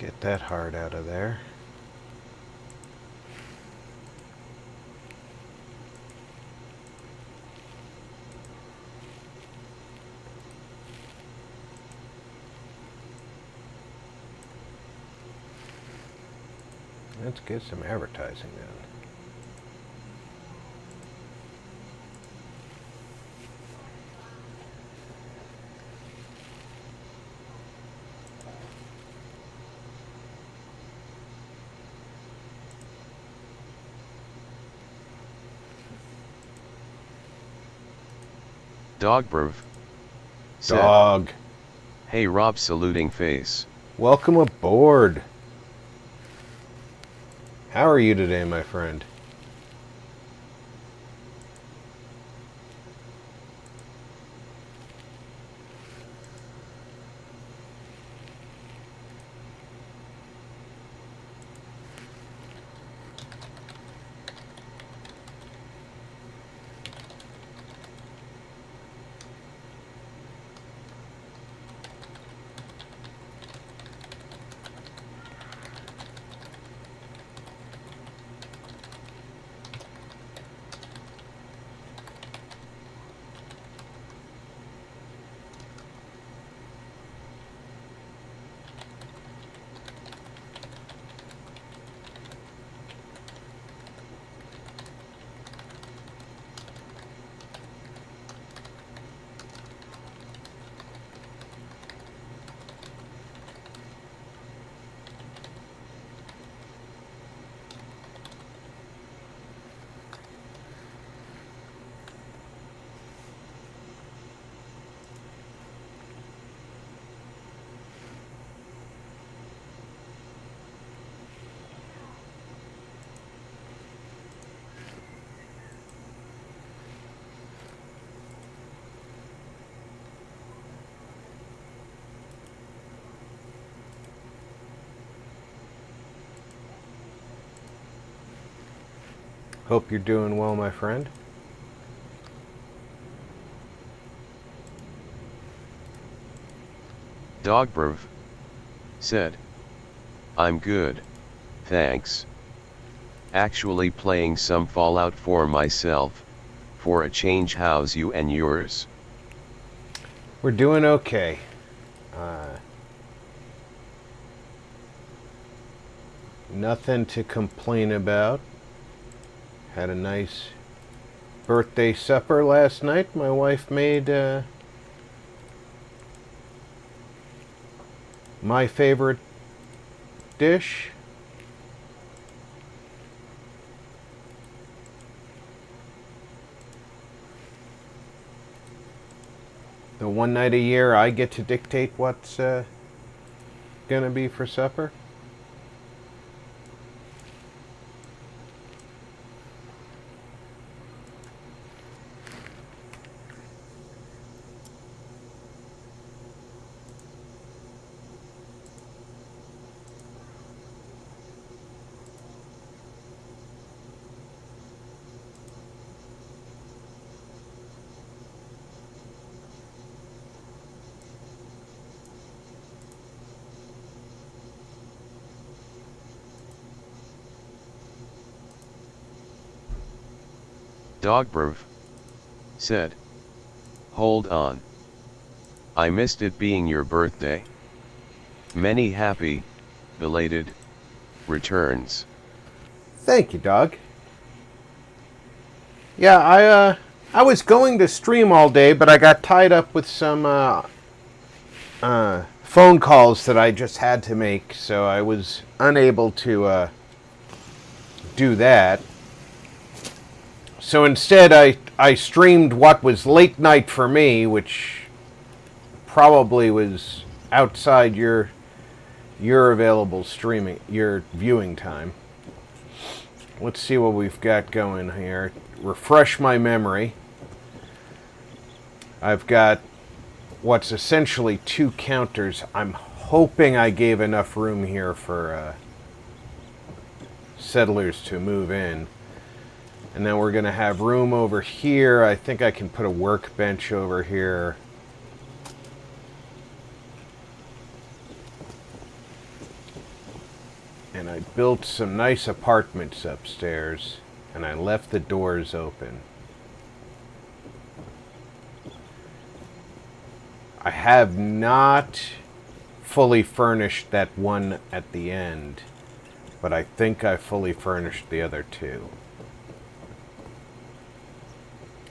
Get that heart out of there. Let's get some advertising then. Dogberv. Said, Dog. Hey Rob, saluting face. Welcome aboard. How are you today, my friend? Hope you're doing well, my friend. Dogberv. Said, I'm good, thanks. Actually playing some Fallout for myself. For a change, how's you and yours? We're doing okay. Nothing to complain about. Had a nice birthday supper last night. My wife made my favorite dish. The one night a year I get to dictate what's gonna be for supper. Dogberv. Said, hold on. I missed it being your birthday. Many happy, belated, returns. Thank you, dog. Yeah, I was going to stream all day, but I got tied up with some phone calls that I just had to make, so I was unable to do that. So instead, I streamed what was late night for me, which probably was outside your available streaming, your viewing time. Let's see what we've got going here. Refresh my memory. I've got what's essentially two counters. I'm hoping I gave enough room here for settlers to move in. And then we're going to have room over here. I think I can put a workbench over here. built some nice apartments upstairs, and I left the doors open. I have not fully furnished that one at the end, but I think I fully furnished the other two.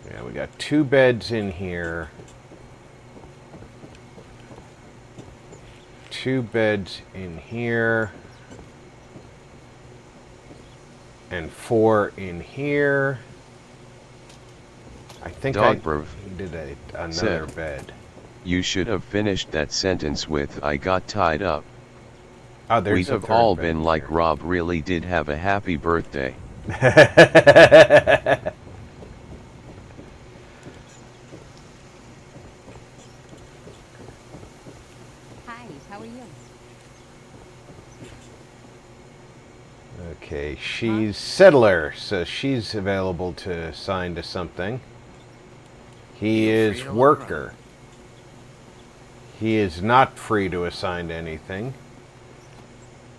Yeah, we got 2 beds in here. 2 beds in here. And 4 in here. I think Dogberv I needed another said, bed. You should have finished that sentence with "I got tied up." Oh, there's We'd a have third all bed been here. like, Rob really did have a happy birthday. Hi, how are you? Okay, she's settler, so she's available to assign to something. He is worker. He is not free to assign to anything.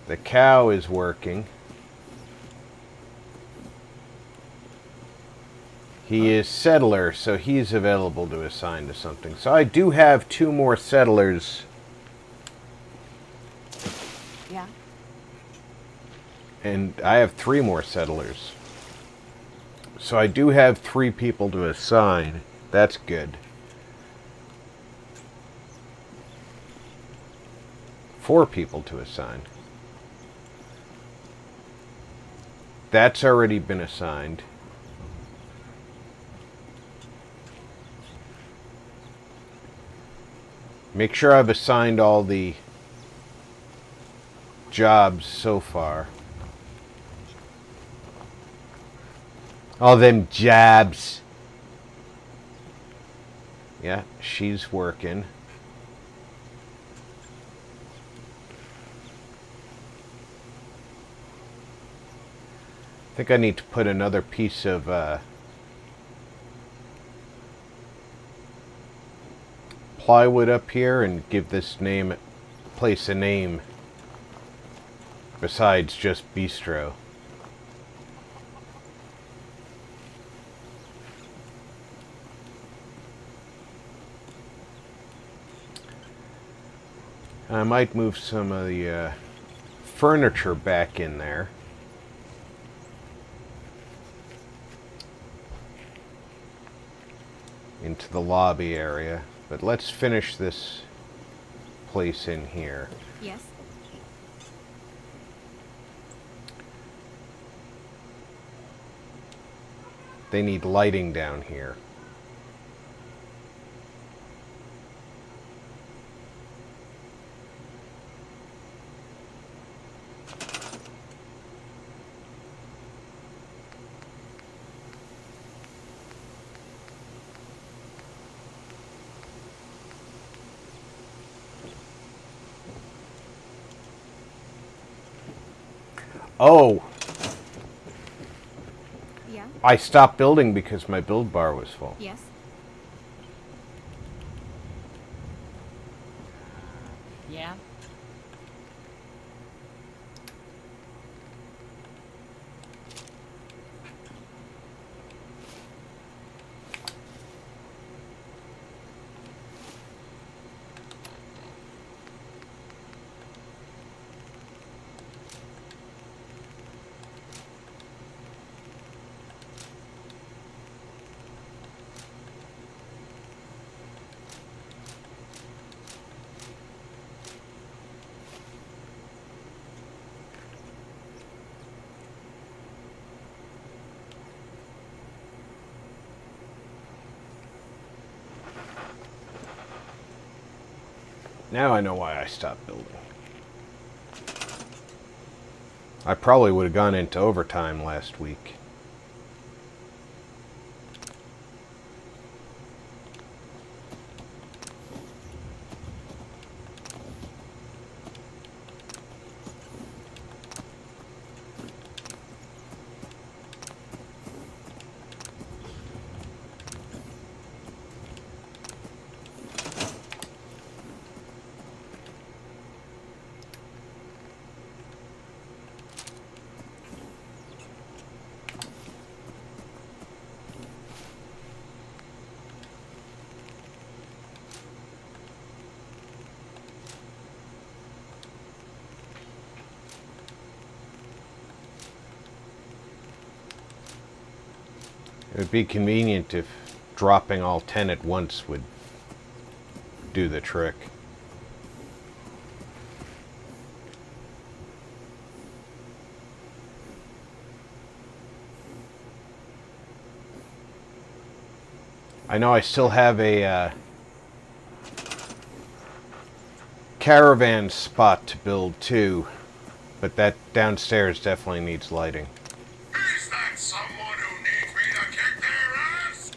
The cow is working. He is settler, so he's available to assign to something. So I do have 2 more settlers. Yeah. And I have 3 more settlers. So I do have 3 people to assign. That's good. 4 people to assign. That's already been assigned. Make sure I've assigned all the jobs so far. All them jobs. Yeah, she's working. I think I need to put another piece of plywood up here and give this place a name besides just bistro. I might move some of the furniture back in there. Into the lobby area. But let's finish this place in here. Yes. They need lighting down here. Oh, Yeah. I stopped building because my build bar was full. Yes. Yeah. Now I know why I stopped building. I probably would have gone into overtime last week. It would be convenient if dropping all 10 at once would do the trick. I know I still have a caravan spot to build too, but that downstairs definitely needs lighting. Is that someone who needs me to kick their ass?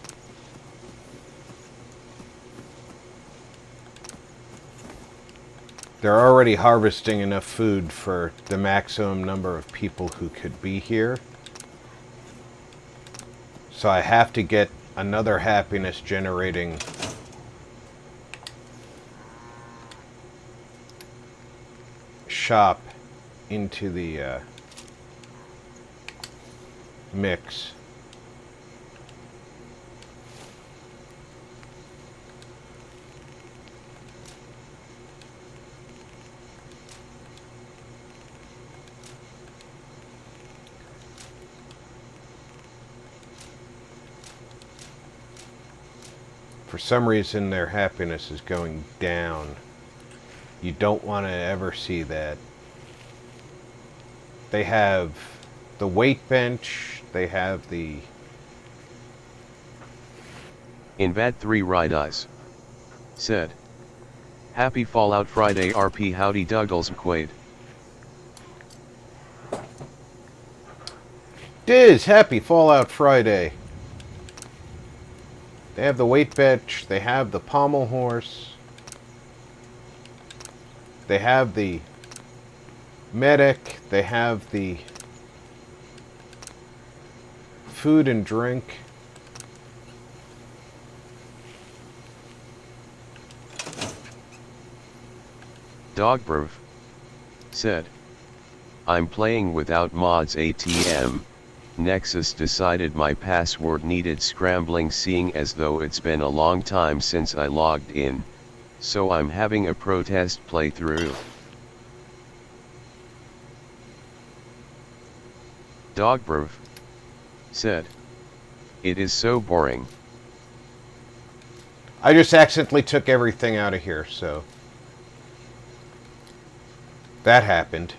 They're already harvesting enough food for the maximum number of people who could be here. So I have to get another happiness generating shop into the mix. For some reason their happiness is going down. You don't want to ever see that. They have the weight bench, they have the... Invad 3 Ride Eyes said, Happy Fallout Friday RP Howdy Douglas McQuaid. Diz, happy Fallout Friday. They have the weight bench, they have the pommel horse, they have the medic, they have the food and drink. Dogbrov said, I'm playing without mods ATM. Nexus decided my password needed scrambling seeing as though it's been a long time since I logged in, so I'm having a protest playthrough. Dogbrov said, it is so boring. I just accidentally took everything out of here, so that happened.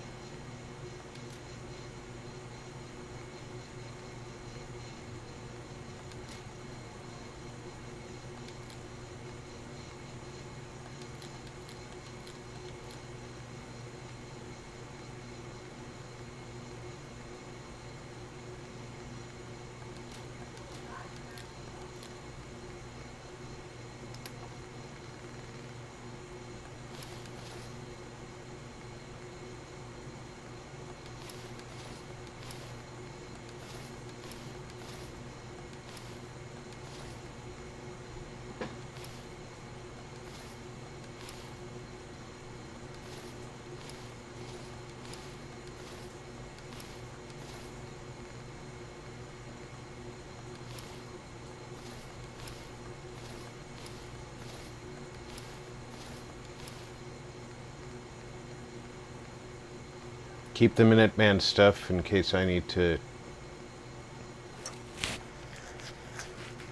Keep the Minuteman stuff in case I need to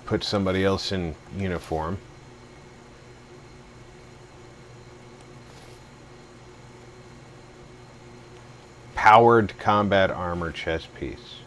put somebody else in uniform. Powered combat armor chest piece.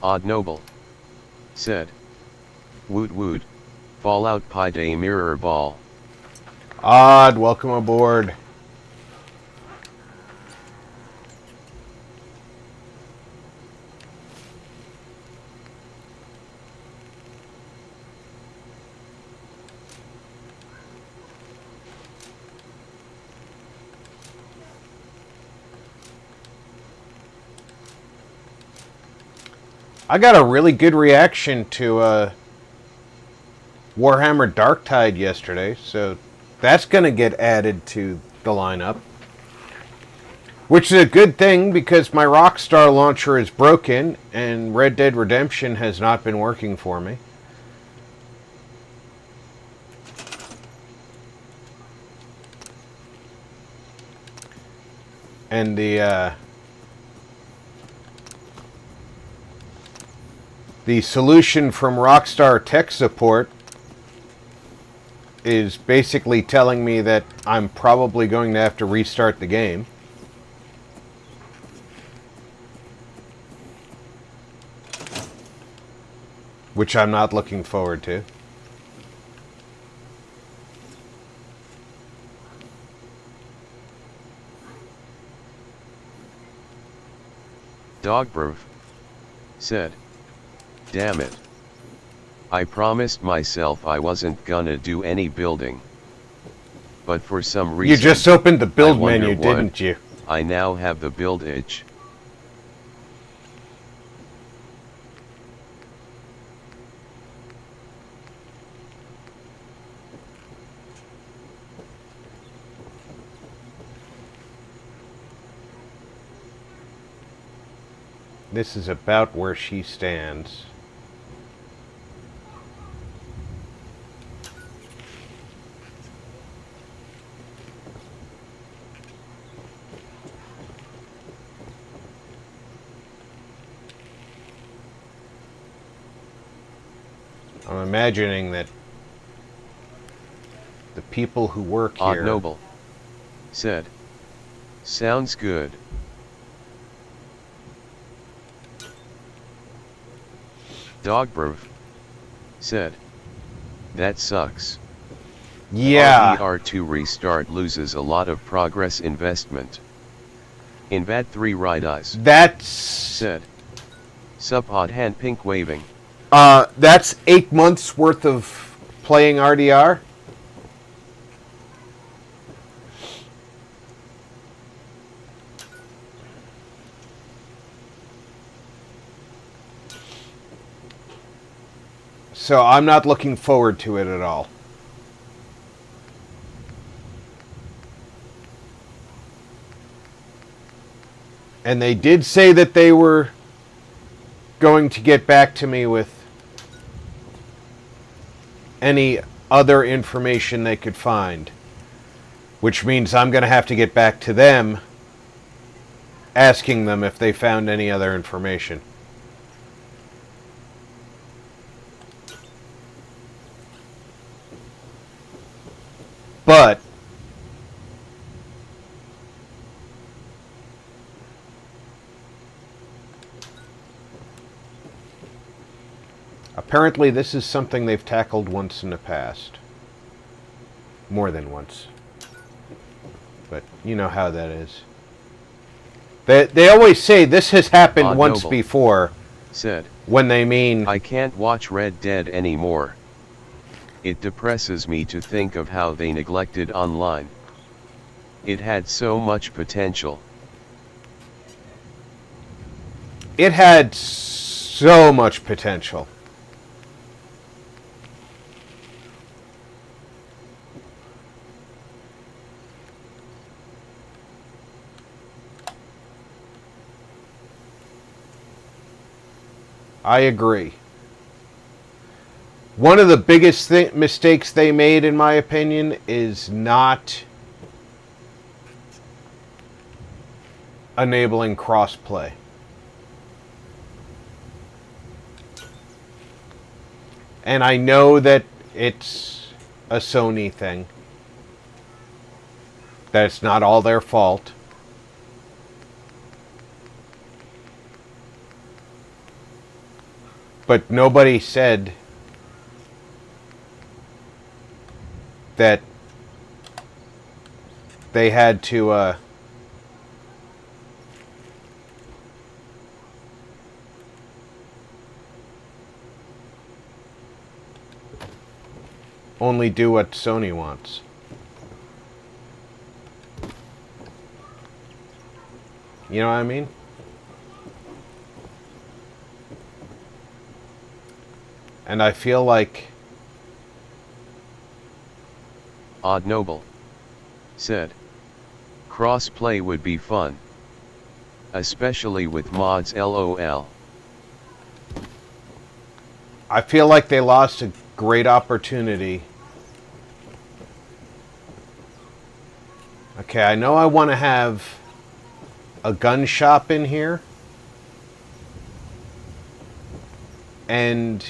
Odd Noble said, woot woot, Fallout Pi Day Mirror Ball. Odd, welcome aboard. I got a really good reaction to Warhammer Darktide yesterday, so that's going to get added to the lineup. Which is a good thing because my Rockstar launcher is broken and Red Dead Redemption has not been working for me. And the solution from Rockstar Tech Support is basically telling me that I'm probably going to have to restart the game. Which I'm not looking forward to. Dogbrv said, damn it. I promised myself I wasn't gonna do any building. But for some reason, You just opened the build I wonder menu, what, didn't you? I now have the build itch. This is about where she stands. I'm imagining that the people who work Odd here... Noble said, sounds good. Dogbrv said, that sucks. Yeah. RDR2 restart loses a lot of progress investment. Invad 3 Ridice That's... said, sup odd hand pink waving. That's 8 months worth of playing RDR. So I'm not looking forward to it at all. And they did say that they were going to get back to me with any other information they could find. Which means I'm going to have to get back to them asking them if they found any other information. But apparently this is something they've tackled once in the past. More than once. But you know how that is. They always say this has happened Odd once Noble before said, when they mean... I can't watch Red Dead anymore. It depresses me to think of how they neglected online. It had so much potential. It had so much potential. I agree. One of the biggest mistakes they made, in my opinion, is not enabling crossplay. And I know that it's a Sony thing. That it's not all their fault. But nobody said that they had to only do what Sony wants. You know what I mean? And I feel like Odd Noble said, cross-play would be fun. Especially with mods LOL. I feel like they lost a great opportunity. Okay, I know I want to have a gun shop in here. And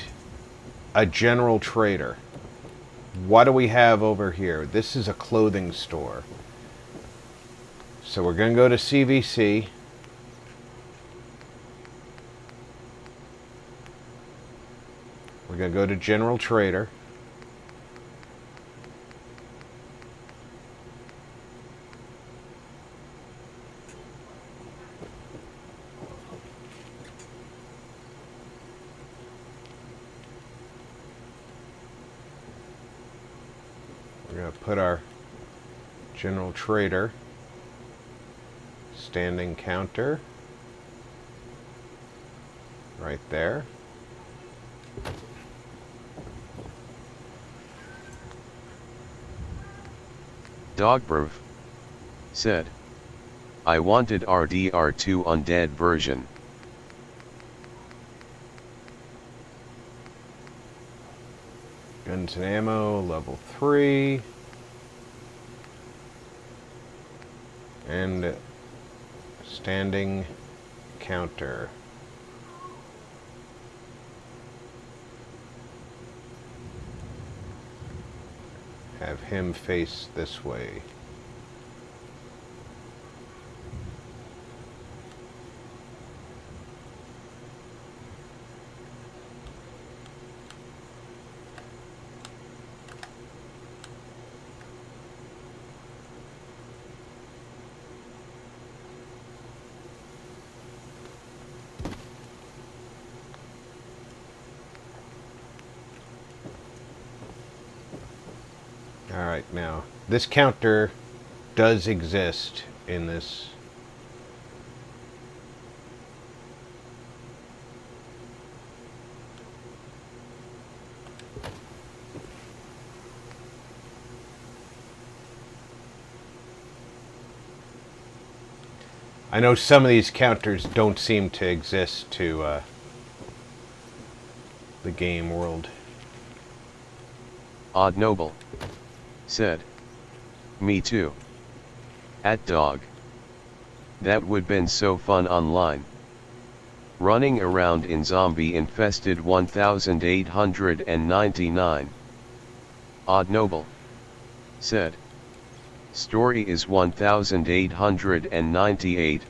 a general trader. What do we have over here? This is a clothing store. So we're going to go to CVC. We're going to go to general trader. We're going to put our general trader standing counter right there. Dogbrv said, I wanted RDR2 undead version. Guns and ammo, level 3. And standing counter. Have him face this way. Alright, now, this counter does exist in this. I know some of these counters don't seem to exist to the game world. Odd Noble said, me too. At dog. That would been so fun online. Running around in zombie infested 1899. Odd Noble said, story is 1898,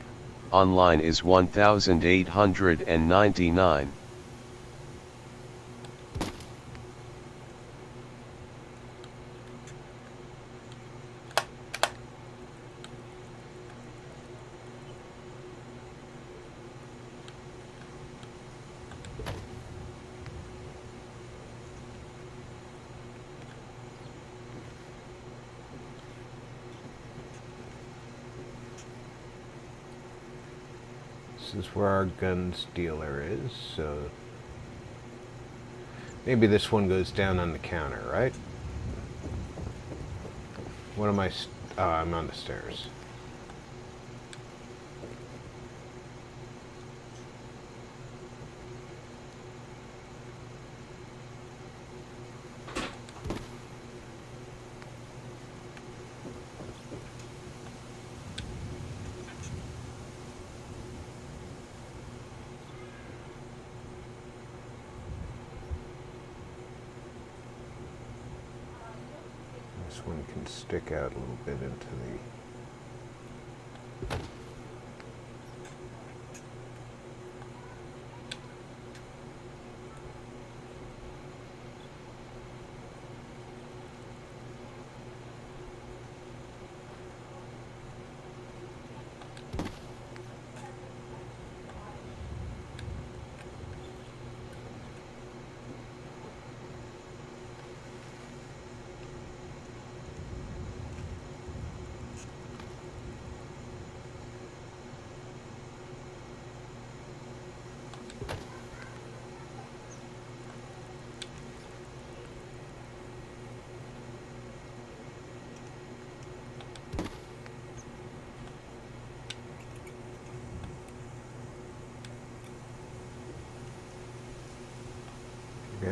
online is 1899. This is where our guns dealer is, so maybe this one goes down on the counter, right? What am I? Oh, I'm on the stairs. This one can stick out a little bit into the...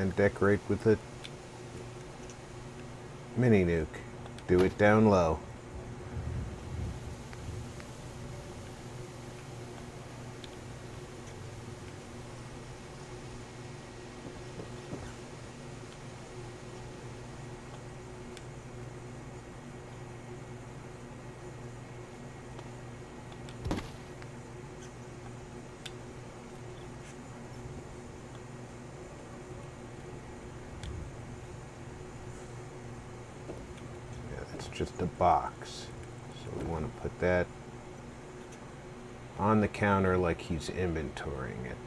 And decorate with a mini nuke. Do it down low. Just a box. So we want to put that on the counter like he's inventorying it.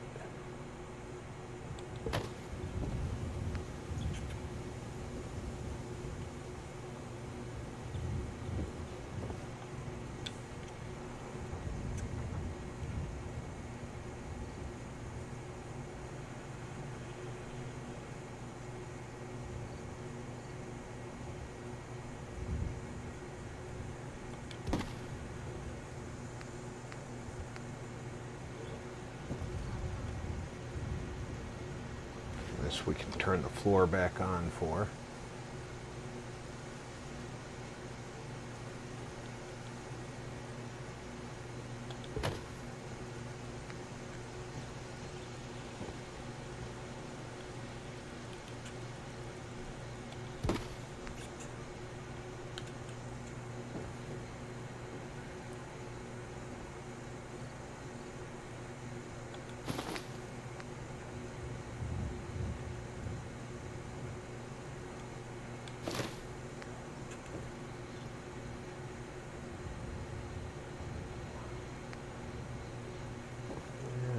This we can turn the floor back on for.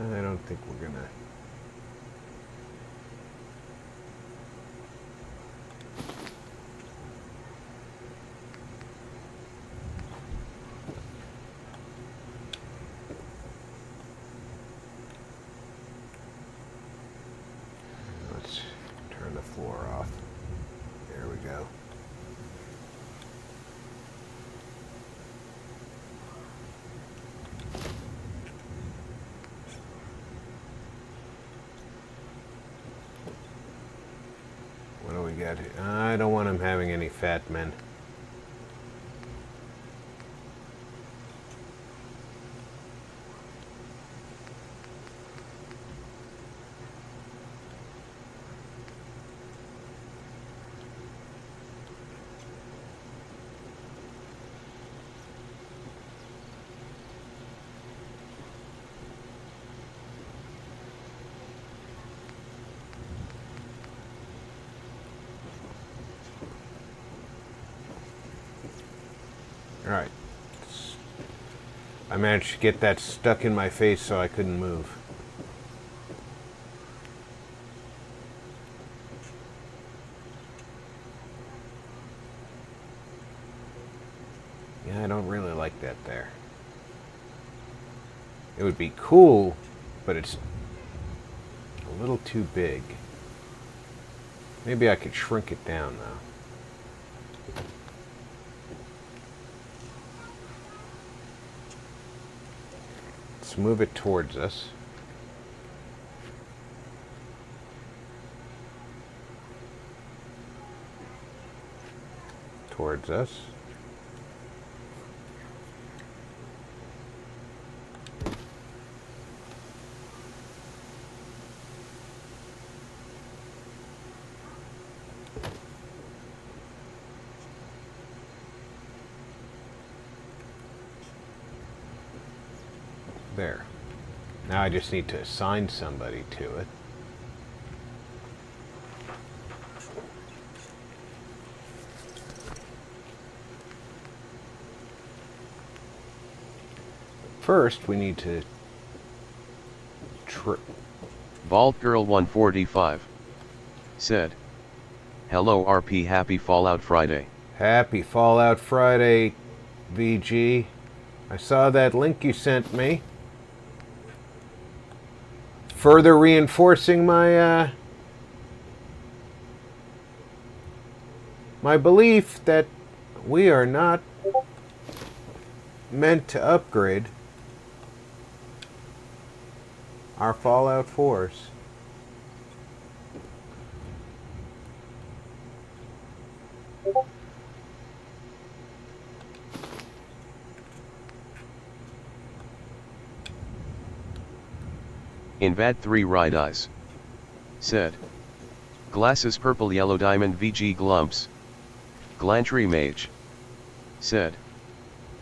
I don't think we're gonna. Let's turn the floor off. There we go. What do we got here? I don't want him having any fat men. Alright. I managed to get that stuck in my face so I couldn't move. Yeah, I don't really like that there. It would be cool, but it's a little too big. Maybe I could shrink it down though. Let's move it towards us. Towards us. There. Now I just need to assign somebody to it. First, we need to Vault Girl 145 said, "Hello RP, happy Fallout Friday." Happy Fallout Friday, VG. I saw that link you sent me. Further reinforcing my my belief that we are not meant to upgrade our Fallout 4s. Invad 3 Ride Eyes. Said. Glasses Purple Yellow Diamond VG Glumps. Glantry Mage. Said.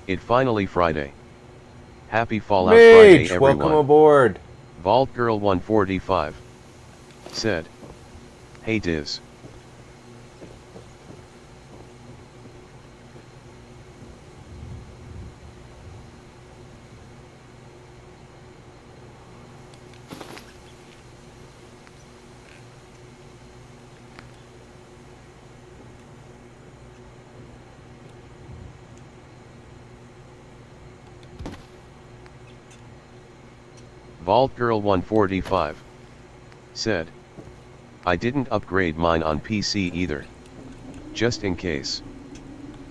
It finally Friday. Happy Fallout Friday Mage, everyone. welcome aboard. Vault Girl 145. Said. Hey Diz. Vault Girl 145. Said. I didn't upgrade mine on PC either. Just in case.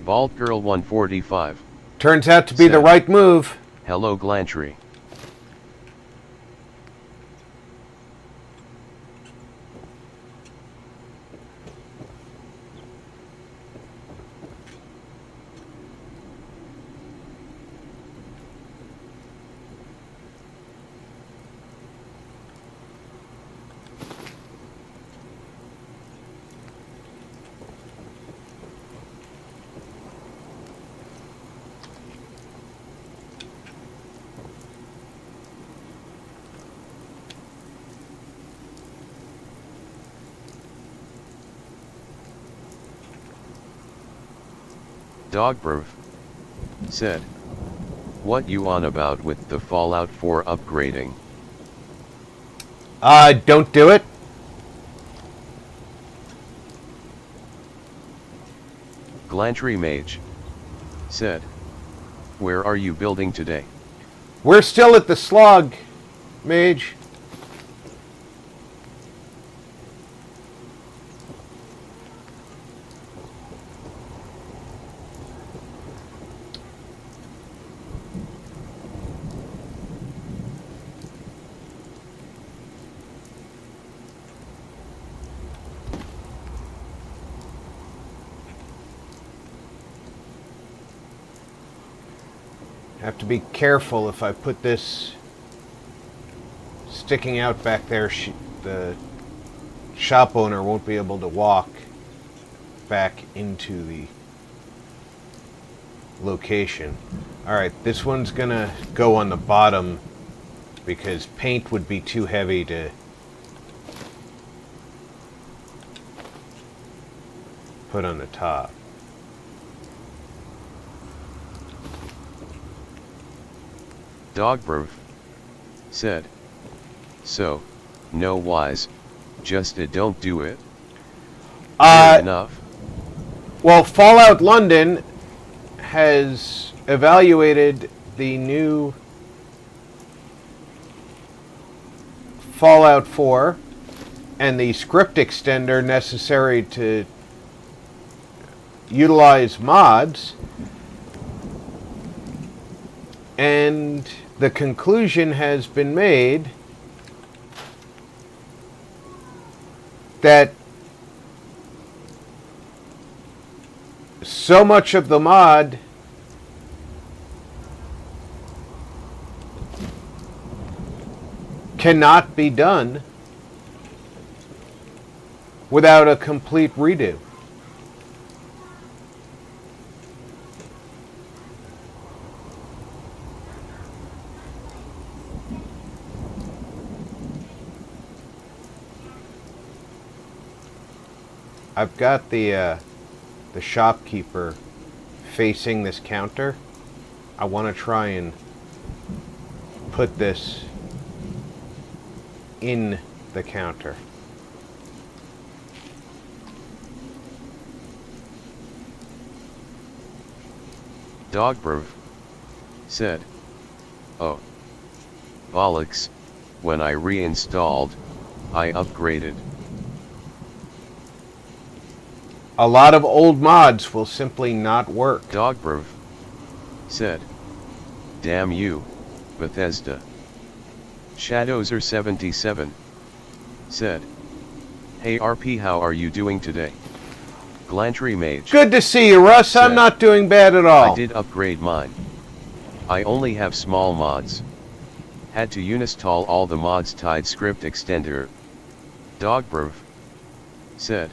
Vault Girl 145. Turns out to be the Said. right move. Hello Glantry. Dogbrov. Said. What you on about with the Fallout 4 upgrading? Don't do it. Glantry Mage. Said. Where are you building today? We're still at the slog, Mage. Have to be careful if I put this sticking out back there. The shop owner won't be able to walk back into the location. Alright, this one's gonna go on the bottom because paint would be too heavy to put on the top. Dogbrov. Said. So, no wise, just a don't do it. Fair enough. Well, Fallout London has evaluated the new Fallout 4 and the script extender necessary to utilize mods, and the conclusion has been made that so much of the mod cannot be done without a complete redo. I've got the shopkeeper facing this counter. I want to try and put this in the counter. Dogbrov. Said. Oh. Bollocks, when I reinstalled, I upgraded. A lot of old mods will simply not work. Dogbrov. Said. Damn you, Bethesda. Shadows are 77. Said. Hey RP, how are you doing today? Glantry Mage. Good to see you, Russ. I'm Said. not doing bad at all. I did upgrade mine. I only have small mods. Had to uninstall all the mods tied script extender. Dogbrv said.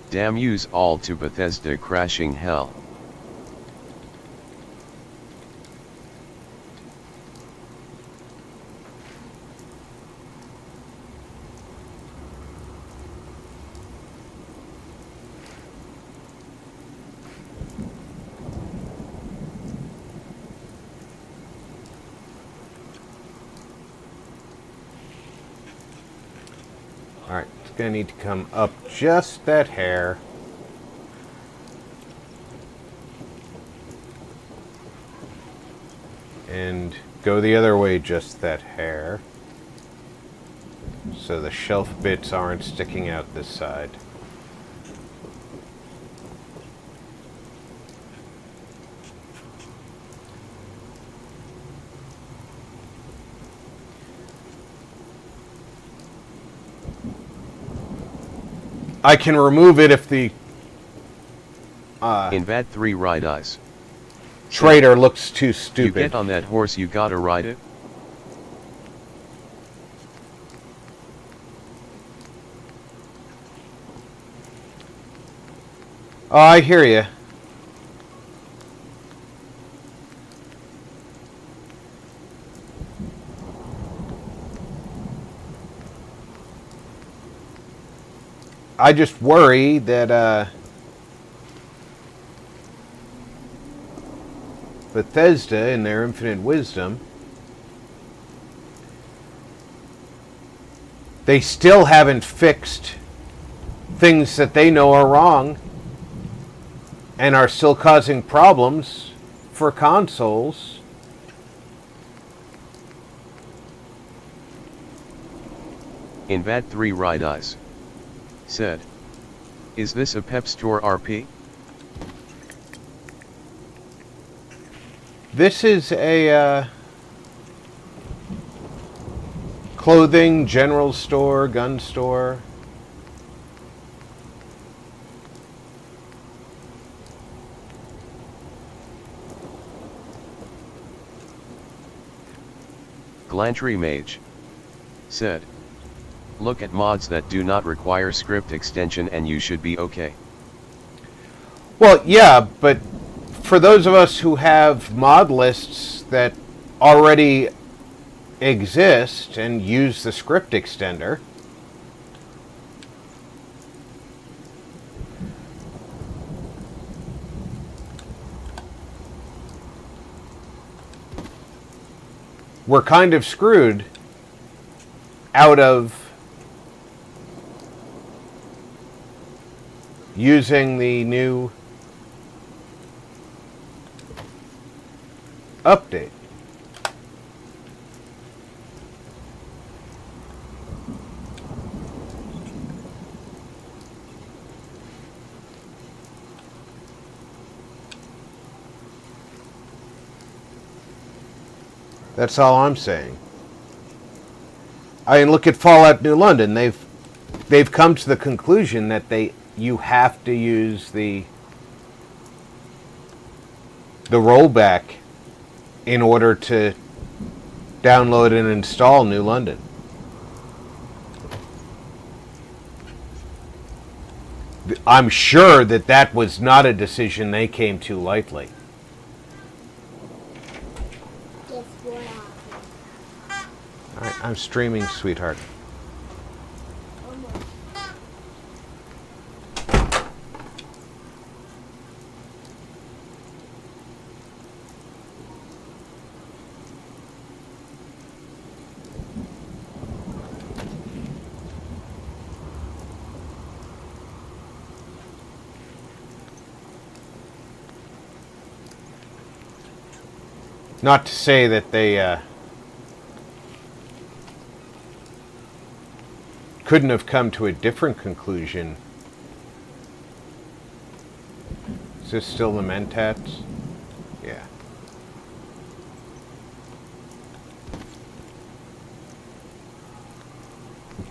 Damn yous all to Bethesda crashing hell. Alright, it's going to need to come up just that hair. And go the other way just that hair. So the shelf bits aren't sticking out this side. I can remove it if the Invad 3 ride us. trader looks too You stupid. get on that horse, you gotta ride it. Oh, I hear you. I just worry that Bethesda, in their infinite wisdom, they still haven't fixed things that they know are wrong and are still causing problems for consoles. Invad 3 ride us. Said. Is this a Pep Store RP? This is a clothing, general store, gun store. Glantry Mage. Said. Look at mods that do not require script extension and you should be okay. Well, yeah, but for those of us who have mod lists that already exist and use the script extender, we're kind of screwed out of using the new update. That's all I'm saying. I mean, look at Fallout New London. They've come to the conclusion that you have to use the rollback in order to download and install New London. I'm sure that was not a decision they came to lightly. All right, I'm streaming, sweetheart. Not to say that they couldn't have come to a different conclusion. Is this still the Mentats? Yeah.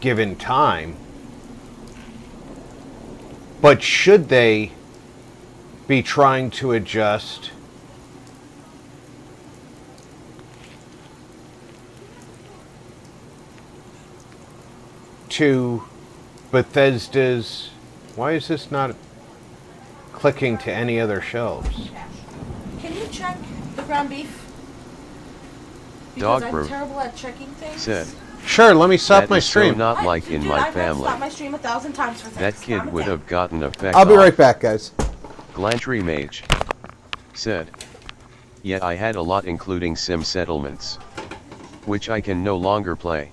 Given time. But should they be trying to adjust to Bethesda's... Why is this not clicking to any other shelves? Can you check the ground beef? Dog Because I'm brew terrible at checking things. said, Sure, let me stop "That my is so stream. not like in Dude, my I've family. stopped my stream 1,000 times for That things. kid Calm it would down. have gotten a peck I'll be off." right back, guys. Glantry Mage said, "Yeah, I had a lot including sim settlements, which I can no longer play."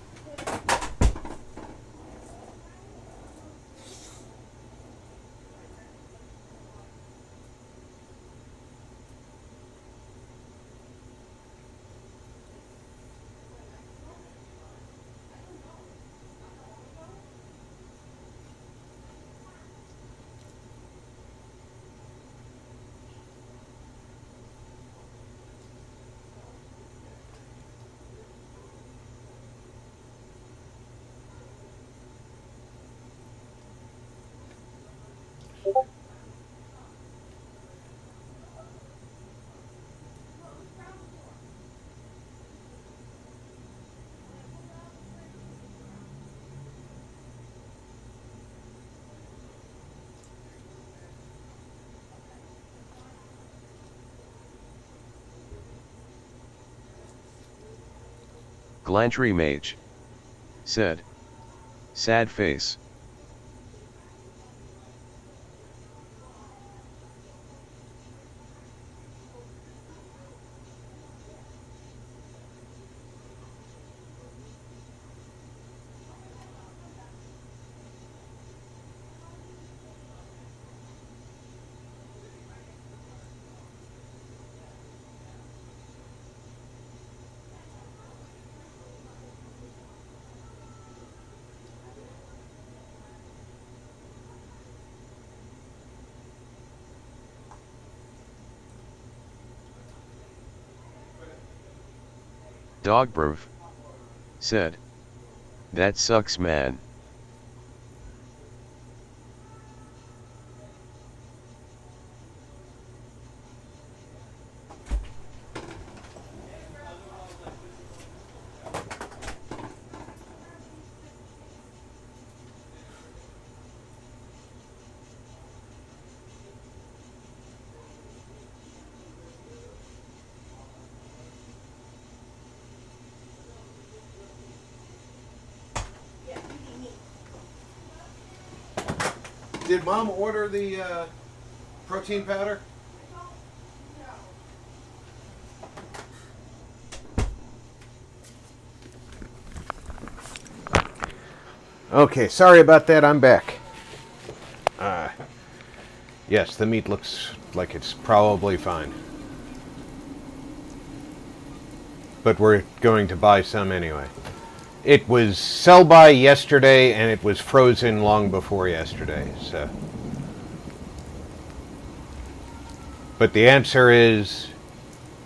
Glantry Mage said, "Sad face." Dogbrew said, "That sucks, man." Did Mom order the protein powder? Okay, sorry about that. I'm back. Yes, the meat looks like it's probably fine. But we're going to buy some anyway. It was sell-by yesterday, and it was frozen long before yesterday, so... But the answer is,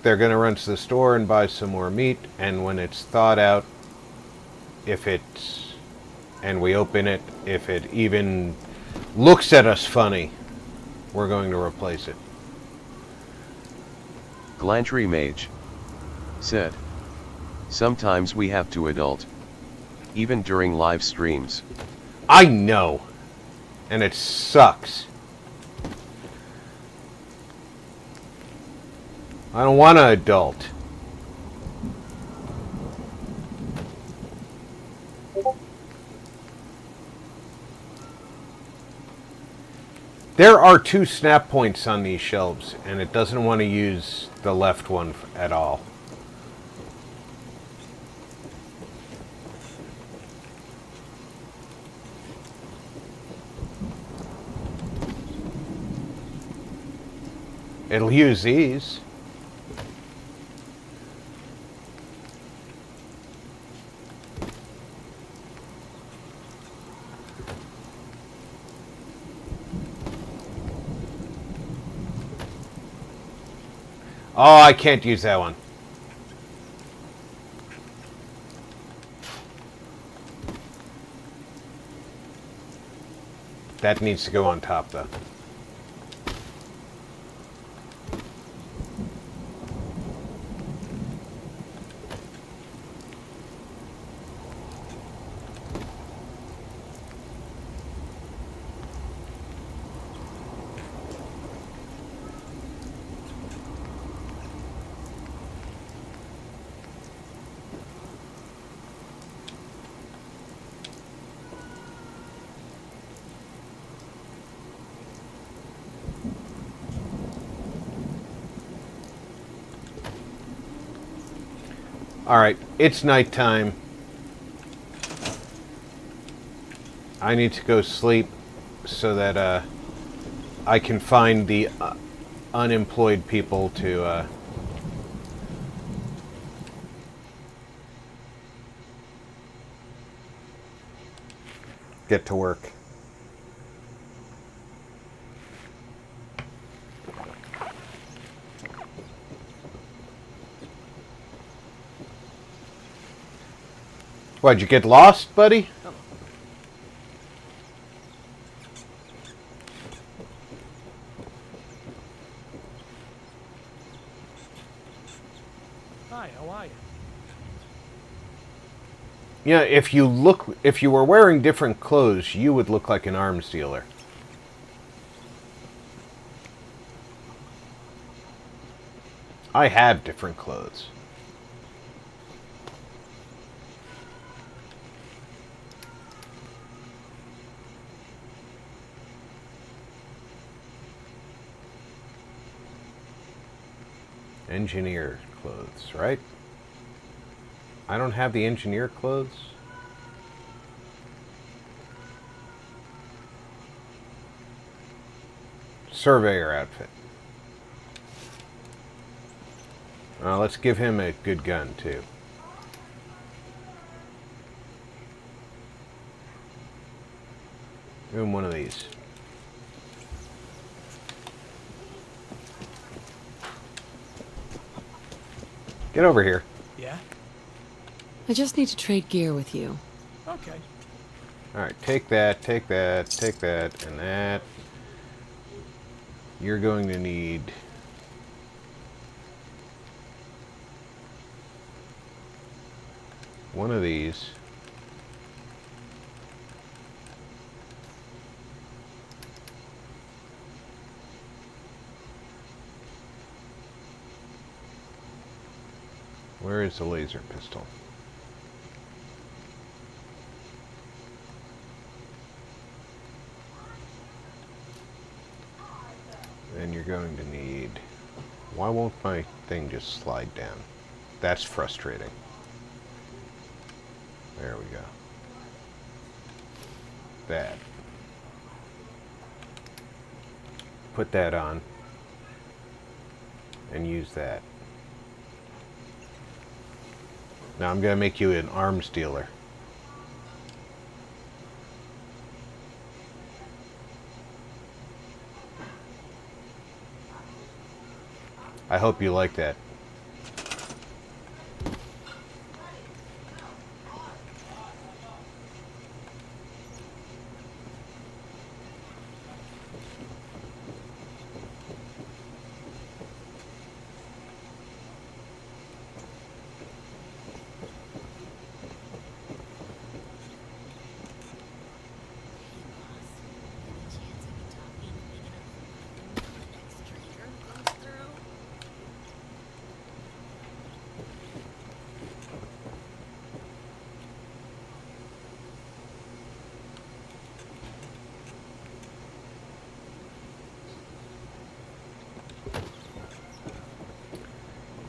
they're going to run to the store and buy some more meat, and when it's thawed out, if it's... and we open it, if it even looks at us funny, we're going to replace it. Glantry Mage said, "Sometimes we have to adult, even during live streams." I know, and it sucks. I don't want to adult. There are 2 snap points on these shelves, and it doesn't want to use the left one at all. It'll use these. Oh, I can't use that one. That needs to go on top, though. Alright, it's nighttime. I need to go sleep so that I can find the unemployed people to get to work. Why'd you get lost, buddy? Hi, how are you? Yeah, if you were wearing different clothes, you would look like an arms dealer. I have different clothes. Engineer clothes, right? I don't have the engineer clothes. Surveyor outfit. Let's give him a good gun, too. Give him one of these. Get over here. Yeah? I just need to trade gear with you. Okay. Alright, take that, take that, take that, and that. You're going to need... one of these. Where is the laser pistol? And you're going to need... why won't my thing just slide down? That's frustrating. There we go. That. Put that on. And use that. Now I'm going to make you an arms dealer. I hope you like that.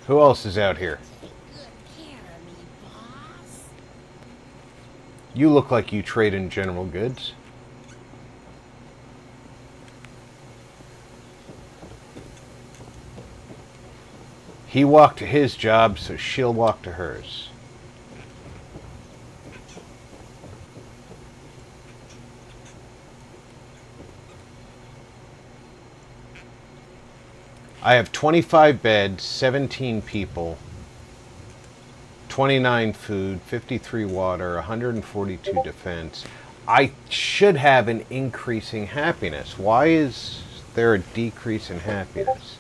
Who else is out here? You look like you trade in general goods. He walked to his job, so she'll walk to hers. I have 25 beds, 17 people, 29 food, 53 water, 142 defense. I should have an increasing happiness. Why is there a decrease in happiness?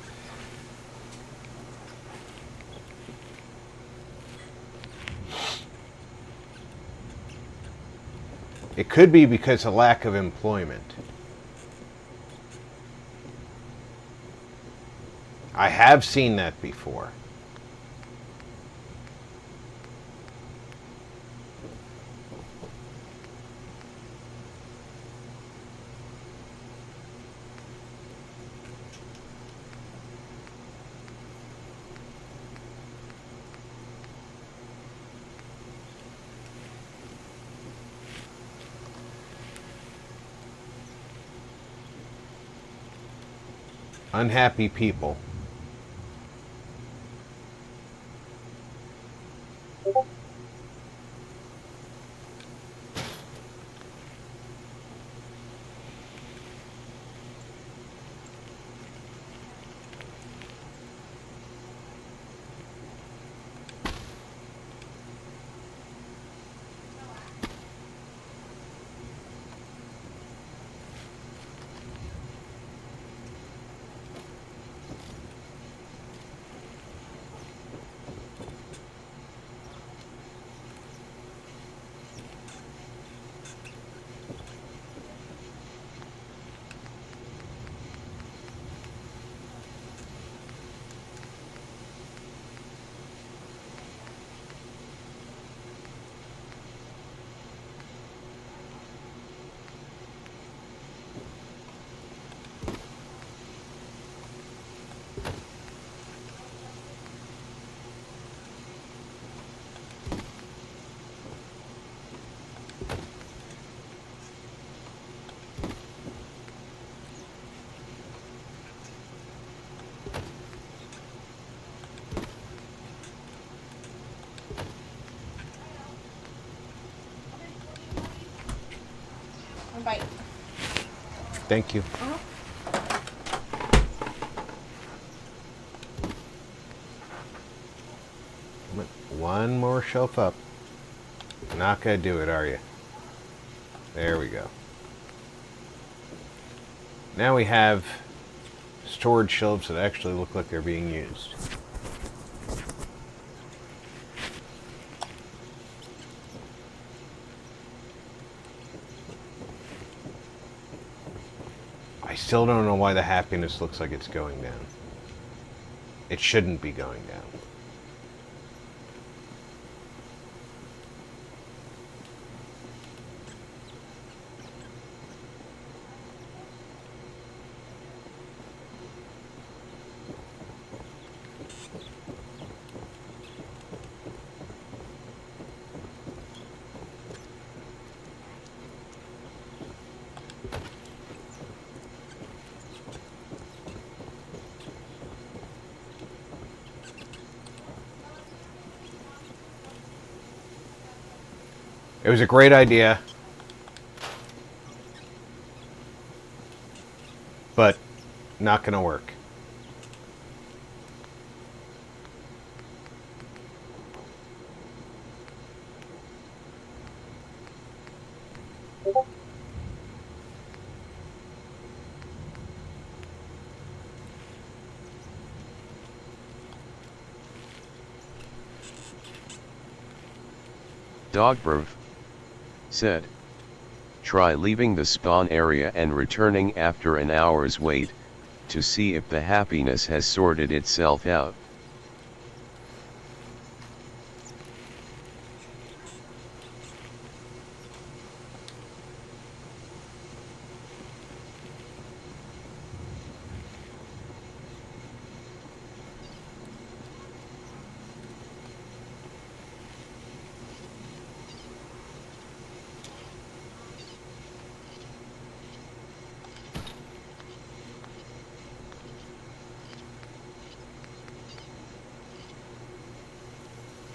It could be because of lack of employment. I have seen that before. unhappy people. One bite. Thank you. One more shelf up. Not gonna do it, are you? There we go. Now we have storage shelves that actually look like they're being used. I still don't know why the happiness looks like it's going down. It shouldn't be going down. It was a great idea, but not going to work. Dogberv said, try leaving the spawn area and returning after an hour's wait, to see if the happiness has sorted itself out.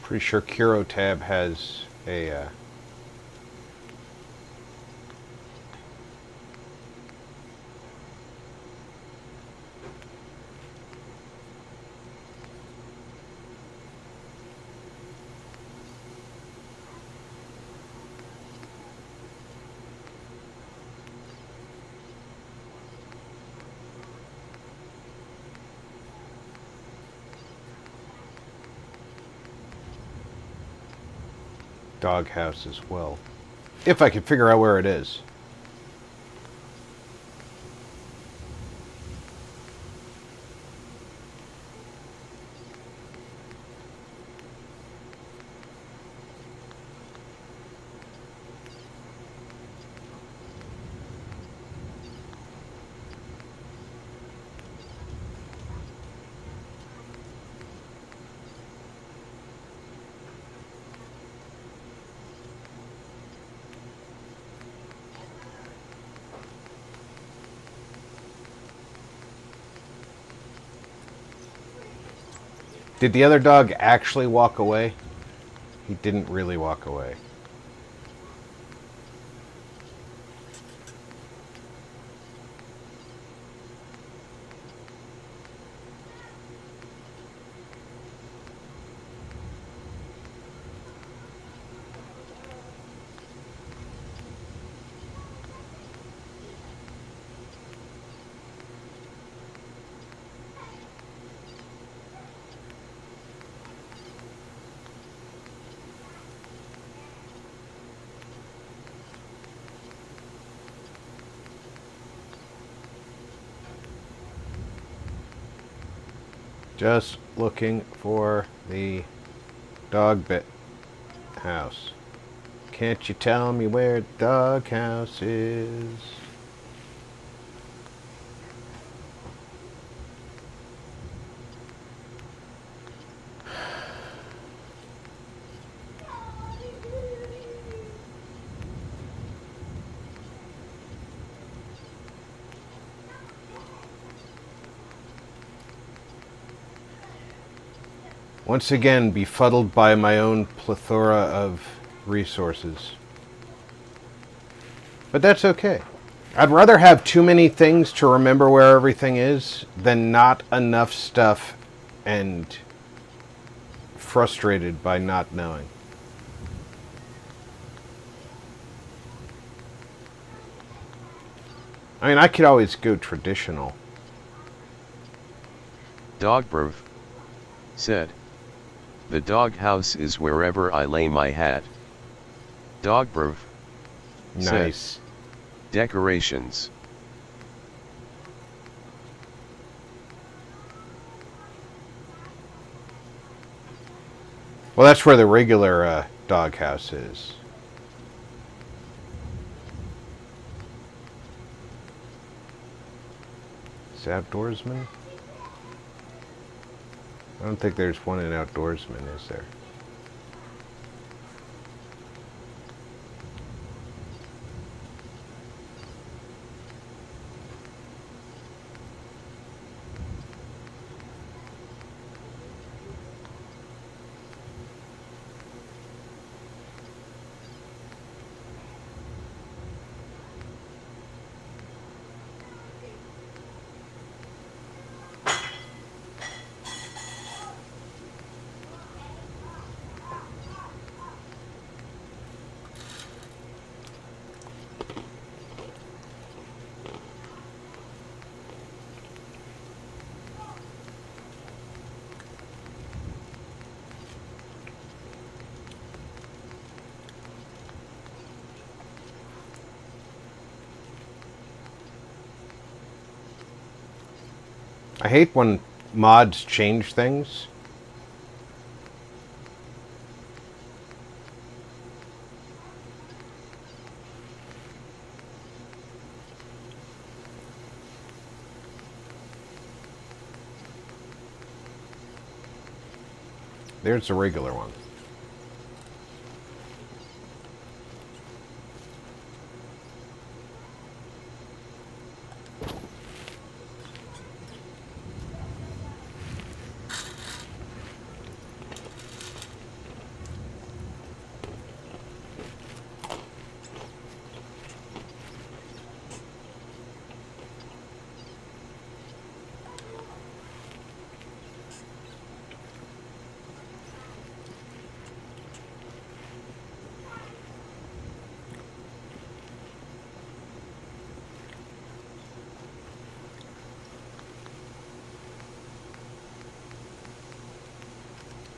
Pretty sure Curo tab has a doghouse as well. If I could figure out where it is. Did the other dog actually walk away? He didn't really walk away. Just looking for the dog bit house. Can't you tell me where the dog house is? Once again, befuddled by my own plethora of resources. But that's okay. I'd rather have too many things to remember where everything is than not enough stuff and frustrated by not knowing. I mean, I could always go traditional. Dogbrov said, "The doghouse is wherever I lay my hat." Dogbrov said, Nice. "Decorations." Well, that's where the regular doghouse is. Is outdoorsman? I don't think there's one in outdoorsman, is there? I hate when mods change things. There's the regular one.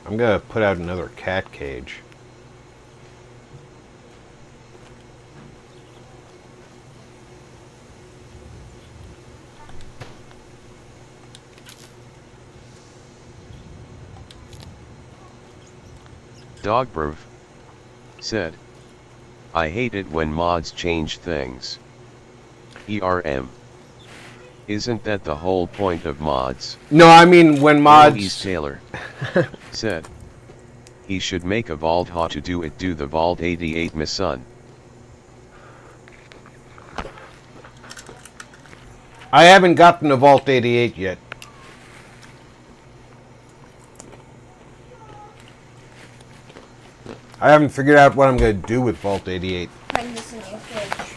I'm gonna put out another cat cage. Dogbrov said, "I hate it when mods change things." ERM. Isn't that the whole point of mods? No, I mean when mods... East Taylor said, "He should make a vault. How to do it? Do the vault 88, my son." I haven't gotten a Vault 88 yet. I haven't figured out what I'm going to do with Vault 88. Hang this in your fridge.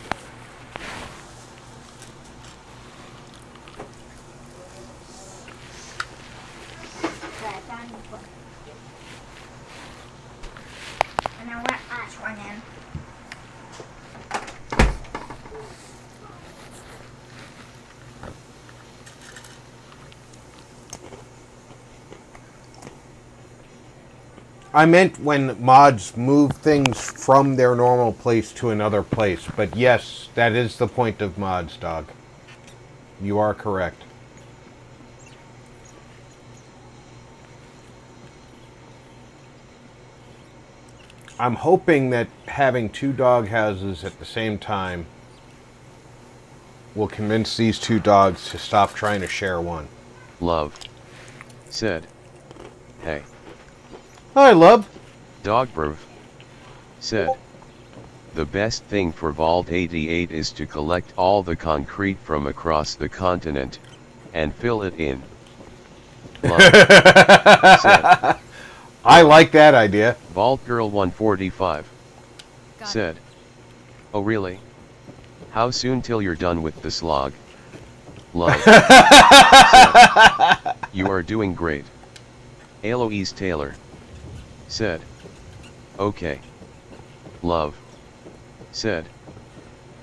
And I went last one in. I meant when mods move things from their normal place to another place. But yes, that is the point of mods, dog. You are correct. I'm hoping that having 2 dog houses at the same time will convince these 2 dogs to stop trying to share one. Love said, "Hey." Hi, love. Dogbrov said, "The best thing for Vault 88 is to collect all the concrete from across the continent and fill it in." Love said, I like that idea. Vault Girl 145 said, "Oh really? How soon till you're done with the slog?" Love said, "You are doing great." Eloise Taylor said, "Okay." Love said,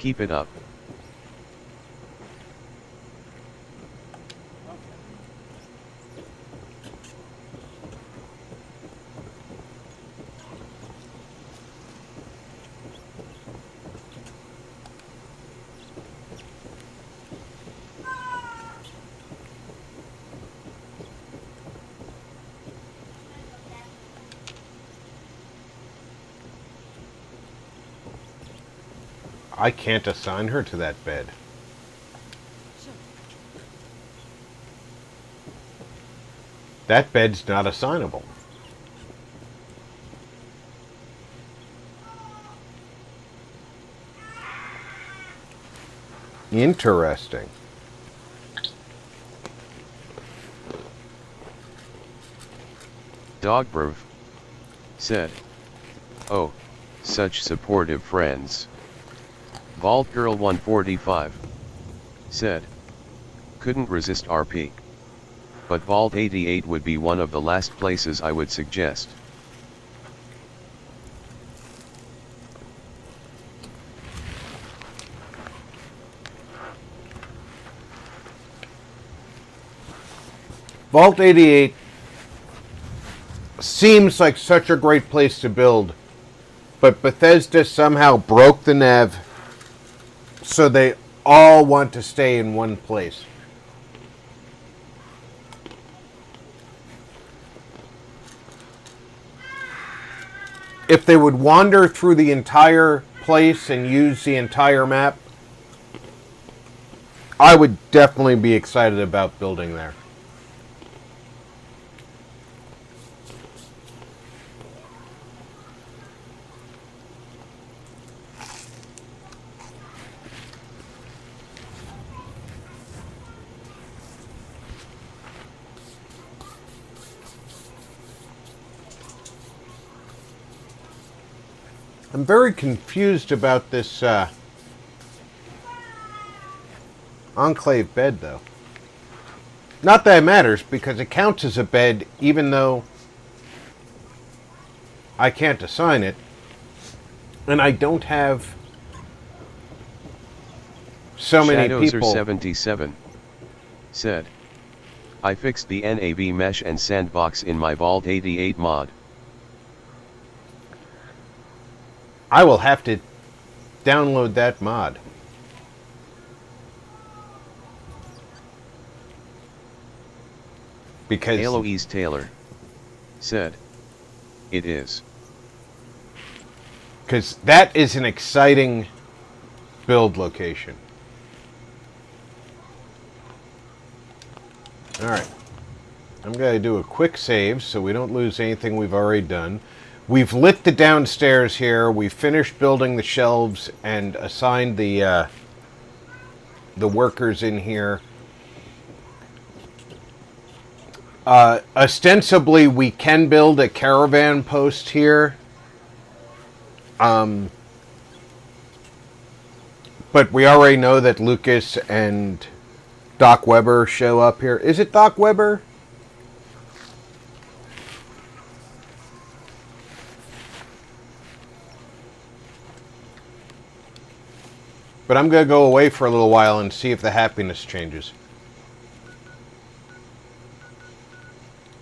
"Keep it up." I can't assign her to that bed. That bed's not assignable. Interesting. Dogbrov said, "Oh, such supportive friends." Vault Girl 145 said, "Couldn't resist RP. But Vault 88 would be one of the last places I would suggest." Vault 88 seems like such a great place to build, but Bethesda somehow broke the nav so they all want to stay in one place. If they would wander through the entire place and use the entire map, I would definitely be excited about building there. I'm very confused about this enclave bed, though. Not that it matters, because it counts as a bed, even though I can't assign it. And I don't have so many people. Shadowser77 said, "I fixed the NAV mesh and sandbox in my Vault 88 mod." I will have to download that mod. Because Eloise Taylor said, "It is." Because that is an exciting build location. Alright. I'm going to do a quick save so we don't lose anything we've already done. We've lit the downstairs here. We've finished building the shelves and assigned the workers in here. Ostensibly, we can build a caravan post here But we already know that Lucas and Doc Weber show up here. Is it Doc Weber? But I'm going to go away for a little while and see if the happiness changes.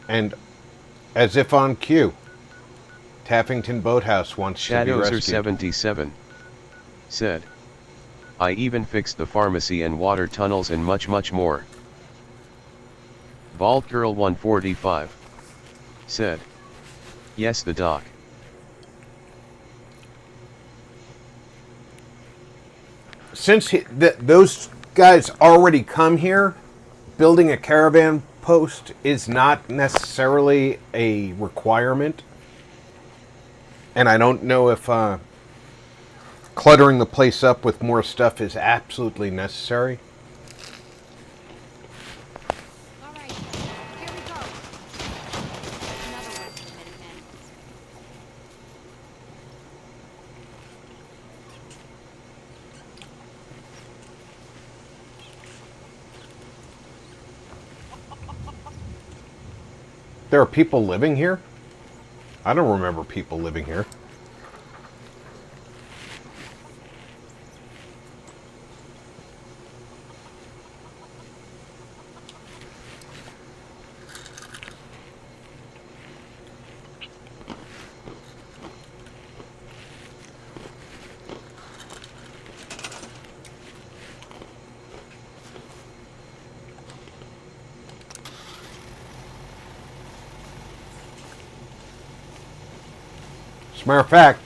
And as if on cue, Taffington Boathouse wants to be Shadows rescued. 77 said, I even fixed the pharmacy and water tunnels and much more. Bald Girl 145 said, yes, the doc. Since those guys already come here, building a caravan post is not necessarily a requirement. And I don't know if cluttering the place up with more stuff is absolutely necessary. All right, here we go. Another one for the Minutemen. There are people living here? I don't remember people living here. As a matter of fact,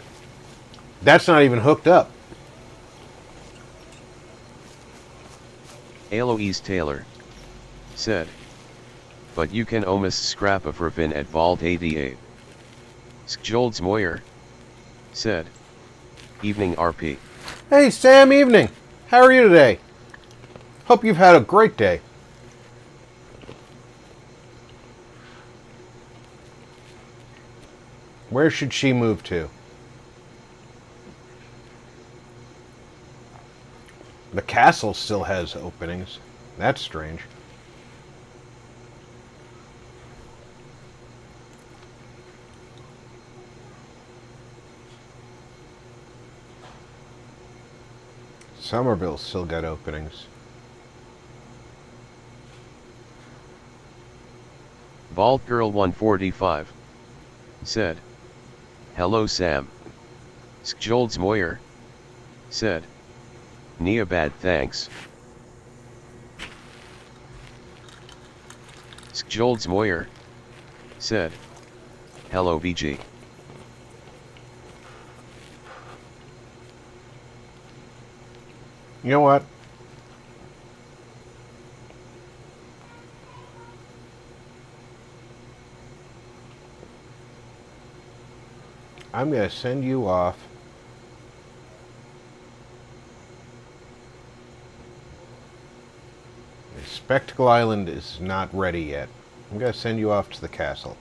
that's not even hooked up. Eloise Taylor said, but you can almost scrap a vervin at Vault 88. Skjolds Moyer said, evening RP. Hey Sam, evening. How are you today? Hope you've had a great day. Where should she move to? The castle still has openings. That's strange. Somerville's still got openings. Vault Girl 145 said, hello Sam. Skjolds Moyer said, Nia bad thanks. Skjolds Moyer said, hello VG. You know what? I'm going to send you off. Spectacle Island is not ready yet. I'm going to send you off to the castle.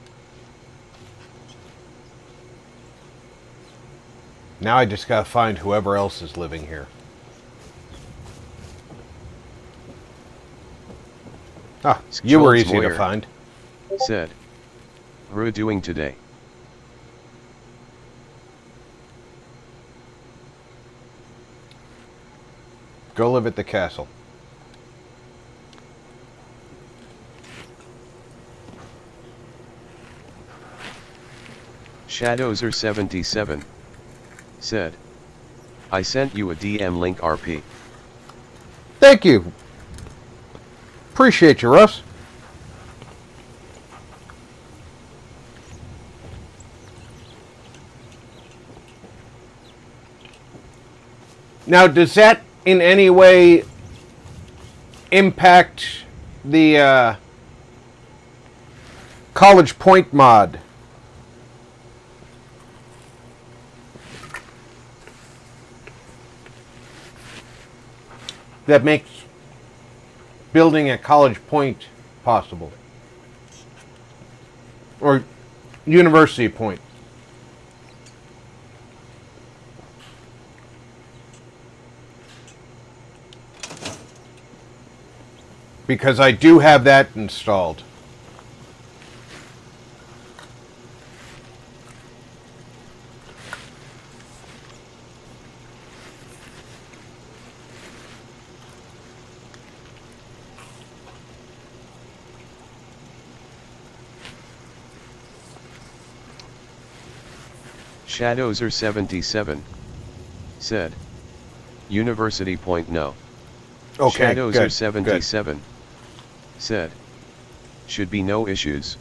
Now I just got to find whoever else is living here. Ah, you were easy to find. Said, Ru doing today? Go live at the castle. Shadowser 77 said, I sent you a DM link RP. Thank you. Appreciate you, Russ. Now, does that in any way impact the College Point mod? That makes building at College Point possible. Or University Point. because I do have that installed. Shadowser 77 said. University point no. Okay, Shadowser good, 77 said. Should be no issues.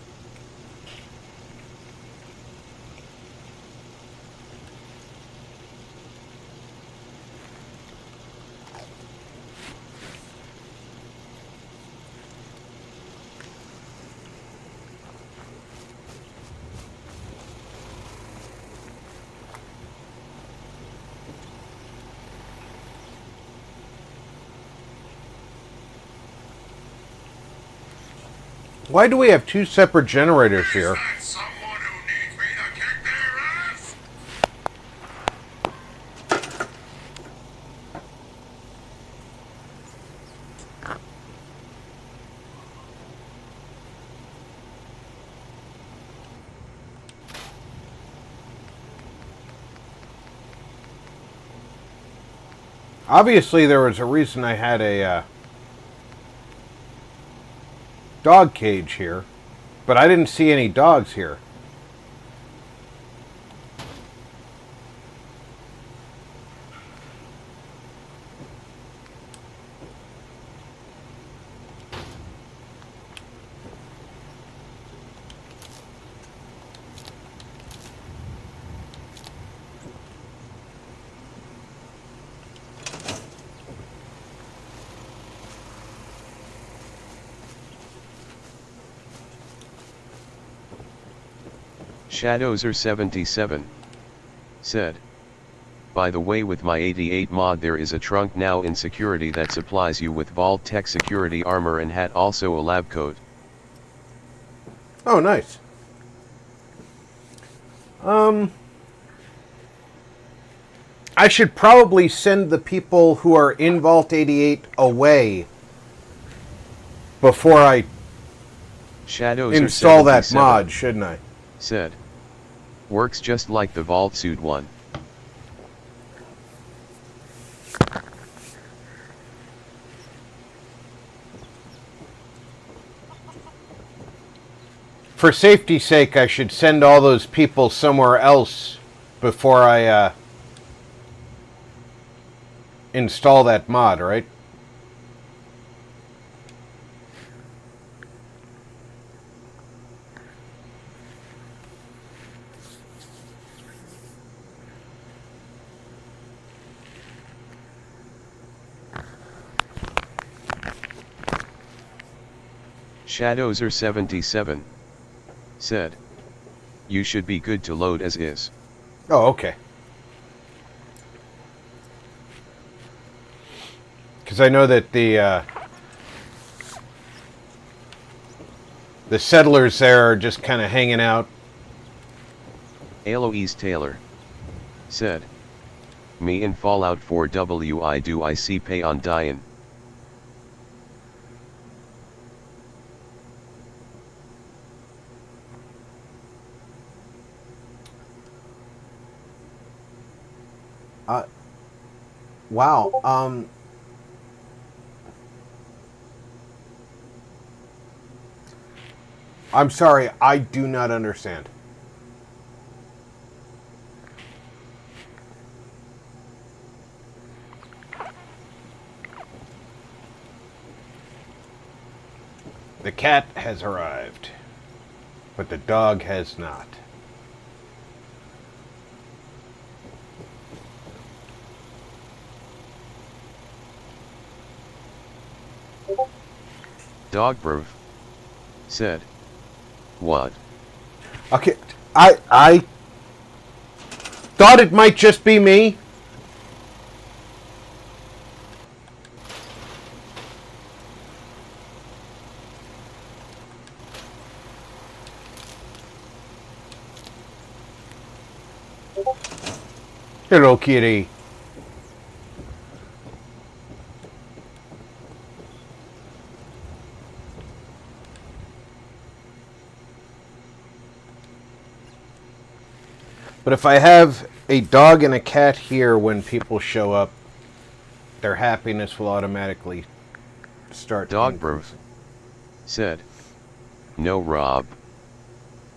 Why do we have two separate generators here? Is that someone who needs me to kick their ass? Obviously, there was a reason I had a dog cage here, but I didn't see any dogs here. Shadowser 77 said. By the way, with my 88 mod there is a trunk now in security that supplies you with Vault Tech security armor and hat, also a lab coat. Oh, nice. I should probably send the people who are in Vault 88 away before I Shadowser install that 77 mod, shouldn't I? said. Works just like the Vault Suit one. For safety's sake, I should send all those people somewhere else before I install that mod, right? Shadowser 77 said. You should be good to load as is. Oh, okay. Because I know that the settlers there are just kind of hanging out. Eloise Taylor said. Me in Fallout 4 WI do I see pay on Dian. Wow. I'm sorry, I do not understand. The cat has arrived, but the dog has not. Dogbrov said. What? Okay, I thought it might just be me. Hello, kitty. But if I have a dog and a cat here when people show up, their happiness will automatically start Dogbrew increasing. said, "No, Rob.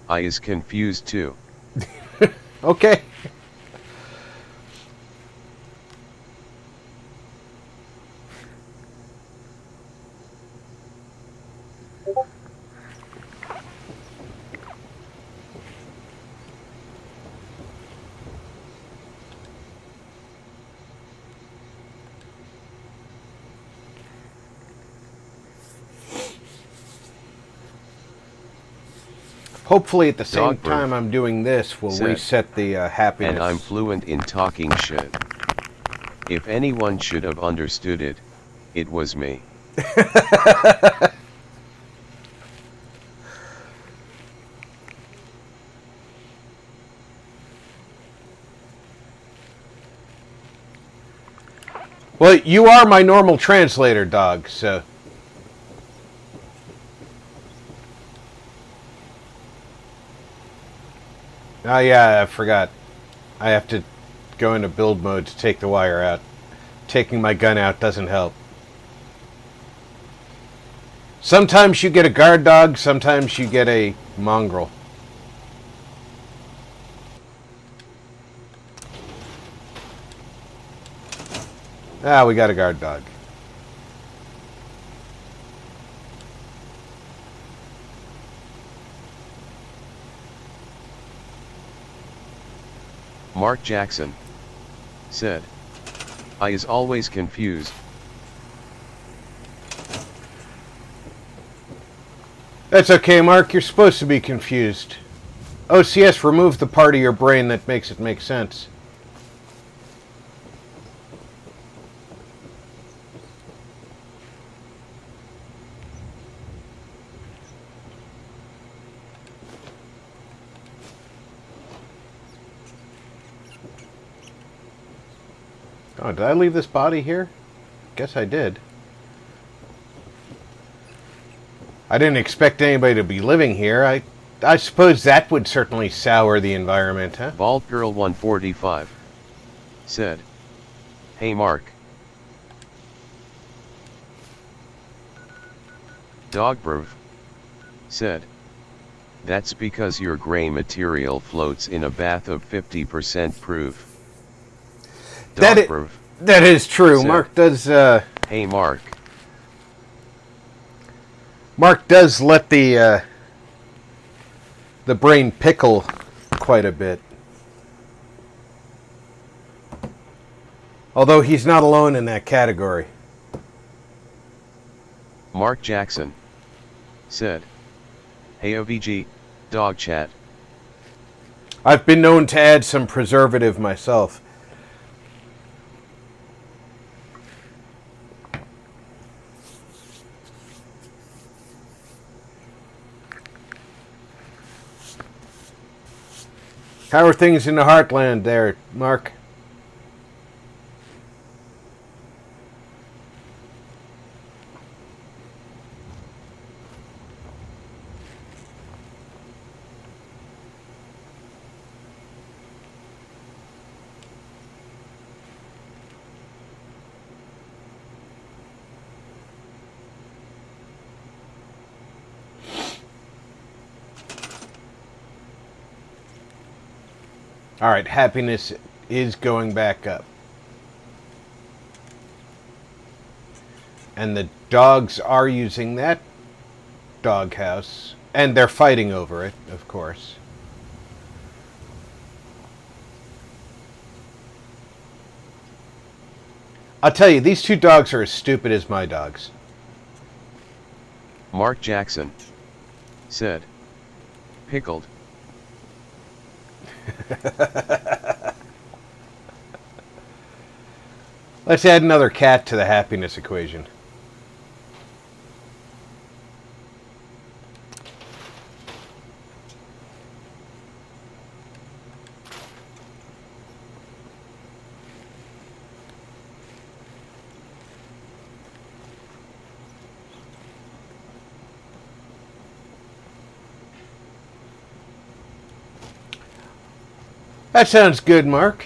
I is confused too." Okay. Hopefully at the same Dogbrew time I'm doing this, we'll said, reset the happiness. And I'm fluent in talking shit. If anyone should have understood it, it was me. Well, you are my normal translator, dog, so... Oh yeah, I forgot. I have to go into build mode to take the wire out. Taking my gun out doesn't help. Sometimes you get a guard dog, sometimes you get a mongrel. Ah, we got a guard dog. Mark Jackson said, I is always confused. That's okay, Mark. You're supposed to be confused. OCS removed the part of your brain that makes it make sense. Oh, did I leave this body here? Guess I did. I didn't expect anybody to be living here. I suppose that would certainly sour the environment, huh? Bald Girl 145 said, Hey Mark. Dogbrew said, That's because your gray material floats in a bath of 50% proof. Dogbrew That is true. said, Mark does, Hey Mark. Mark does let the brain pickle quite a bit. Although he's not alone in that category. Mark Jackson said, Hey OVG, dog chat. I've been known to add some preservative myself. How are things in the Heartland there, Mark? All right, happiness is going back up. And the dogs are using that doghouse. And they're fighting over it, of course. I'll tell you, these two dogs are as stupid as my dogs. Mark Jackson said, Pickled. Let's add another cat to the happiness equation. That sounds good, Mark.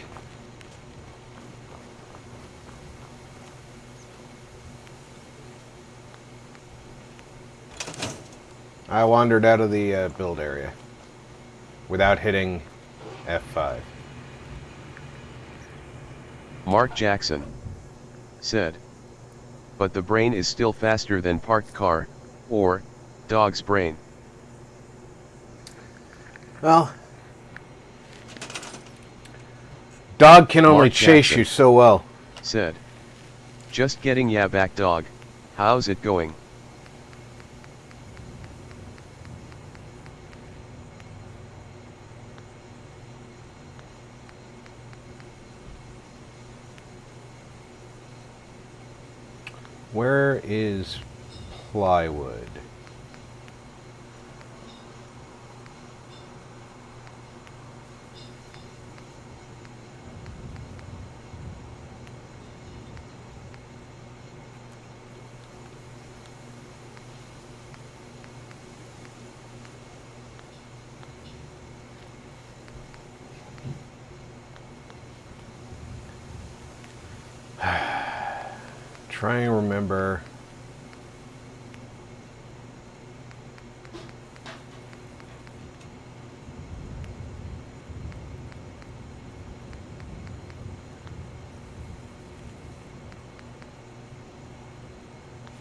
I wandered out of the build area without hitting F5. Mark Jackson said. But the brain is still faster than parked car, or dog's brain. Well, dog can only Mark chase Jackson you so well. said. Just getting ya back, dog. How's it going? Where is plywood? Try and remember.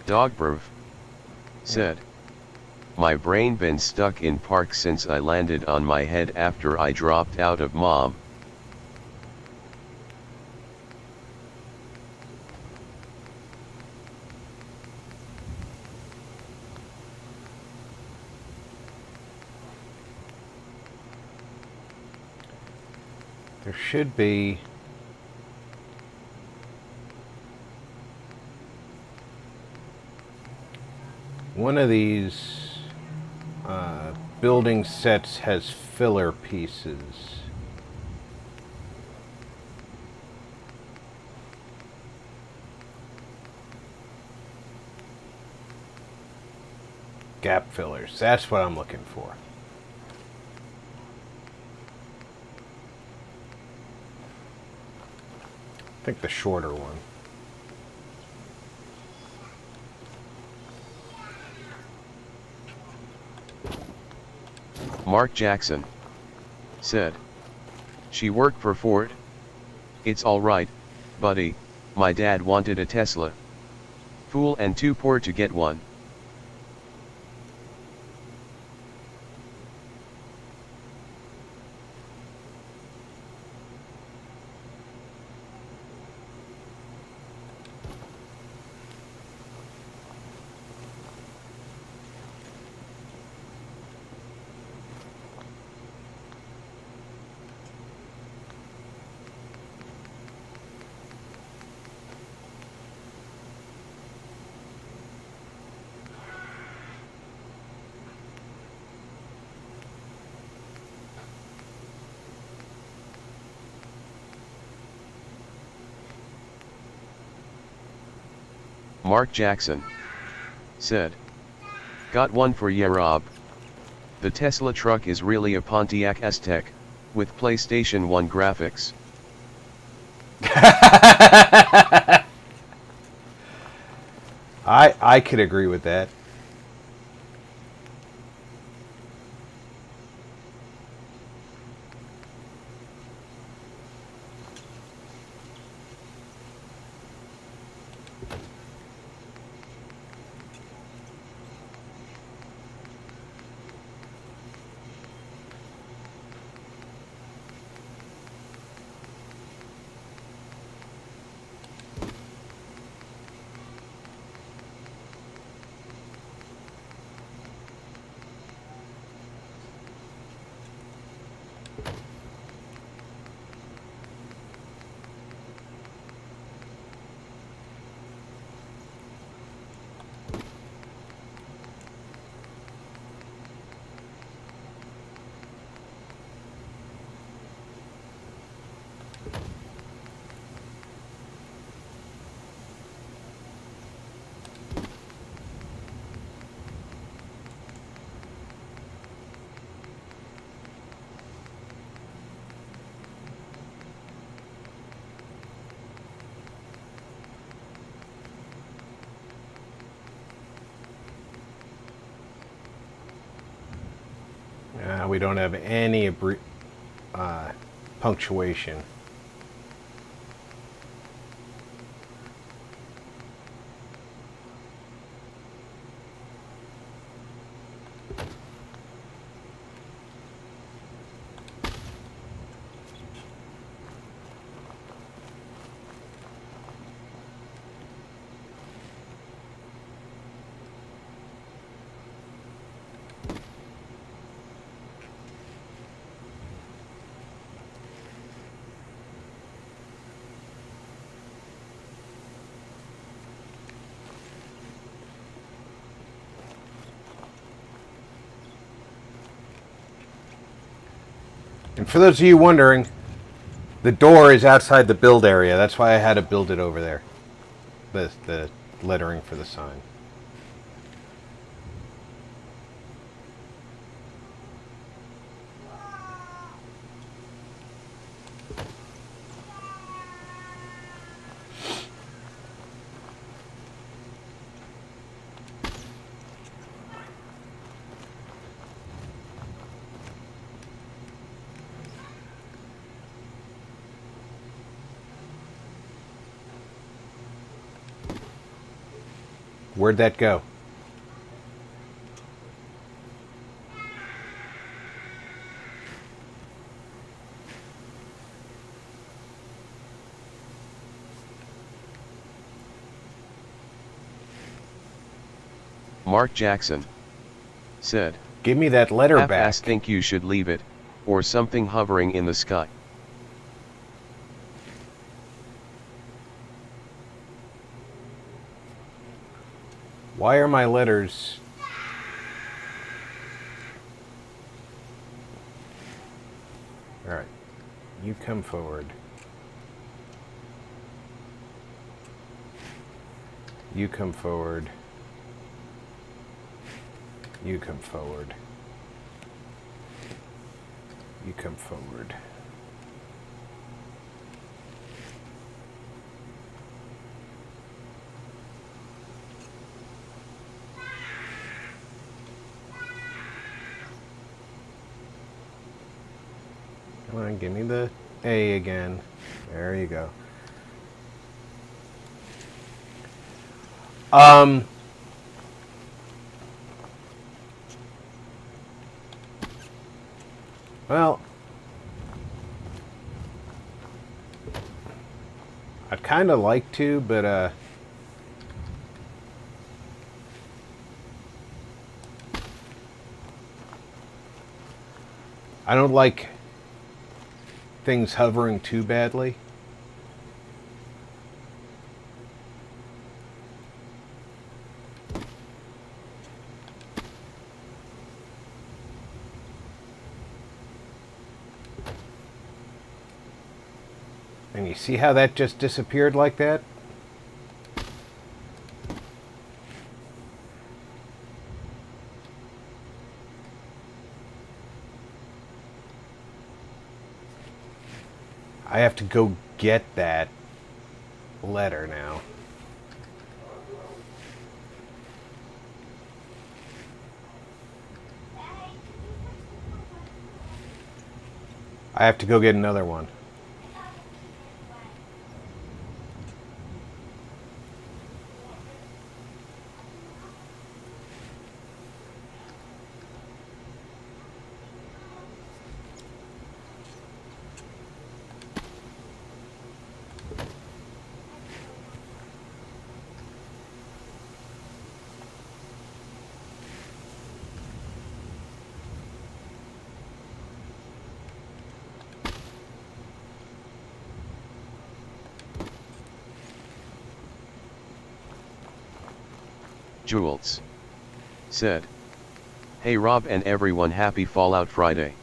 Dogbrv said. My brain been stuck in park since I landed on my head after I dropped out of mom. There should be one of these building sets has filler pieces. Gap fillers. That's what I'm looking for. I think the shorter one. Mark Jackson said. She worked for Ford? It's alright, buddy, my dad wanted a Tesla. Fool and too poor to get one. Mark Jackson said. Got one for ya, Rob. The Tesla truck is really a Pontiac Aztek, with PlayStation 1 graphics. I could agree with that. We don't have any punctuation. And for those of you wondering, the door is outside the build area. That's why I had to build it over there. The lettering for the sign. Where'd that go? Mark Jackson said, Give me that letter back. half-ass think you should leave it, or something hovering in the sky. Why are my letters... Alright. You come forward. You come forward. You come forward. You come forward. Come on, give me the A again. There you go. Well, I'd kind of like to, but I don't like things hovering too badly. And you see how that just disappeared like that? I have to go get that letter now. I have to go get another one. Jules said, hey Rob and everyone, happy Fallout Friday.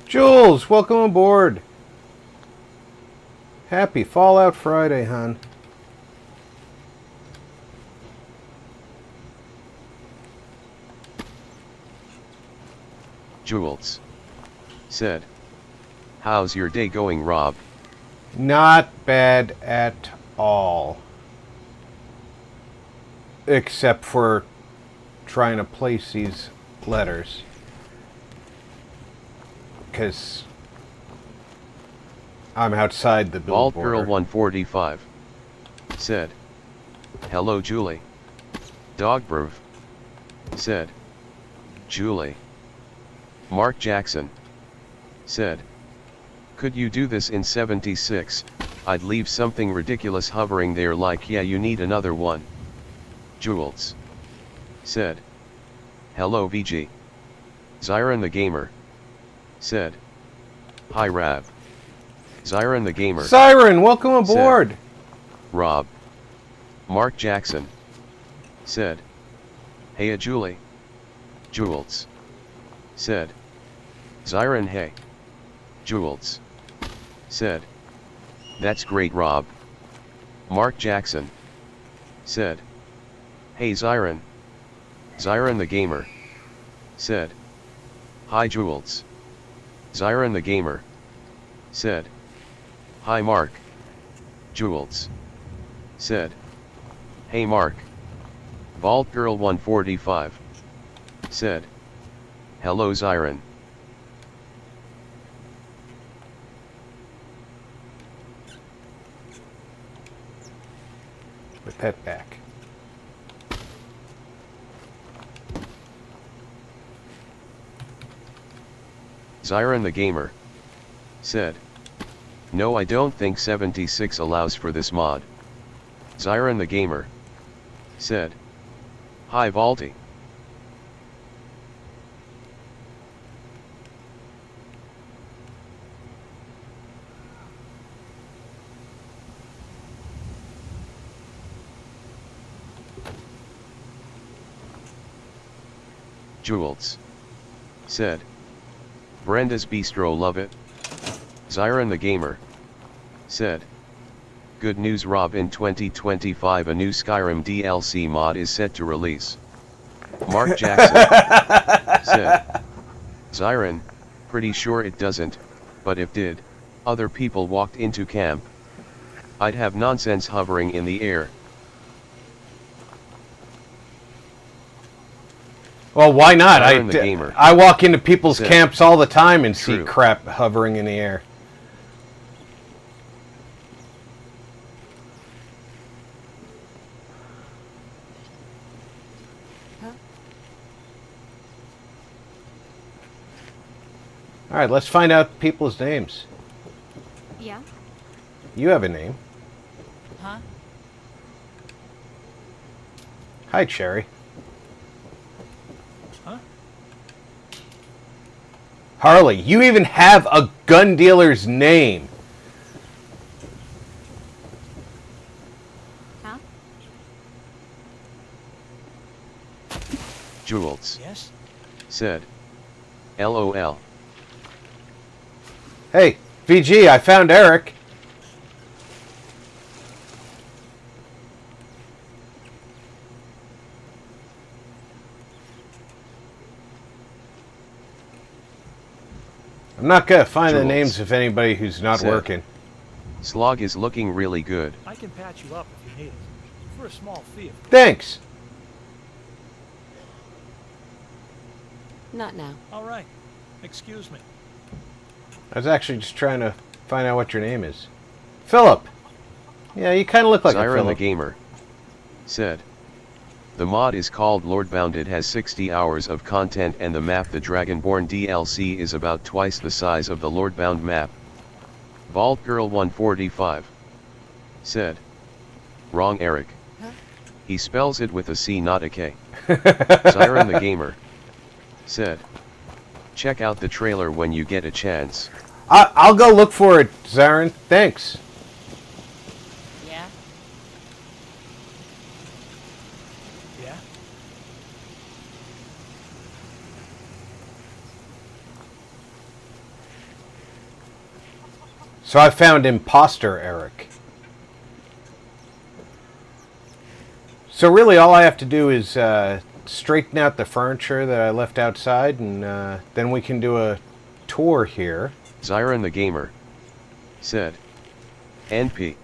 Jules, welcome aboard. Happy Fallout Friday, hon. Jules said, how's your day going, Rob? Not bad at all. Except for trying to place these letters. because I'm outside the build Bald border. Girl 145 said, "Hello Julie." Dogbrev said, "Julie." Mark Jackson said, "Could you do this in 76? I'd leave something ridiculous hovering there like yeah you need another one." Jules said, "Hello VG." Zyron the Gamer said, "Hi Rav." Zyron the Gamer Siren, welcome aboard. Rob. Mark Jackson said, "Hey Julie." Jules said, "Zyron hey." Jules said, "That's great Rob." Mark Jackson said, "Hey Zyron." Zyron the Gamer said, "Hi Jules." Zyron the Gamer said, "Hi Mark." Jules said, "Hey Mark." Vault Girl 145 said, "Hello Zyron." Put that back. Zyron the Gamer said, "No, I don't think 76 allows for this mod." Zyron the Gamer said, "Hi Vaulty." Jules said, "Brenda's Bistro love it." Zyron the Gamer said, "Good news Rob, in 2025 a new Skyrim DLC mod is set to release." Mark Jackson said, "Zyron, pretty sure it doesn't, but if did, other people walked into camp, I'd have nonsense hovering in the air." Well, why not? Siren the Gamer I walk into people's said, camps all the time and see "True." crap hovering in the air. All right, let's find out people's names. Yeah? You have a name. Huh? Hi, Cherry. Huh? Harley, you even have a gun dealer's name. Huh? Jules Yes? said, "LOL." Hey, VG, I found Eric. I'm not gonna find the Jules names of anybody who's not said, working. "Slog is looking really good." I can patch you up if you need it. For a small fee, of course. Thanks. Not now. All right. Excuse me. I was actually just trying to find out what your name is. Philip. Yeah, you kind of look like a Zyron the Philip. Gamer said, "The mod is called Lordbound. It has 60 hours of content and the map the Dragonborn DLC is about twice the size of the Lordbound map." Vault Girl 145 said, "Wrong Eric. He spells it with a C not a K." Zyron the Gamer said, "Check out the trailer when you get a chance." I'll go look for it, Zarin. Thanks. Yeah? Yeah? So I found Imposter Eric. So really all I have to do is straighten out the furniture that I left outside, and then we can do a tour here. Zyron the Gamer said, "NP."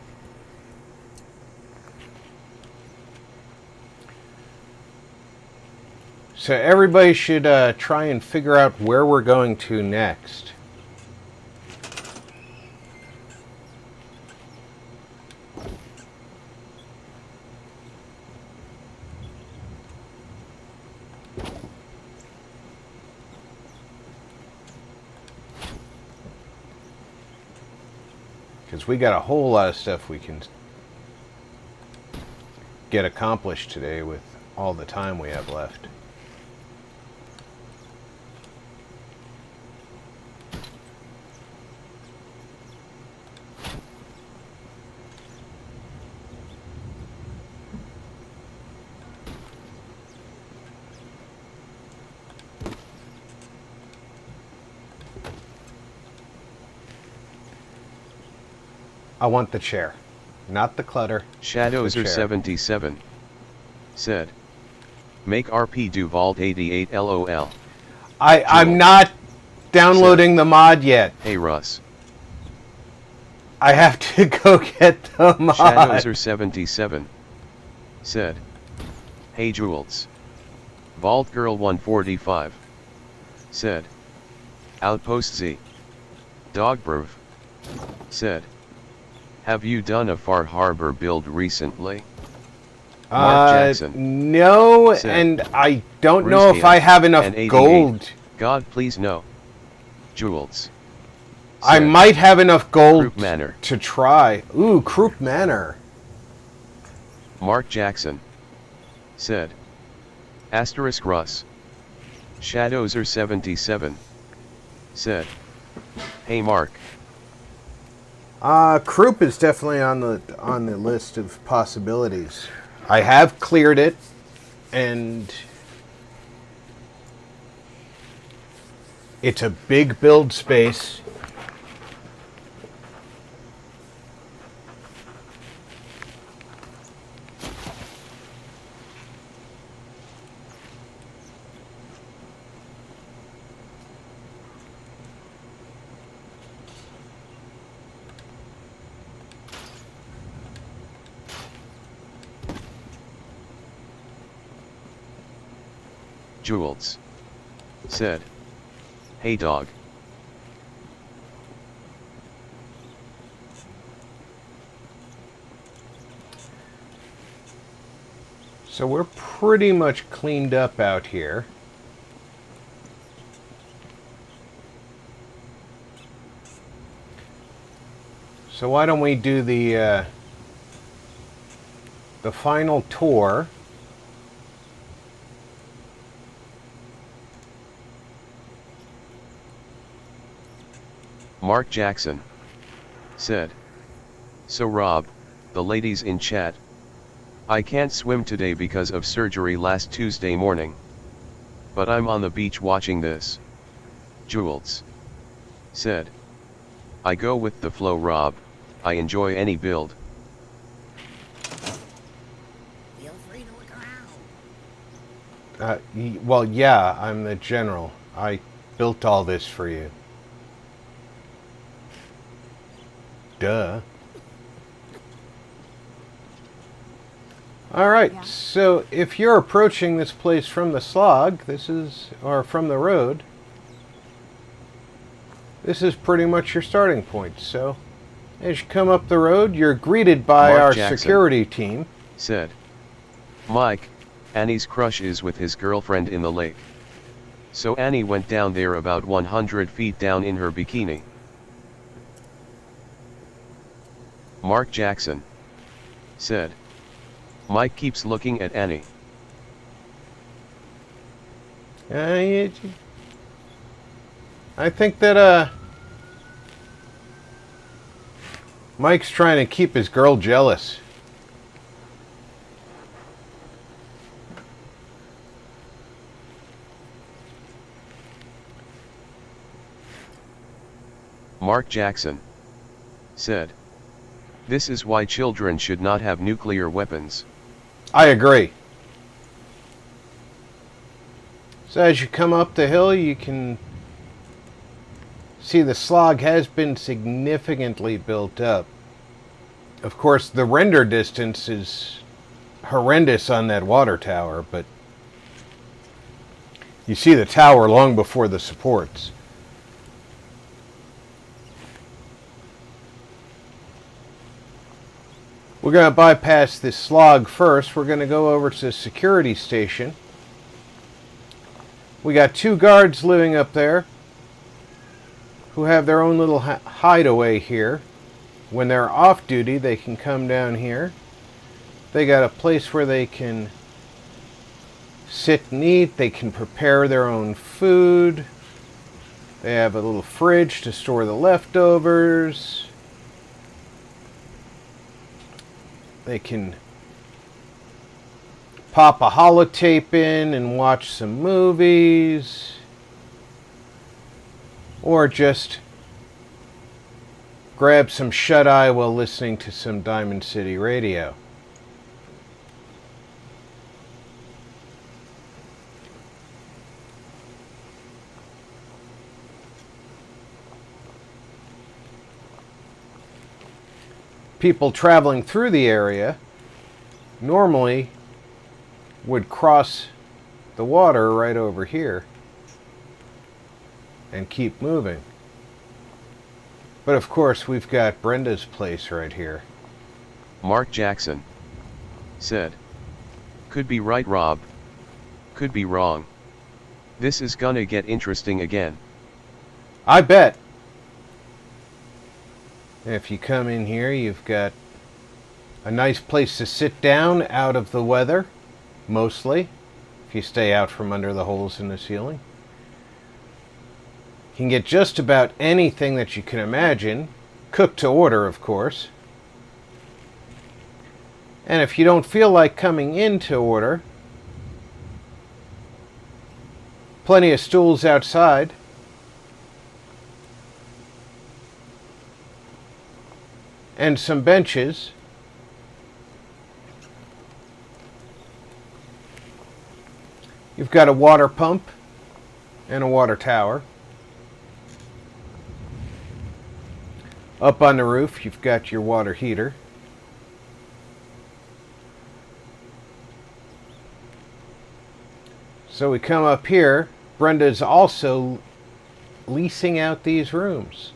So everybody should try and figure out where we're going to next. Because we got a whole lot of stuff we can get accomplished today with all the time we have left. I want the chair, not the clutter. Shadows The are chair. 77. Said. Make RP do Vault 88 LOL. I'm Jewel. not downloading the mod yet. Hey Russ. I have to go get the mod. Shadows are 77. Said. Hey Jules. Vault Girl 145. Said. Outpost Z. Dogbrov. Said. Have you done a Far Harbor build recently? Mark Jackson. No, Said. and I don't Bruce know if I Hayes, have enough and 88. gold. God please no. Jules. I Said. might have enough gold Croup Manor. to try. Ooh, Croup Manor. Mark Jackson. Said. Asterisk Russ. Shadows are 77. Said. Hey Mark. Croup is definitely on the list of possibilities. I have cleared it, and it's a big build space. Jules. Said. Hey dog. So we're pretty much cleaned up out here. So why don't we do the final tour? Mark Jackson. Said. So Rob, the ladies in chat. I can't swim today because of surgery last Tuesday morning. But I'm on the beach watching this. Jules. Said. I go with the flow Rob, I enjoy any build. Feel free to look around. Well, yeah, I'm the general. I built all this for you. Duh. Alright, Yeah. so if you're approaching this place from the slog, or from the road, this is pretty much your starting point. So, as you come up the road, you're greeted by Mark our Jackson. security team. Said. Mike, Annie's crush is with his girlfriend in the lake. So Annie went down there about 100 feet down in her bikini. Mark Jackson. Said. Mike keeps looking at Annie. I think that, Mike's trying to keep his girl jealous. Mark Jackson. Said. This is why children should not have nuclear weapons. I agree. So as you come up the hill, you can see the slog has been significantly built up. Of course, the render distance is horrendous on that water tower, but you see the tower long before the supports. We're going to bypass this slog first. We're going to go over to the security station. We got 2 guards living up there who have their own little hideaway here. When they're off duty, they can come down here. They got a place where they can sit and eat. They can prepare their own food. They have a little fridge to store the leftovers. They can pop a holotape in and watch some movies. Or just grab some shut-eye while listening to some Diamond City radio. People traveling through the area normally would cross the water right over here and keep moving. But of course, we've got Brenda's place right here. Mark Jackson said, "Could be right, Rob. Could be wrong. This is gonna get interesting again." I bet. If you come in here, you've got a nice place to sit down out of the weather, mostly, if you stay out from under the holes in the ceiling. You can get just about anything that you can imagine, cooked to order, of course. And if you don't feel like coming in to order, plenty of stools outside. And some benches. You've got a water pump and a water tower. Up on the roof, you've got your water heater. So we come up here. Brenda's also leasing out these rooms.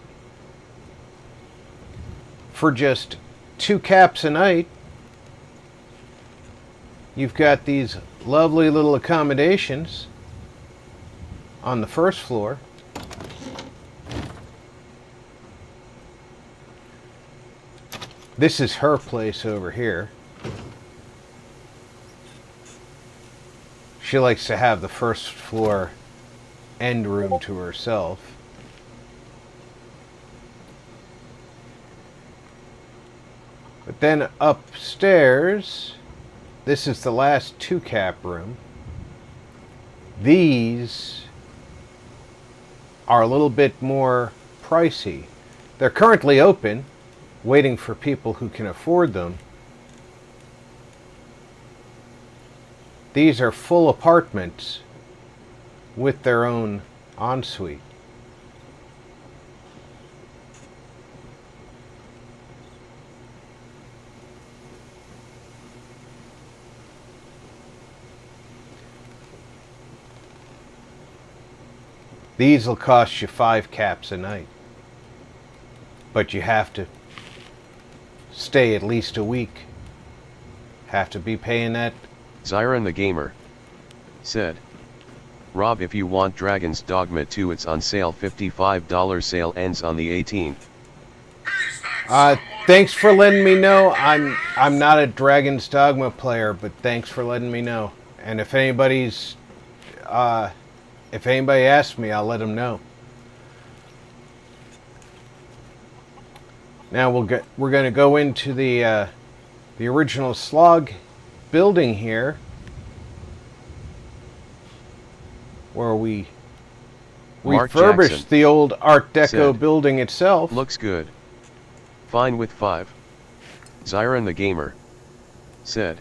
For just 2 caps a night, you've got these lovely little accommodations on the first floor. This is her place over here. She likes to have the first floor end room to herself. But then upstairs, this is the last 2 cap room. These are a little bit more pricey. They're currently open, waiting for people who can afford them. These are full apartments with their own ensuite. These will cost you 5 caps a night. But you have to stay at least a week. Have to be paying that. Zyron the Gamer said, "Rob, if you want Dragon's Dogma 2, it's on sale. $55 sale ends on the 18th. Thanks for letting me know. I'm not a Dragon's Dogma player, but thanks for letting me know. And if anybody asks me, I'll let them know. Now we're going to go into the original slog building here, where we Mark refurbished Jackson the old Art Deco said, building itself. "Looks good. Fine with 5. Zyron the Gamer said,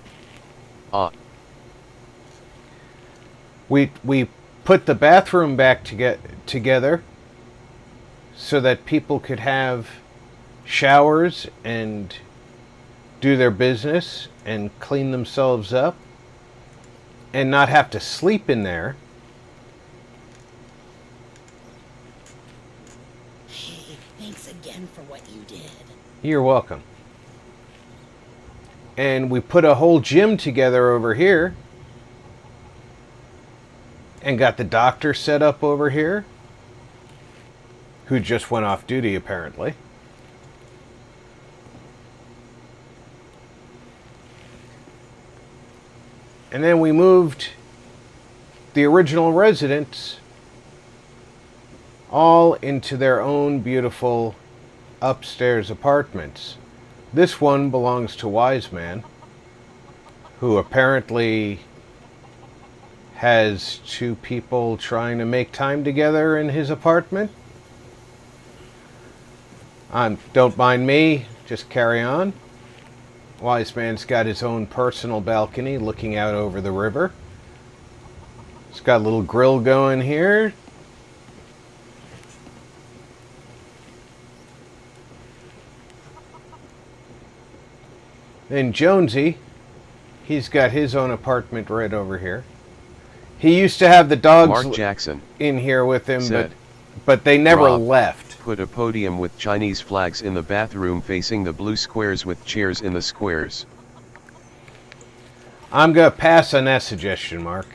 We put the bathroom back together so that people could have showers and do their business and clean themselves up and not have to sleep in there. Hey, thanks again for what you did. You're welcome. And we put a whole gym together over here and got the doctor set up over here, who just went off duty apparently. And then we moved the original residents all into their own beautiful upstairs apartments. This one belongs to Wise Man, who apparently has two people trying to make time together in his apartment. Don't mind me, just carry on. Wise Man's got his own personal balcony looking out over the river. It's got a little grill going here. Then Jonesy, he's got his own apartment right over here. He used to have the dogs Mark Jackson in here with him, said, but they never Rob, left. put a podium with Chinese flags in the bathroom facing the blue squares with chairs in the squares. I'm going to pass on that suggestion, Mark.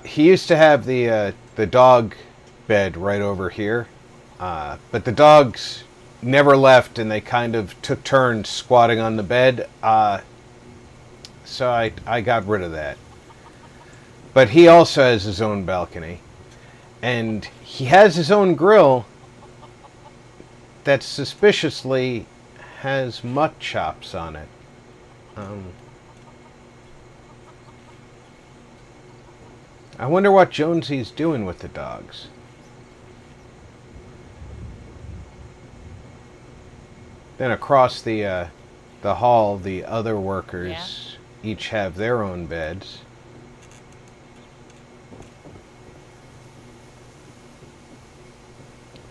He used to have the dog bed right over here, but the dogs never left, and they kind of took turns squatting on the bed, so I got rid of that. But he also has his own balcony, and he has his own grill that suspiciously has mutt chops on it. I wonder what Jonesy's doing with the dogs. Then across the hall, the other workers each have their own beds.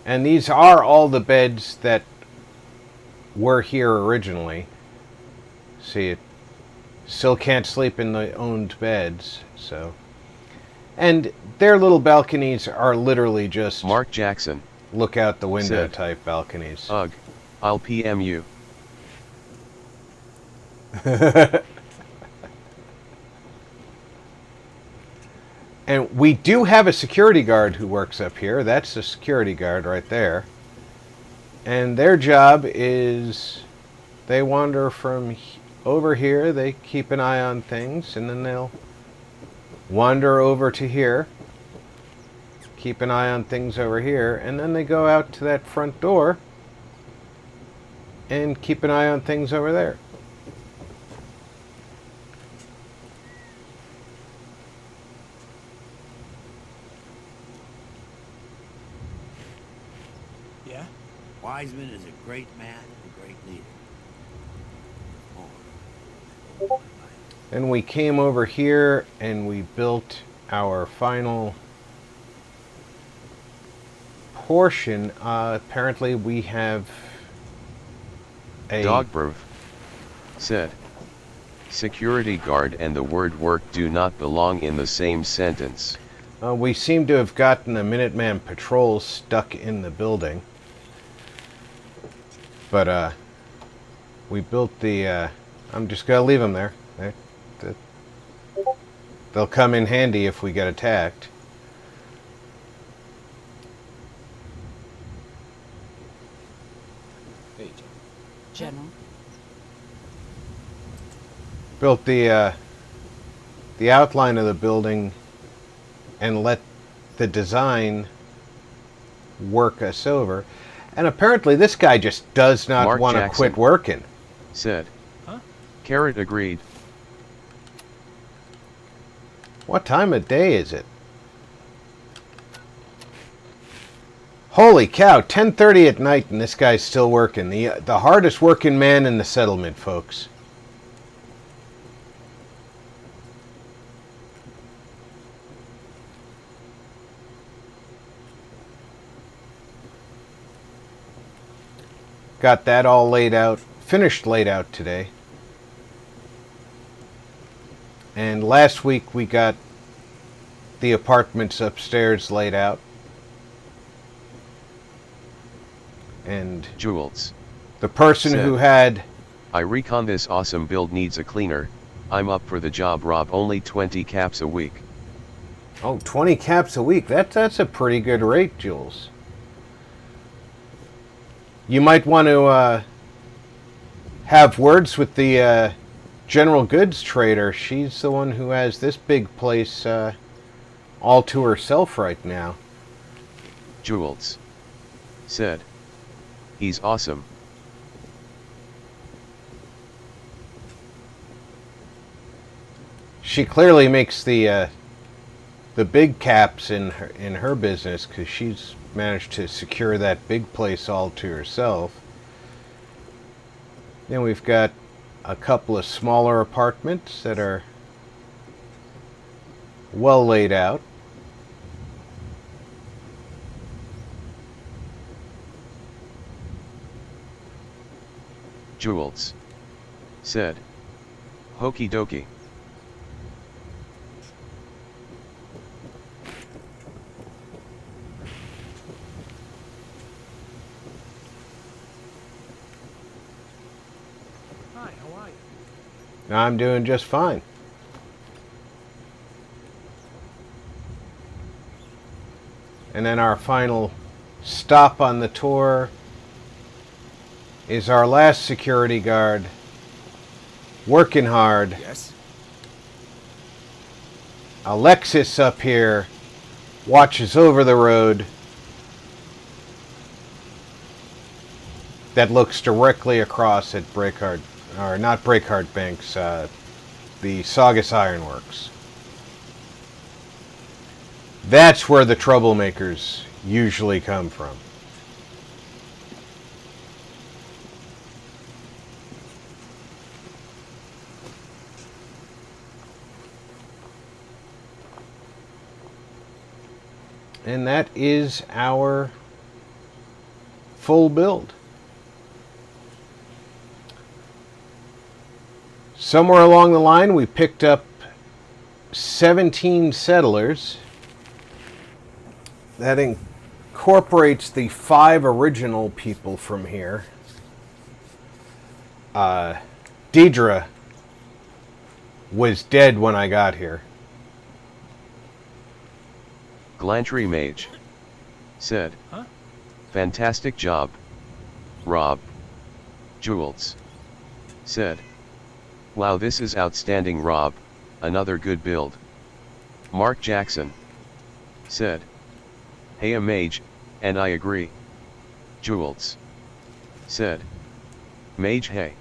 And these are all the beds that were here originally. See, it still can't sleep in the owned beds, so. And their little balconies are literally just Mark Jackson look out the window said, type balconies. Ugh, I'll PM you. And we do have a security guard who works up here. That's the security guard right there. And their job is they wander from over here, they keep an eye on things, and then they'll wander over to here, keep an eye on things over here, and then they go out to that front door and keep an eye on things over there. Yeah? Wiseman is a great man and a great leader. Then we came over here and we built our final portion. Apparently we have a Dogberv said, security guard and the word work do not belong in the same sentence. we seem to have gotten a Minuteman patrol stuck in the building. But we built the I'm just gonna leave them there. They'll come in handy if we get attacked. General. Built the outline of the building and let the design work us over. And apparently this guy just does not Mark want to Jackson quit working. said, Huh? Carrot agreed. What time of day is it? Holy cow, 10:30 at night and this guy's still working. The hardest working man in the settlement, folks. Got that all laid out, finished laid out today. And last week we got the apartments upstairs laid out. And Jules the person said, who had I recon this awesome build needs a cleaner. I'm up for the job, Rob. Only 20 caps a week. 20 caps a week. That's a pretty good rate, Jules. You might want to have words with the general goods trader. She's the one who has this big place all to herself right now. Jules said. He's awesome. She clearly makes the big caps in her business, because she's managed to secure that big place all to herself. Then we've got a couple of smaller apartments that are well laid out. Jules said. Hokey dokey. Hi, how are you? I'm doing just fine. And then our final stop on the tour is our last security guard, working hard. Yes? Alexis up here watches over the road that looks directly across at Breakhart, or not Breakhart Banks, the Saugus Ironworks. That's where the troublemakers usually come from. And that is our full build. Somewhere along the line, we picked up 17 settlers. That incorporates the 5 original people from here. Deidre was dead when I got here. Glantry Mage said. Huh? Fantastic job, Rob. Jules said. Wow, this is outstanding, Rob. Another good build. Mark Jackson said. Hey, a mage, and I agree. Jules said. Mage, hey.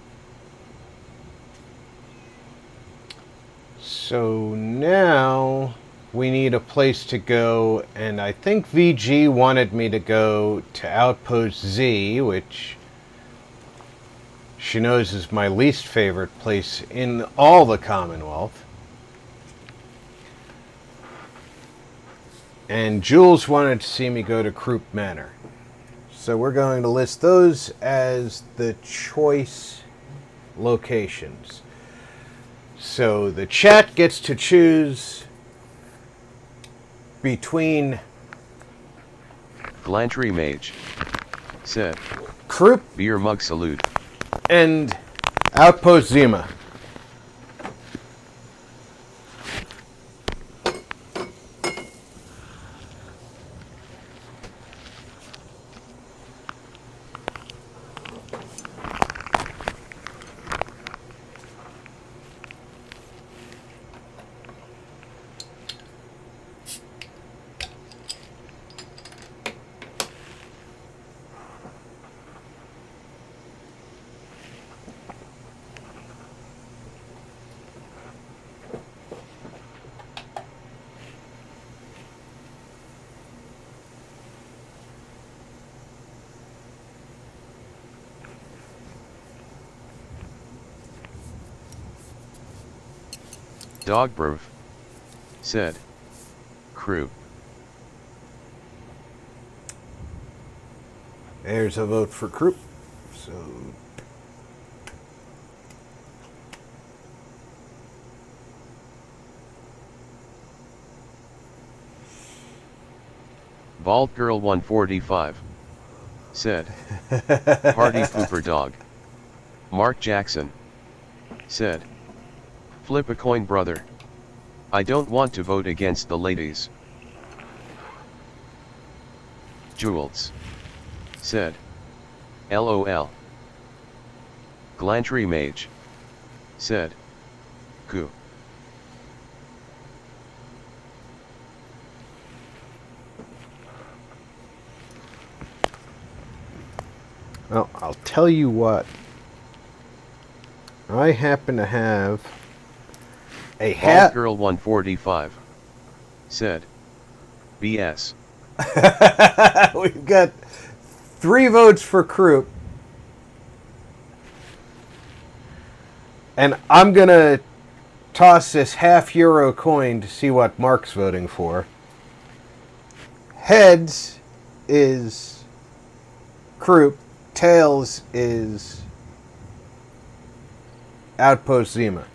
So now we need a place to go, and I think VG wanted me to go to Outpost Z, which she knows is my least favorite place in all the Commonwealth. And Jules wanted to see me go to Croup Manor. So we're going to list those as the choice locations. So the chat gets to choose between Glantry Mage said. Croup Beer mug salute. and Outpost Zima. Dogbrov said. Crew. There's a vote for Croup. So Bald Girl 145 said. Party Pooper Dog. Mark Jackson said. Flip a coin, brother. I don't want to vote against the ladies. Jules said. LOL. Glantry Mage said. Ku. Well, I'll tell you what. I happen to have a Bald hat. Girl 145 said, BS. We've got 3 votes for Croup. And I'm going to toss this €0.50 coin to see what Mark's voting for. Heads is Croup. Tails is Outpost Zima.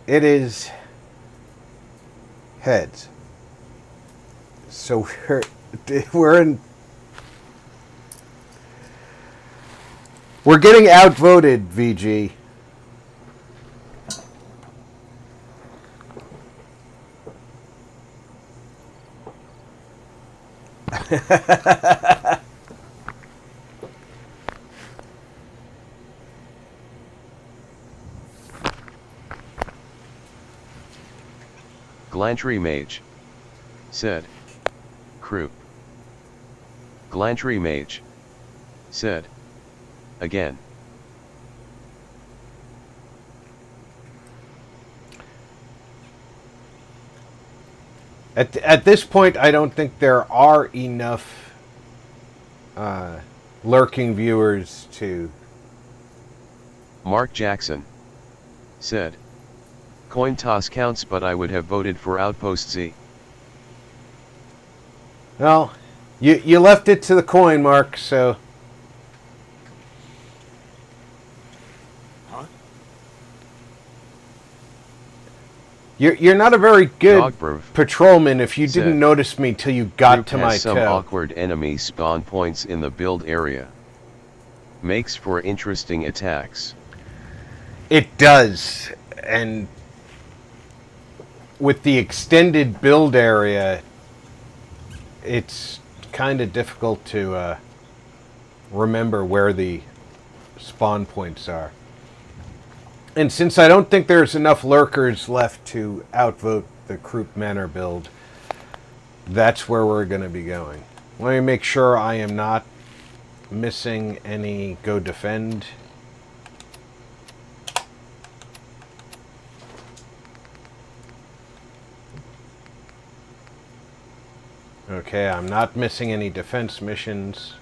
It is heads. So we're getting outvoted, VG. Glantry Mage said, Crew. Glantry Mage said, again. At this point, I don't think there are enough lurking viewers to... Mark Jackson said, coin toss counts, but I would have voted for Outpost Z. Well, you left it to the coin, Mark, so... Huh? You're not a very good Dogberv patrolman if you didn't said, notice me till you got Group to has my some toe. awkward enemy spawn points in the build area. Makes for interesting attacks. It does, and with the extended build area, it's kind of difficult to remember where the spawn points are. And since I don't think there's enough lurkers left to outvote the Croup Manor build, that's where we're going to be going. Let me make sure I am not missing any go defend. Okay, I'm not missing any defense missions.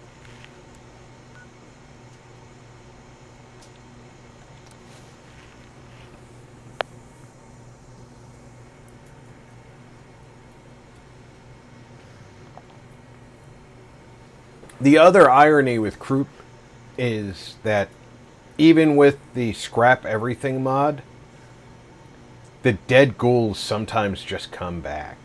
The other irony with Croup is that even with the scrap everything mod, the dead ghouls sometimes just come back.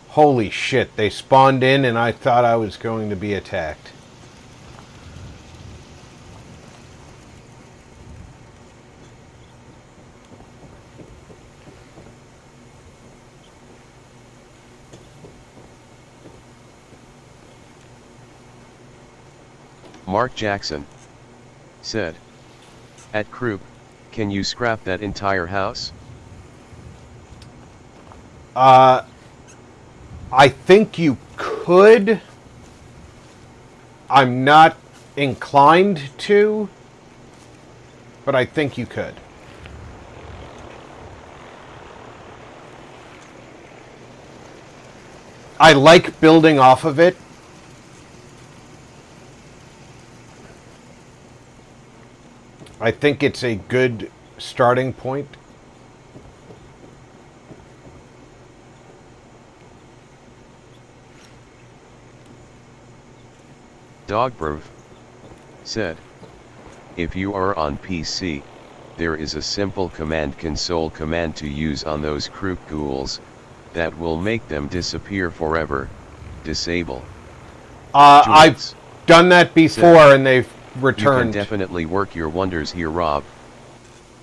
Holy shit, they spawned in and I thought I was going to be attacked. Mark Jackson said, at Croup, can you scrap that entire house? I think you could. I'm not inclined to, but I think you could. I like building off of it. I think it's a good starting point. Dogberv said, if you are on PC, there is a simple command console command to use on those Croup ghouls, that will make them disappear forever. Disable. I've Jules done that before said, and they've You can returned. definitely work your wonders here, Rob.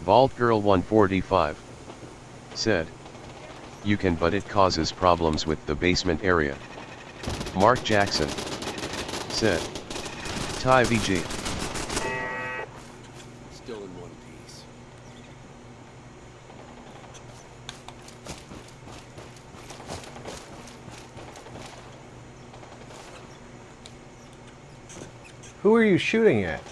Vault Girl 145 said, you can, but it causes problems with the basement area. Mark Jackson said, Ty VG. Still in one piece. Who are you shooting at?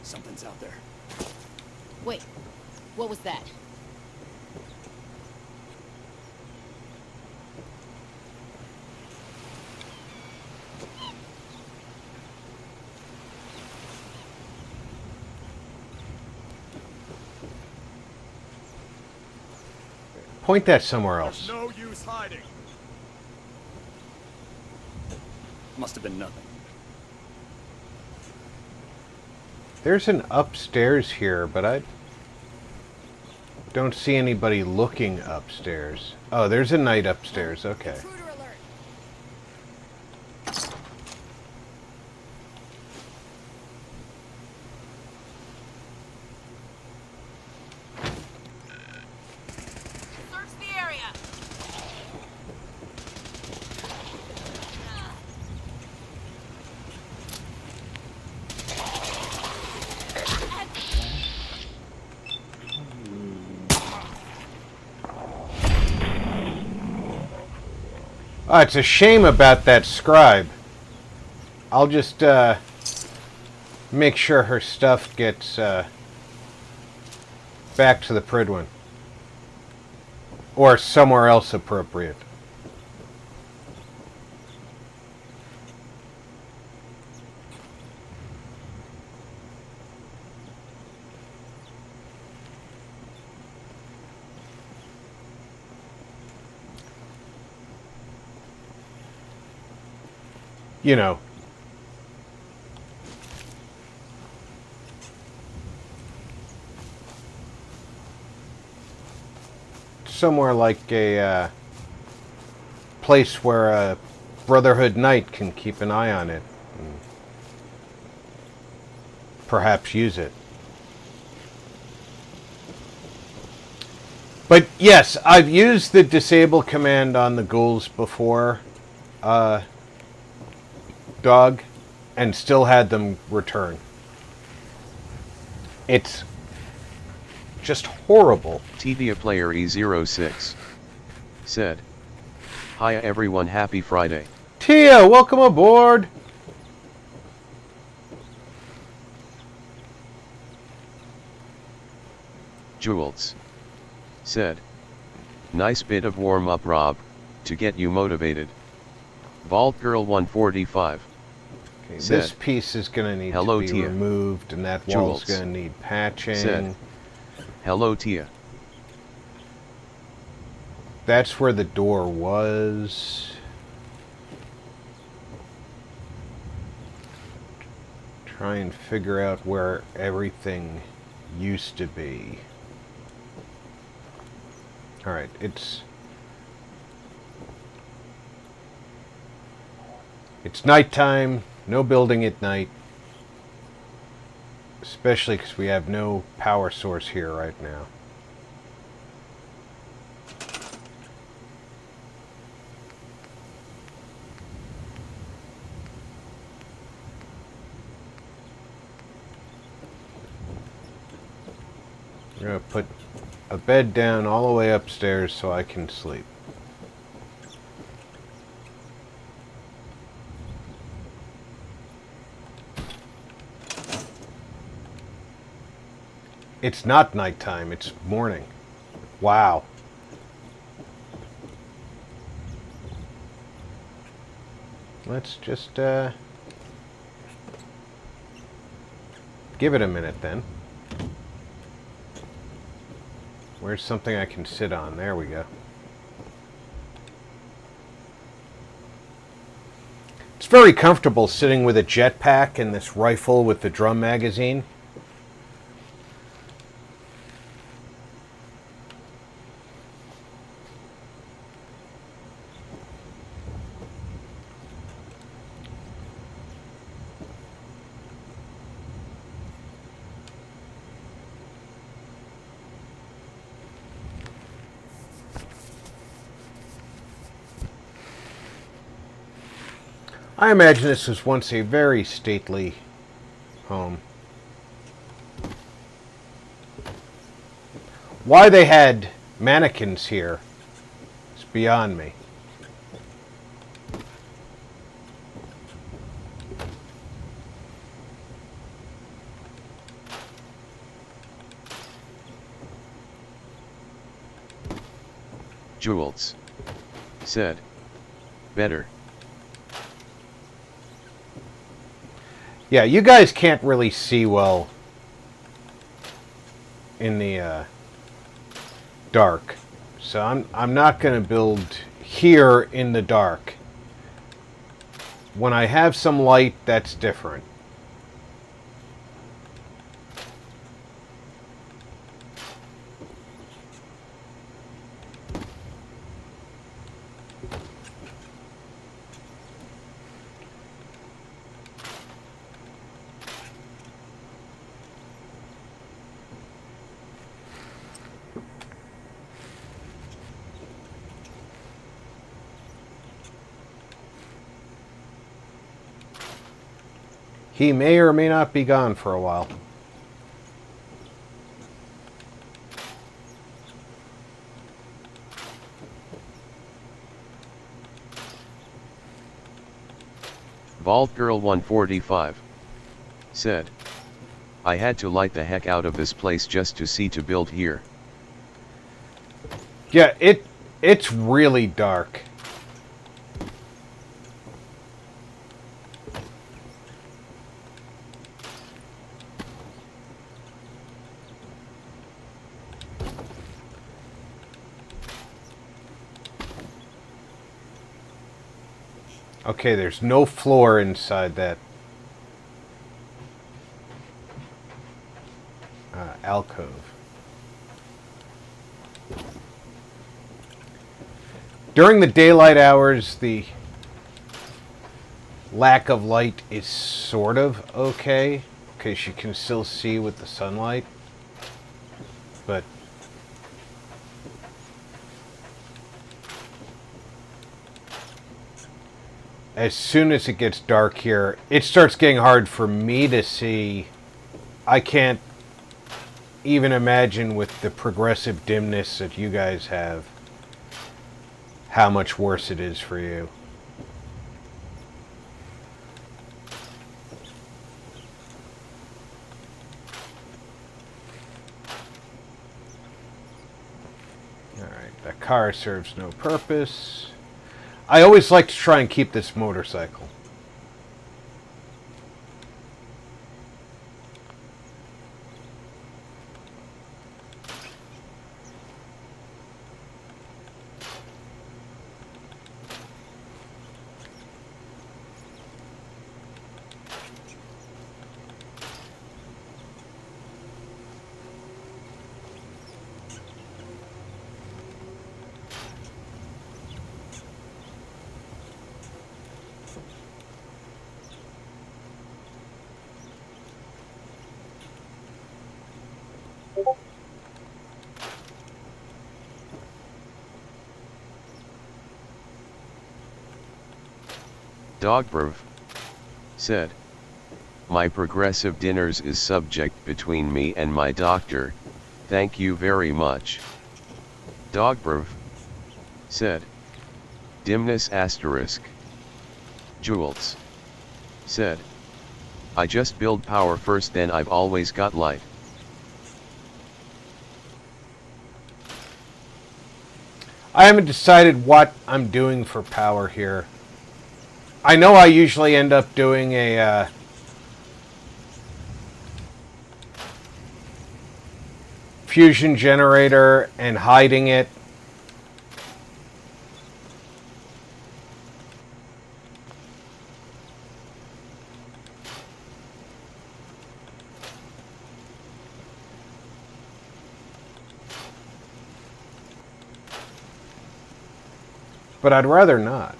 Something's out there. Wait, what was that? Point that somewhere else. No use hiding. Must have been nothing. There's an upstairs here, but I don't see anybody looking upstairs. Oh, there's a knight upstairs. Okay. Intruder alert. Search the area. Oh, it's a shame about that scribe. I'll just make sure her stuff gets back to the Pridwin. Or somewhere else appropriate. You know. Somewhere like a place where a Brotherhood Knight can keep an eye on it. And perhaps use it. But yes, I've used the disable command on the ghouls before. Dog, and still had them return. It's just horrible. Tevia Player E06 said, hi everyone, happy Friday. Tia, welcome aboard. Jules said, nice bit of warm up, Rob, to get you motivated. Vault Girl 145 Okay, said, this piece is going to need hello, to be Tia. removed, and that wall's Jules going to need patching. said, hello, Tia. That's where the door was. Try and figure out where everything used to be. Alright, it's nighttime, no building at night. Especially because we have no power source here right now. I'm going to put a bed down all the way upstairs so I can sleep. It's not nighttime, it's morning. Wow. Let's just give it a minute then. Where's something I can sit on? There we go. It's very comfortable sitting with a jetpack and this rifle with the drum magazine. I imagine this was once a very stately home. Why they had mannequins here is beyond me. Jules said, better. Yeah, you guys can't really see well in the dark. So I'm not going to build here in the dark. When I have some light, that's different. He may or may not be gone for a while. Vault Girl 145 said, I had to light the heck out of this place just to see to build here. Yeah, it's really dark. Okay, there's no floor inside that alcove. During the daylight hours, the lack of light is sort of okay, because you can still see with the sunlight. But as soon as it gets dark here, it starts getting hard for me to see. I can't even imagine with the progressive dimness that you guys have how much worse it is for you. Alright, that car serves no purpose. I always like to try and keep this motorcycle. Dogberv said, my progressive dinners is subject between me and my doctor, thank you very much. Dogberv said, dimness asterisk. Jules said, I just build power first, then I've always got light. I haven't decided what I'm doing for power here. I know I usually end up doing a fusion generator and hiding it. But I'd rather not.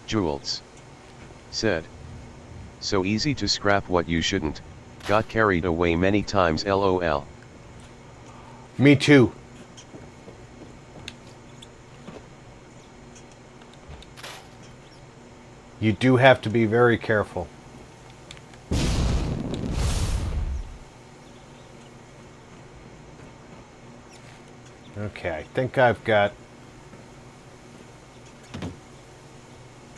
Jules said. So easy to scrap what you shouldn't, got carried away many times lol. Me too. You do have to be very careful. Okay, I think I've got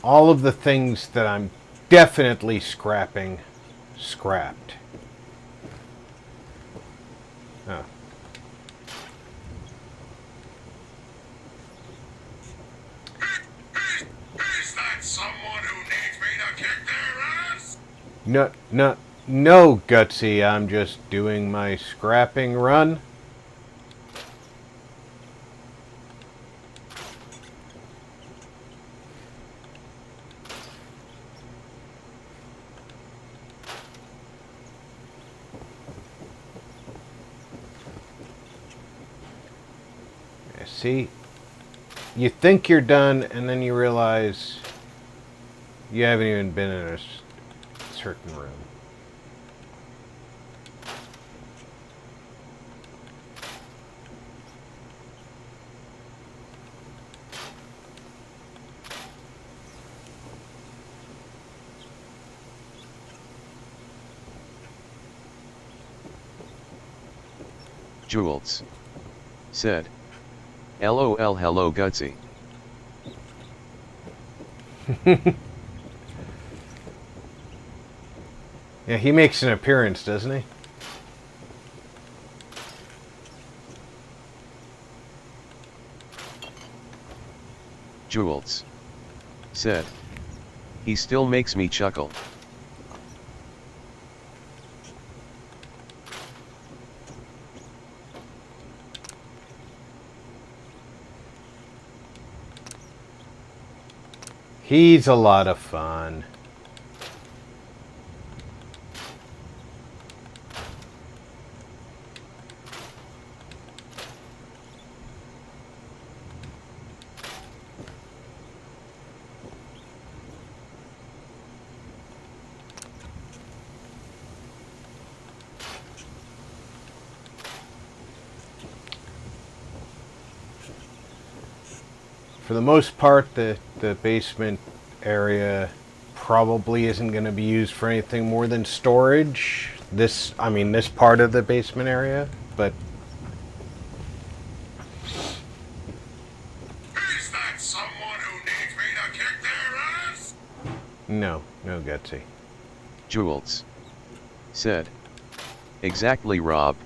all of the things that I'm definitely scrapped. Oh. Is that someone who needs me to kick their ass? No, Gutsy. I'm just doing my scrapping run. See, you think you're done, and then you realize you haven't even been in a certain room. Jules said. LOL hello Gutsy. Yeah, he makes an appearance, doesn't he? Jules said. He still makes me chuckle. He's a lot of fun. for the most part, the basement area probably isn't going to be used for anything more than storage. This part of the basement area, but Is that someone who needs me to kick their ass? no Gutsy. Jules said. Exactly, Rob.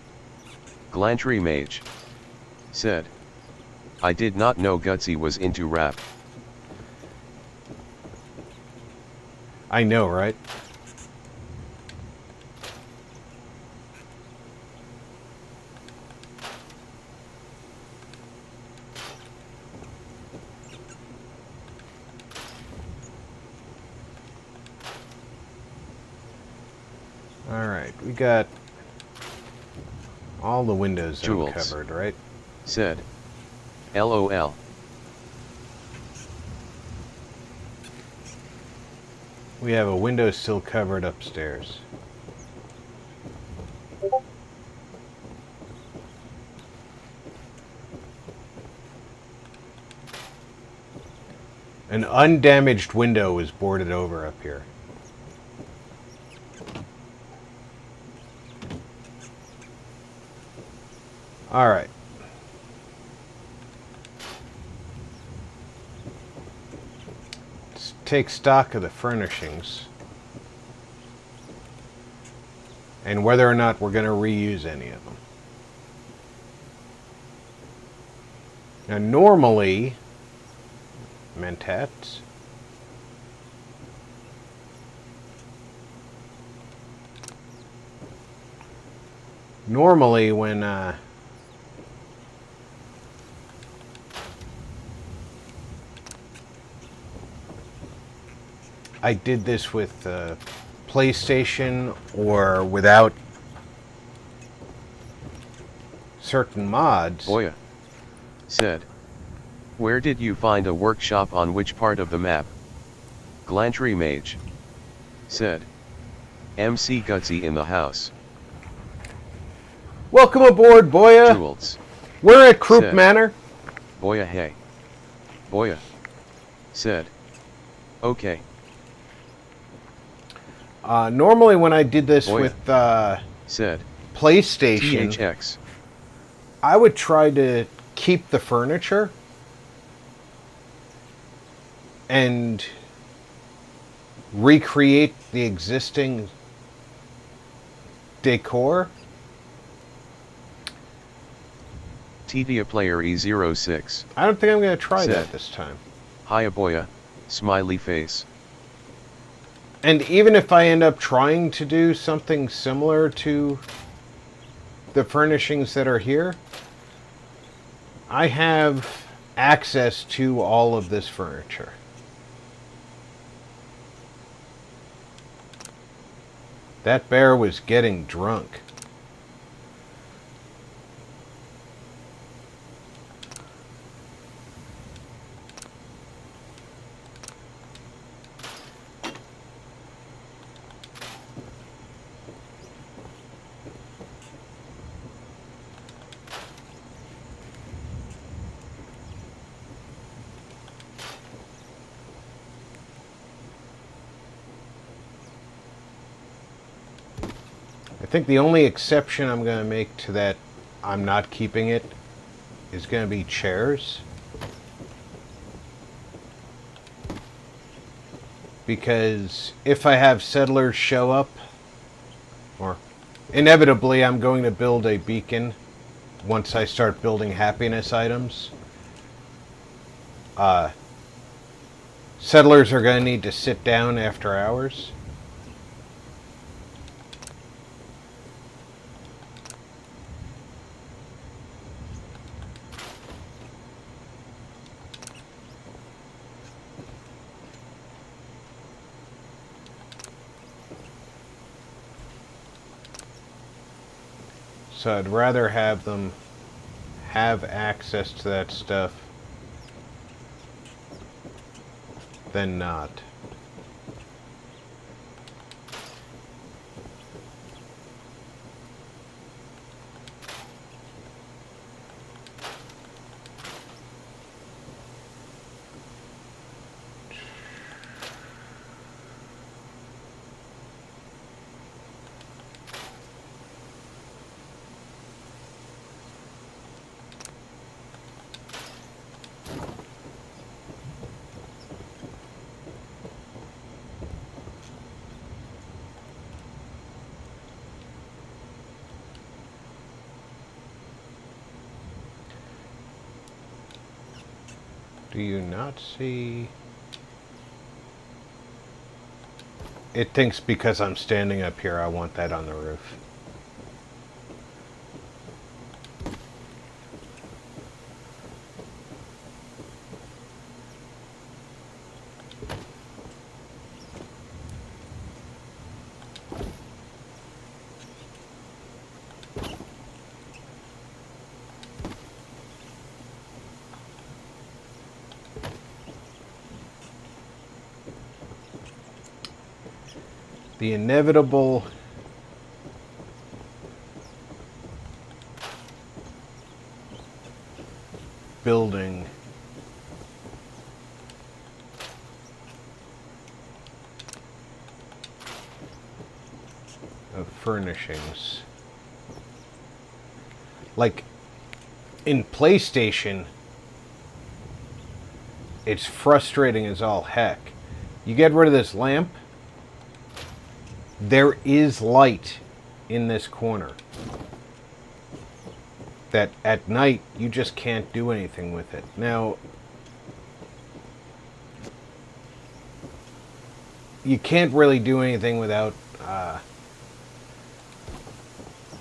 Glantry Mage said. I did not know Gutsy was into rap. I know, right? Alright, we got all the windows Jules uncovered, right? said. LOL. We have a window still covered upstairs. An undamaged window was boarded over up here. All right. Let's take stock of the furnishings and whether or not we're going to reuse any of them. Now, normally, Mentats. Normally, when I did this with PlayStation or without certain mods. Boya said. Where did you find a workshop on which part of the map? Glantry Mage said. MC Gutsy in the house. Welcome aboard, Boya. Jules We're at Croup said. Manor. Boya hey. Boya said. Okay. Normally when I did this Boya with said. PlayStation, THX. I would try to keep the furniture and recreate the existing decor. Tetia Player E06 I don't think I'm going to try said. that this time. Hiya Boya, smiley face. And even if I end up trying to do something similar to the furnishings that are here, I have access to all of this furniture. That bear was getting drunk. I think the only exception I'm going to make to that I'm not keeping it is going to be chairs. Because if I have settlers show up, or inevitably I'm going to build a beacon once I start building happiness items. Settlers are going to need to sit down after hours. So I'd rather have them have access to that stuff than not. Do you not see... It thinks because I'm standing up here, I want that on the roof. The inevitable building of furnishings. Like in PlayStation, it's frustrating as all heck. You get rid of this lamp, there is light in this corner that at night you just can't do anything with it. Now, you can't really do anything without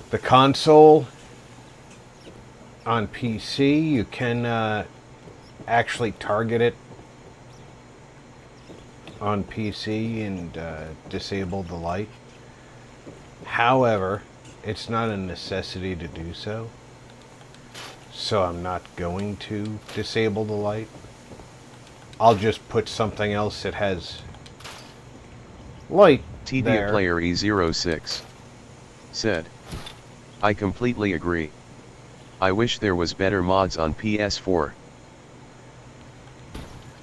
the console on PC. You can actually target it on PC and disable the light. However, it's not a necessity to do so. So I'm not going to disable the light. I'll just put something else that has light TD there. Player E06 said, I completely agree. I wish there was better mods on PS4.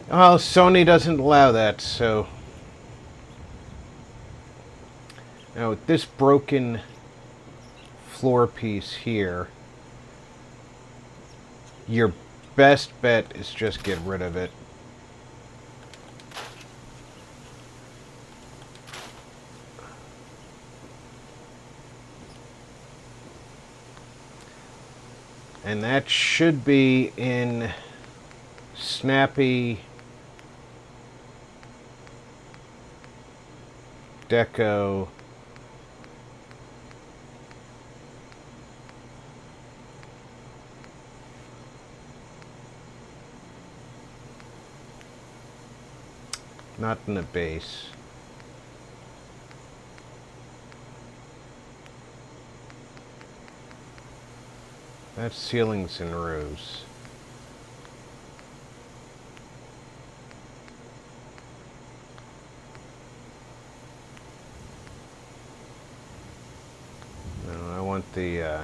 Well, Sony doesn't allow that, so... Now, with this broken floor piece here, your best bet is just get rid of it. And that should be in Snappy Deco not in the base. That's ceilings and roofs. No, I want the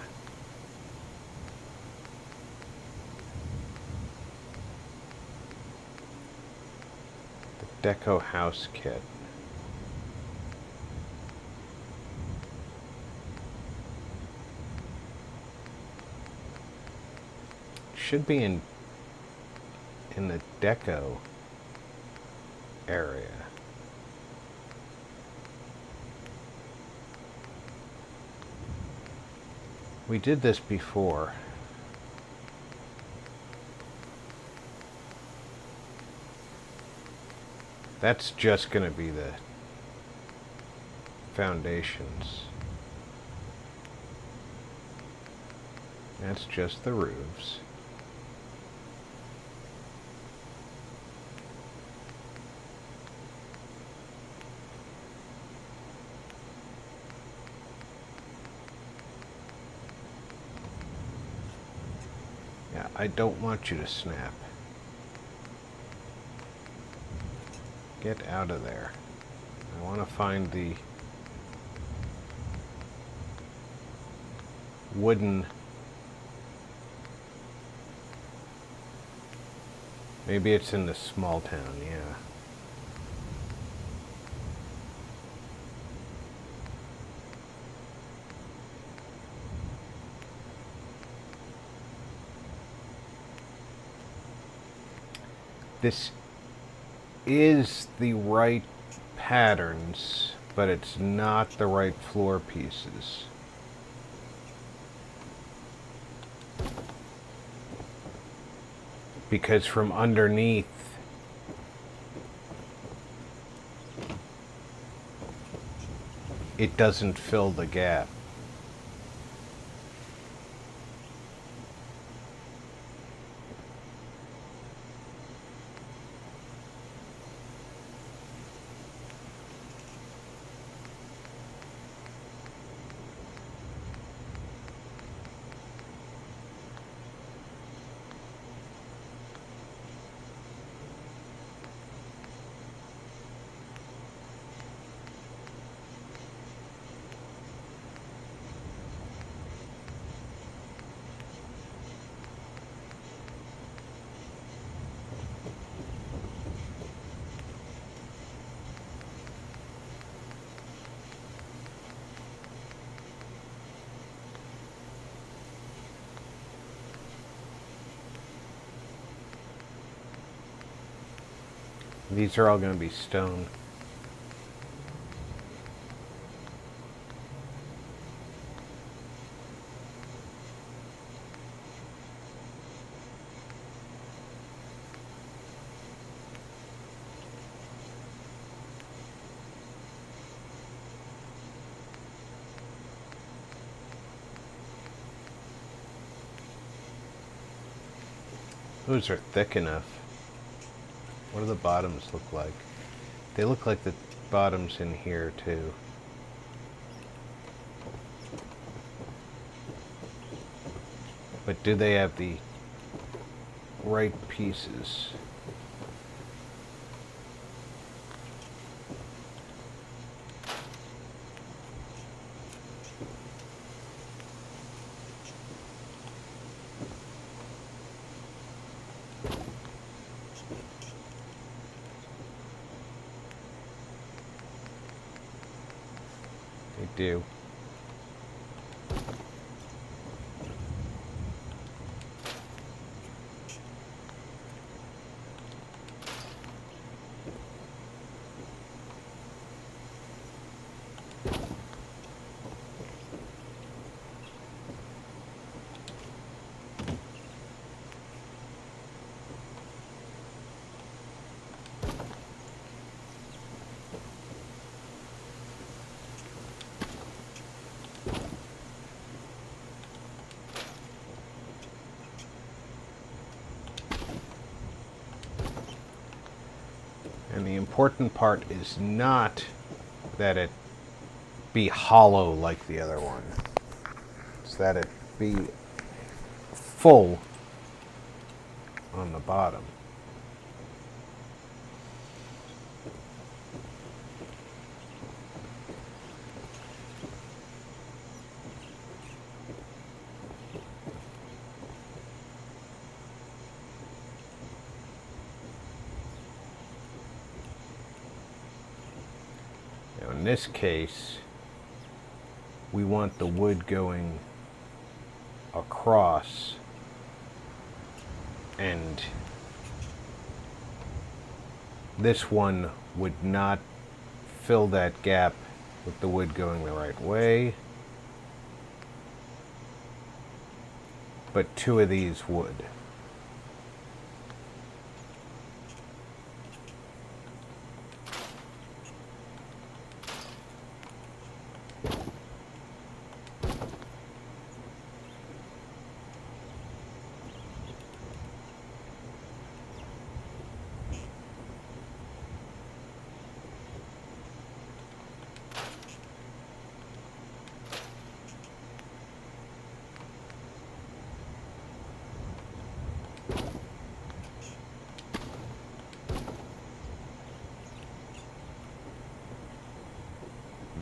Deco house kit. Should be in the deco area. We did this before. That's just going to be the foundations. That's just the roofs. Yeah, I don't want you to snap. Get out of there. I want to find the wooden... Maybe it's in the small town, yeah. This is the right patterns, but it's not the right floor pieces. because from underneath it doesn't fill the gap. These are all going to be stone. Those are thick enough. What do the bottoms look like? They look like the bottoms in here too. But do they have the right pieces? They do. And the important part is not that it be hollow like the other one. It's that it be full on the bottom. In this case, we want the wood going across, and this one would not fill that gap with the wood going the right way, but two of these would.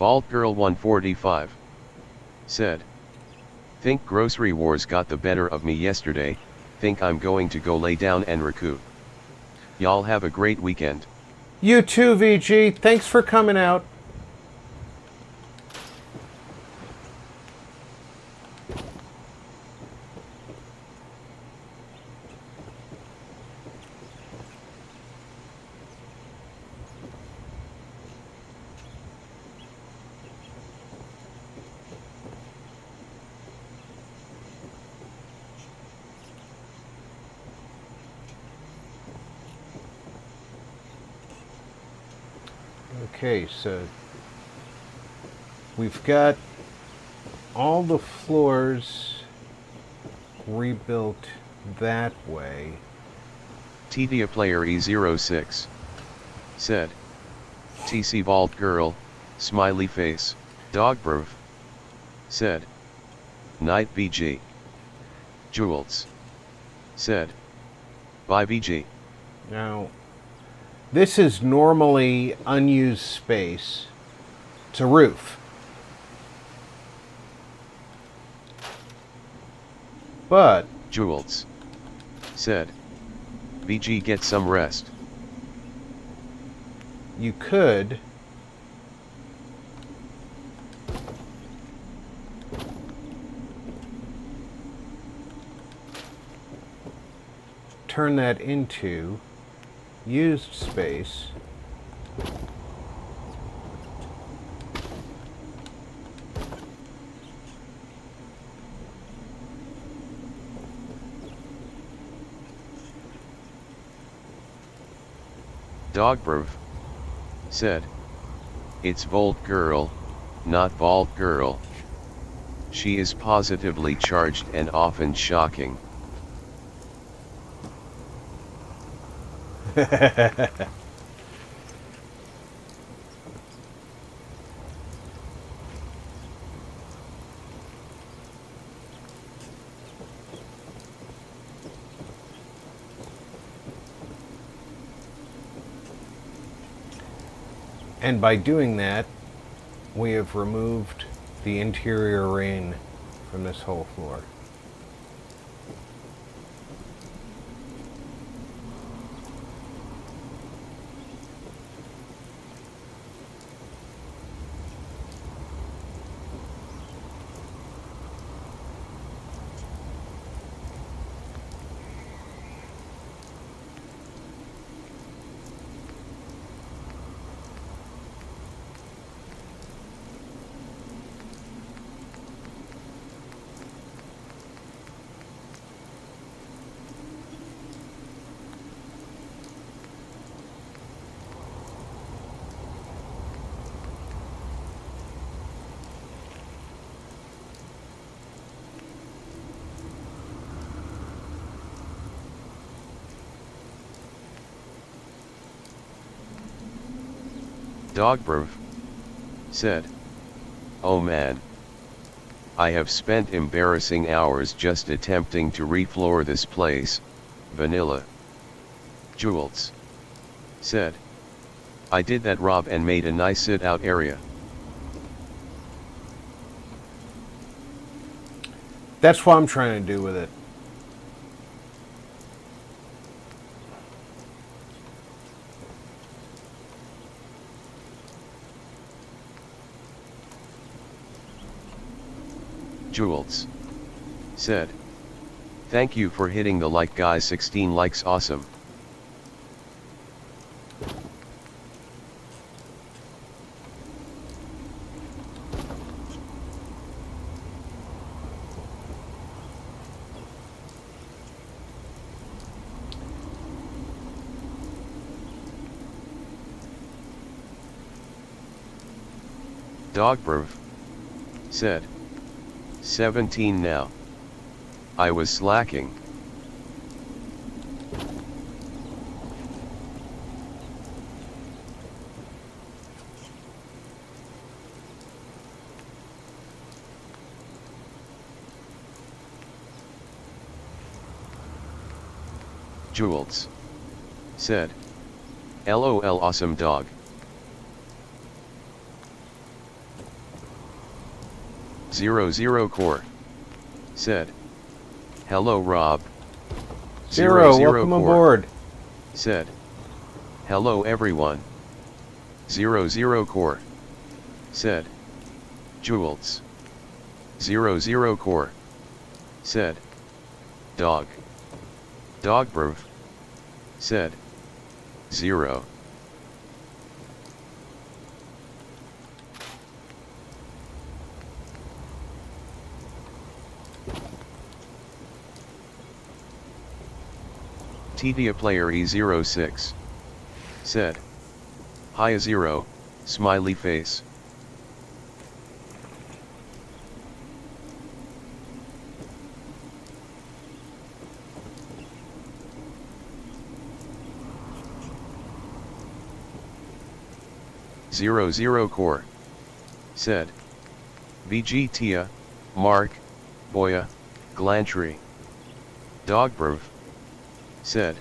Vault Girl 145 said, "Think grocery wars got the better of me yesterday, think I'm going to go lay down and recoup. Y'all have a great weekend." You too, VG. Thanks for coming out. Okay, so we've got all the floors rebuilt that way. TDA player E06 said, TC Vault Girl, smiley face, Dogbrov said, Night VG. Jules said, bye VG. Now, this is normally unused space. It's a roof. But Jules said, VG get some rest. you could turn that into used space. Dogbrov said, it's Volt Girl, not Vault Girl. She is positively charged and often shocking. And by doing that, we have removed the interior rain from this whole floor. Dogbrov said, oh man. I have spent embarrassing hours just attempting to refloor this place, vanilla. Jules said, I did that, Rob, and made a nice sit-out area. That's what I'm trying to do with it. Jules said, thank you for hitting the like, guys. 16 likes, awesome. Dogbrov said, 17 now. I was slacking. Jules said, LOL, awesome dog. Zero Core said, hello Rob. Zero, Zero welcome Core aboard. said, hello everyone. Zero Core said, Jules. Zero Core said, dog. Dogbrov said, 0. TDA player E06 said, hi Zero, Smiley face. Zero core. Said. VG Tia, Mark, Boya, Glantry. Dogberv. Said.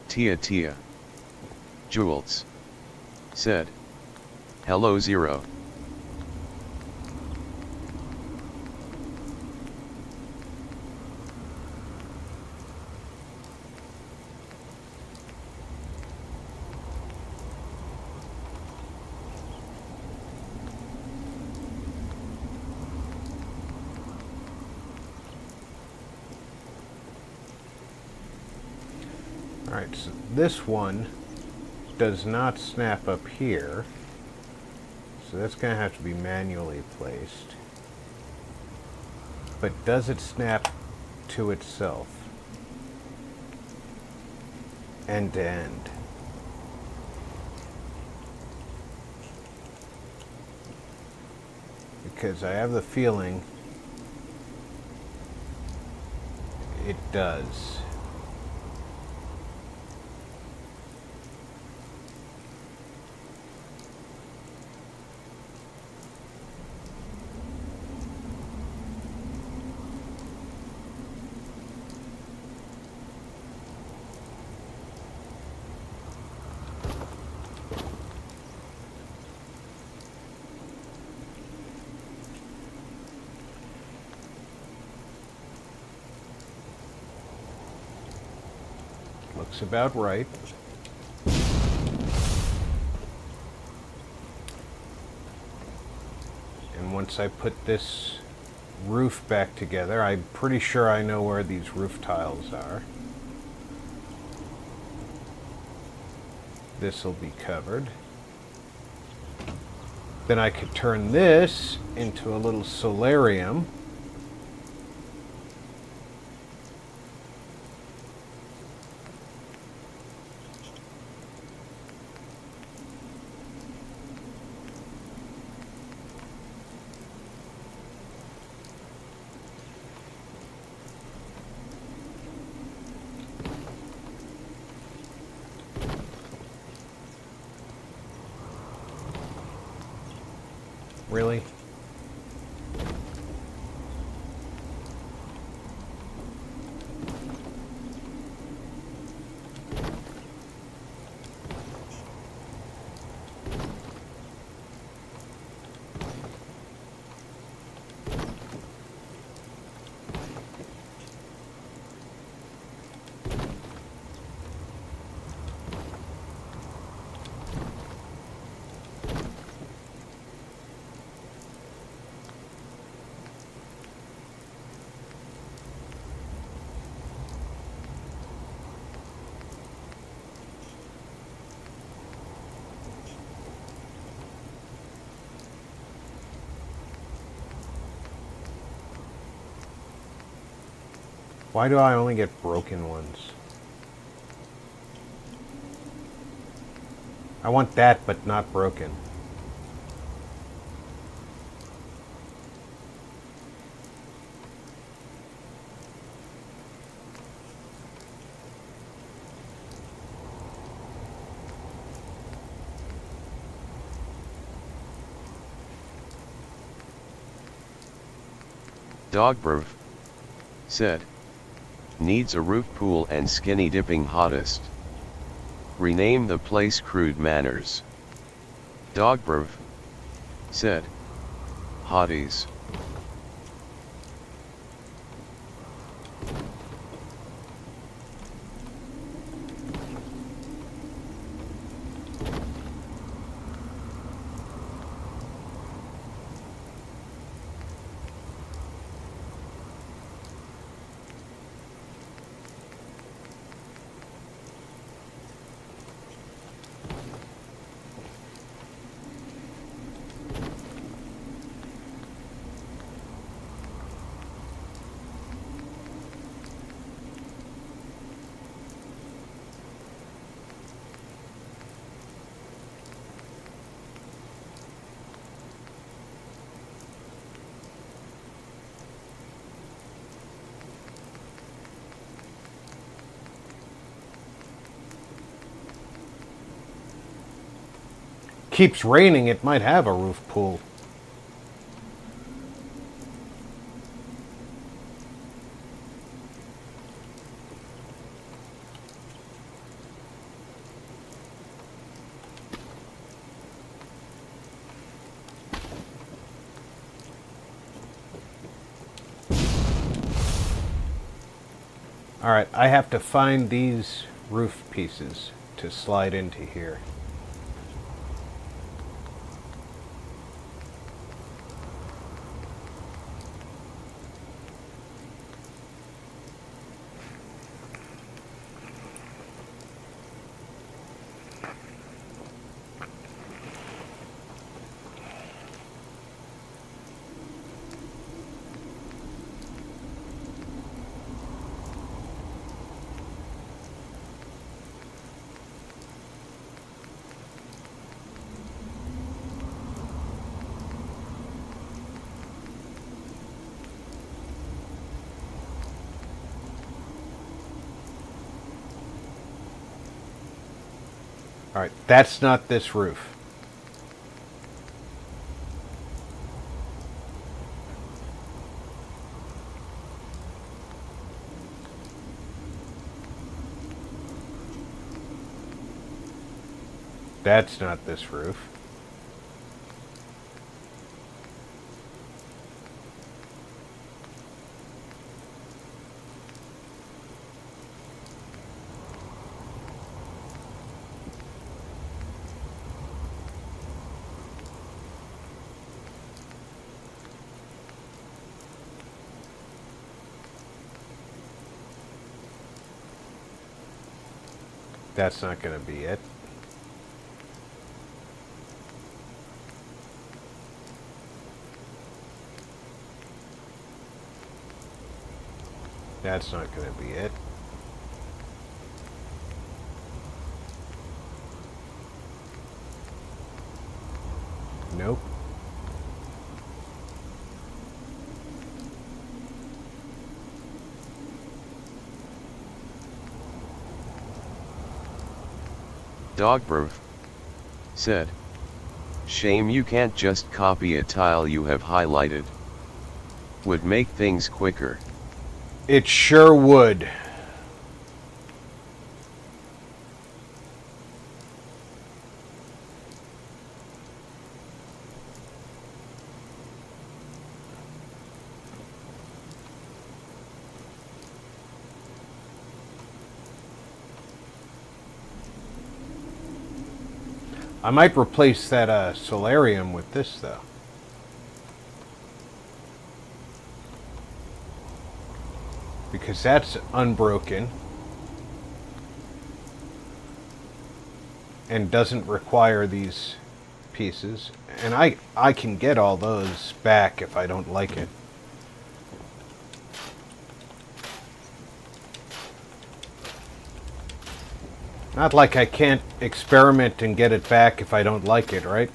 Tia. Jules. Said. Hello Zero. Alright, so this one does not snap up here. So that's going to have to be manually placed. But does it snap to itself? End to end. Because I have the feeling it does. Looks about right. And once I put this roof back together, I'm pretty sure I know where these roof tiles are. This will be covered. Then I could turn this into a little solarium. Really? Why do I only get broken ones? I want that, but not broken. Dogberv. Said. Needs a roof pool and skinny dipping hottest. Rename the place Crude Manners. Dogberv. Said. Hotties. keeps raining, it might have a roof pool. Alright, I have to find these roof pieces to slide into here. Alright, that's not this roof. That's not this roof. That's not going to be it. That's not going to be it. Nope. Dogbrv said, "Shame you can't just copy a tile you have highlighted. Would make things quicker." It sure would. I might replace that solarium with this, though. Because that's unbroken. And doesn't require these pieces. And I can get all those back if I don't like it. Not like I can't experiment and get it back if I don't like it, right?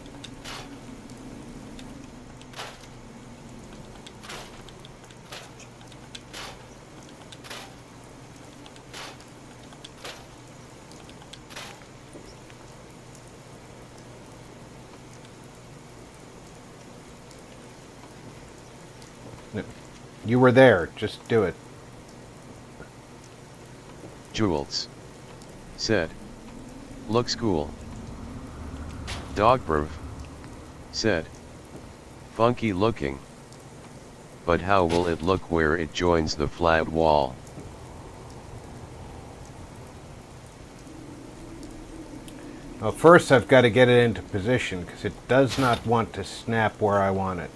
No. You were there. Just do it. Jules said, "Looks cool." Dogbrv said, "Funky looking. But how will it look where it joins the flat wall?" Well, first I've got to get it into position because it does not want to snap where I want it.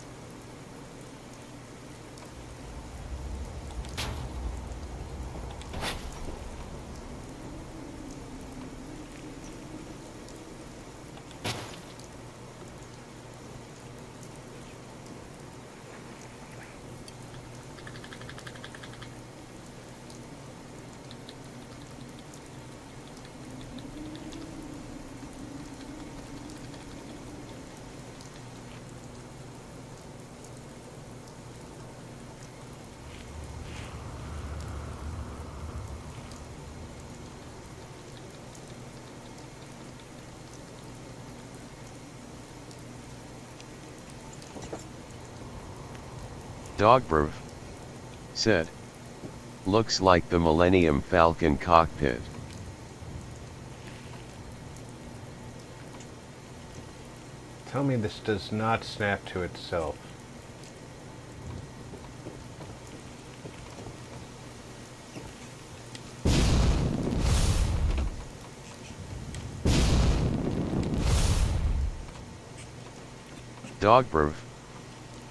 Dogberv said. Looks like the Millennium Falcon cockpit. Tell me this does not snap to itself. Dogberv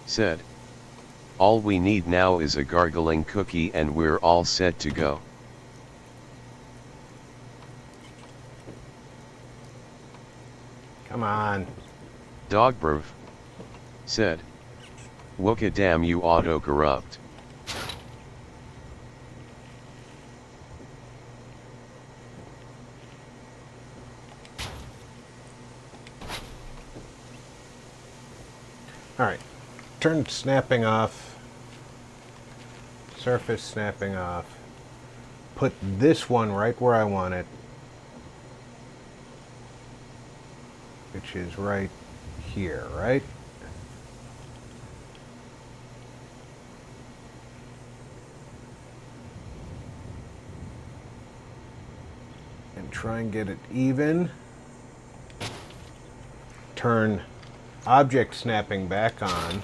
said. All we need now is a gargling cookie and we're all set to go. Come on. Dogberv said. Wooka damn you auto-corrupt. Alright. Turn snapping off. Surface snapping off. Put this one right where I want it. Which is right here, right? And try and get it even. Turn object snapping back on.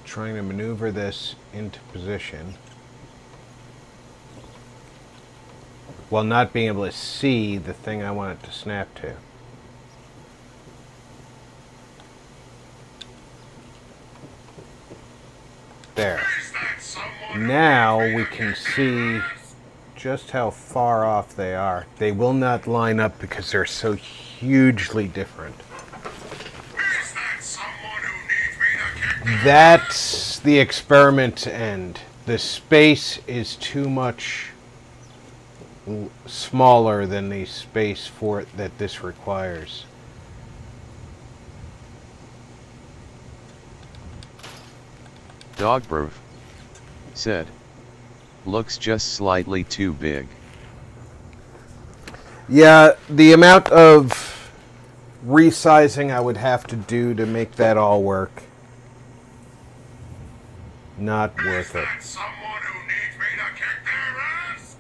Trying to maneuver this into position while not being able to see the thing I want it to snap to. There. Is that someone who Now needs me we to can kick see their ass? just how far off they are. They will not line up because they're so hugely different. Is that someone who needs me to kick their That's the experiment end. The space is too much smaller than the space for it that this requires. Dogberv said. Looks just slightly too big. Yeah, the amount of resizing I would have to do to make that all work, not Is worth it. that someone who needs me to kick their ass?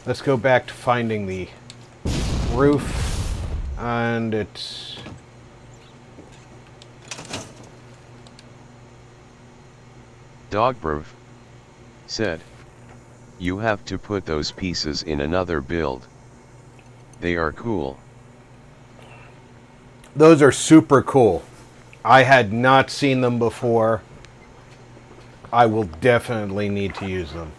Let's go back to finding the roof, and it's Dogberv said. You have to put those pieces in another build. They are cool. those are super cool. I had not seen them before. I will definitely need to use them.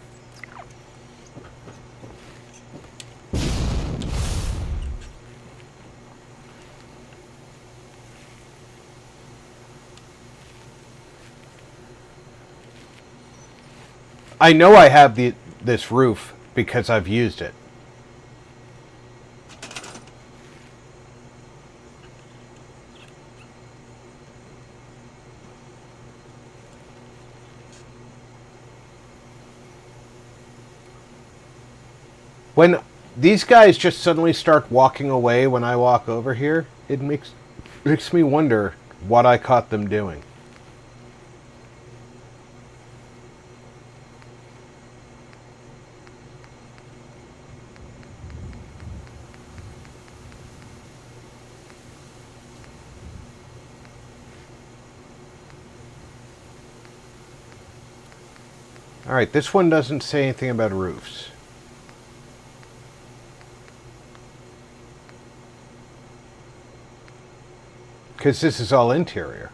I know I have this roof because I've used it. When these guys just suddenly start walking away when I walk over here, it makes me wonder what I caught them doing. All right, this one doesn't say anything about roofs. Because this is all interior.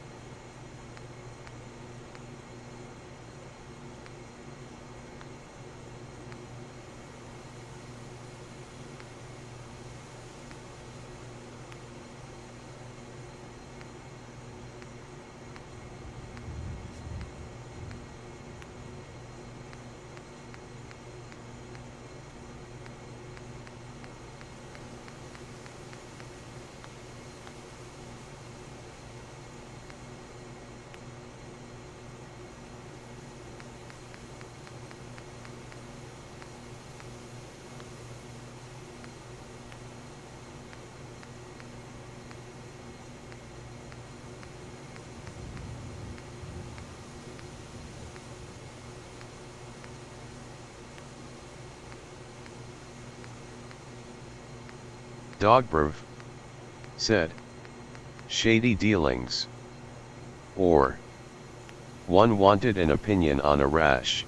Dogberv said, shady dealings. Or, one wanted an opinion on a rash.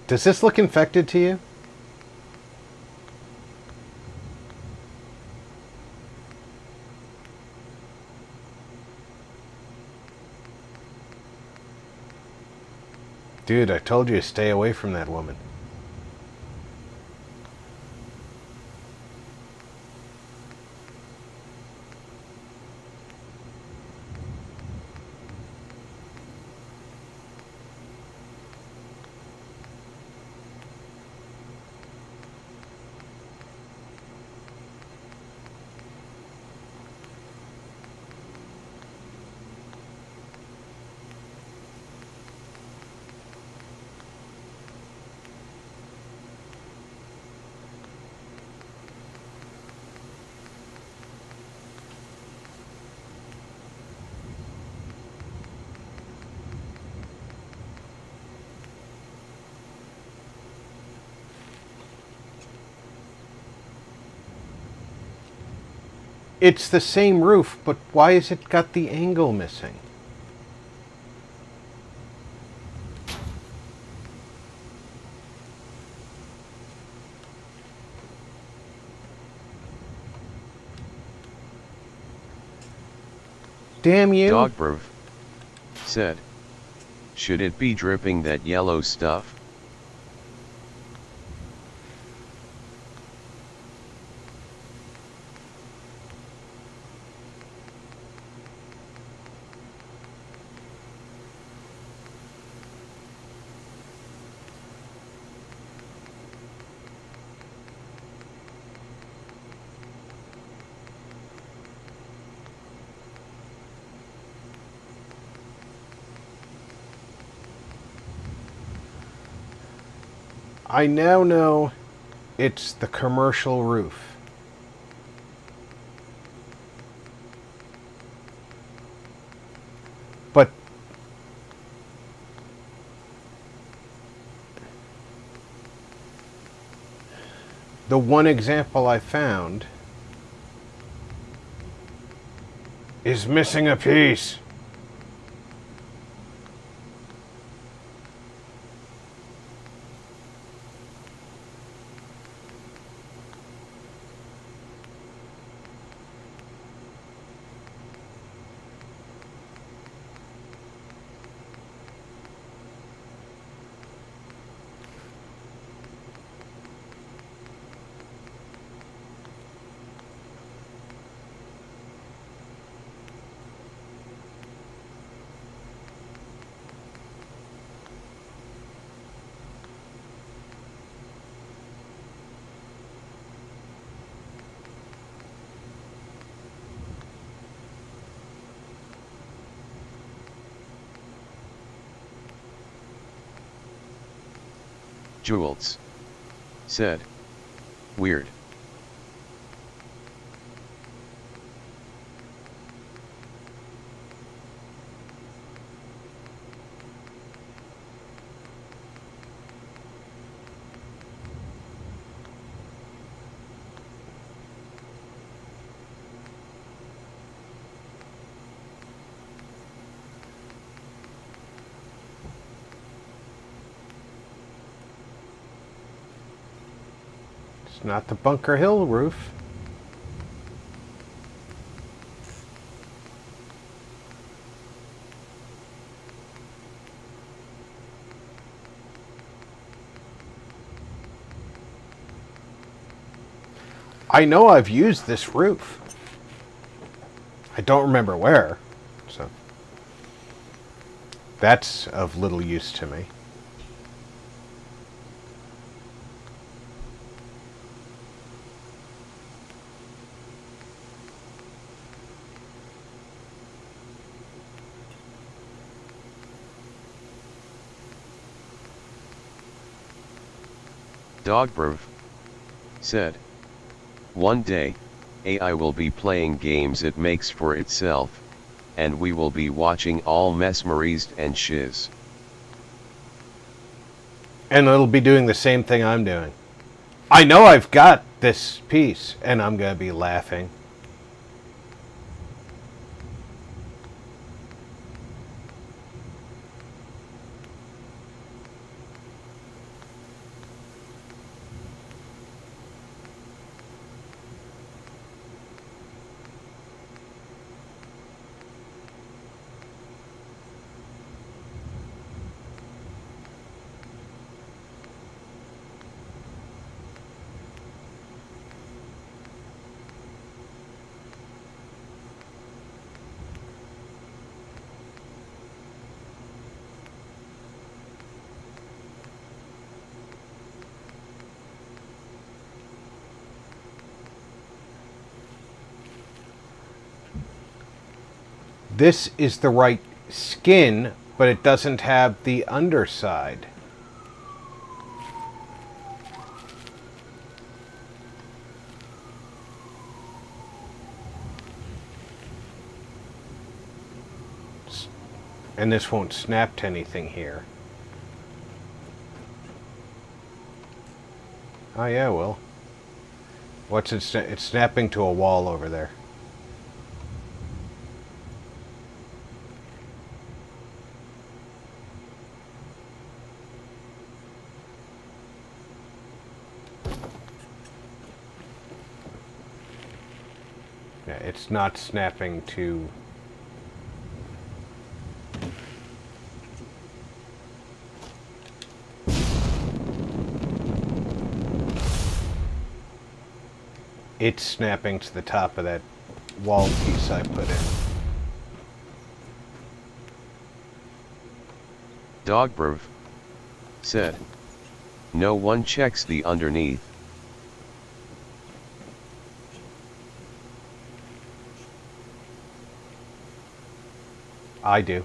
Does this look infected to you? Dude, I told you to stay away from that woman. It's the same roof, but why has it got the angle missing? Damn you. Dogberv said, should it be dripping that yellow stuff? I now know it's the commercial roof. But the one example I found is missing a piece. Jules said, weird. It's not the Bunker Hill roof. I know I've used this roof. I don't remember where, so that's of little use to me. Dogberv said, one day, AI will be playing games it makes for itself, and we will be watching all mesmerized and shiz. And it'll be doing the same thing I'm doing. I know I've got this piece, and I'm going to be laughing. This is the right skin, but it doesn't have the underside. And this won't snap to anything here. Oh yeah, it will. What's it? It's snapping to a wall over there. Yeah, it's not snapping to... It's snapping to the top of that wall piece I put in. Dogberv said, no one checks the underneath. I do.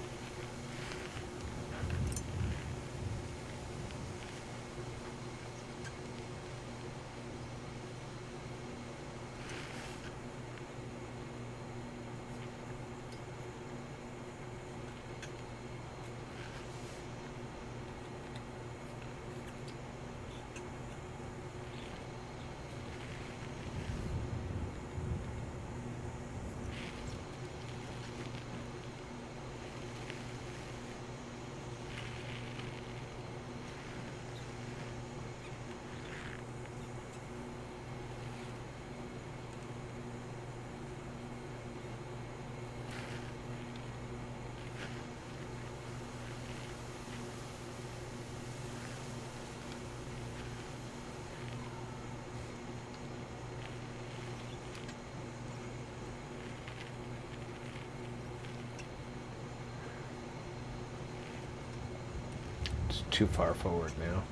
It's too far forward now.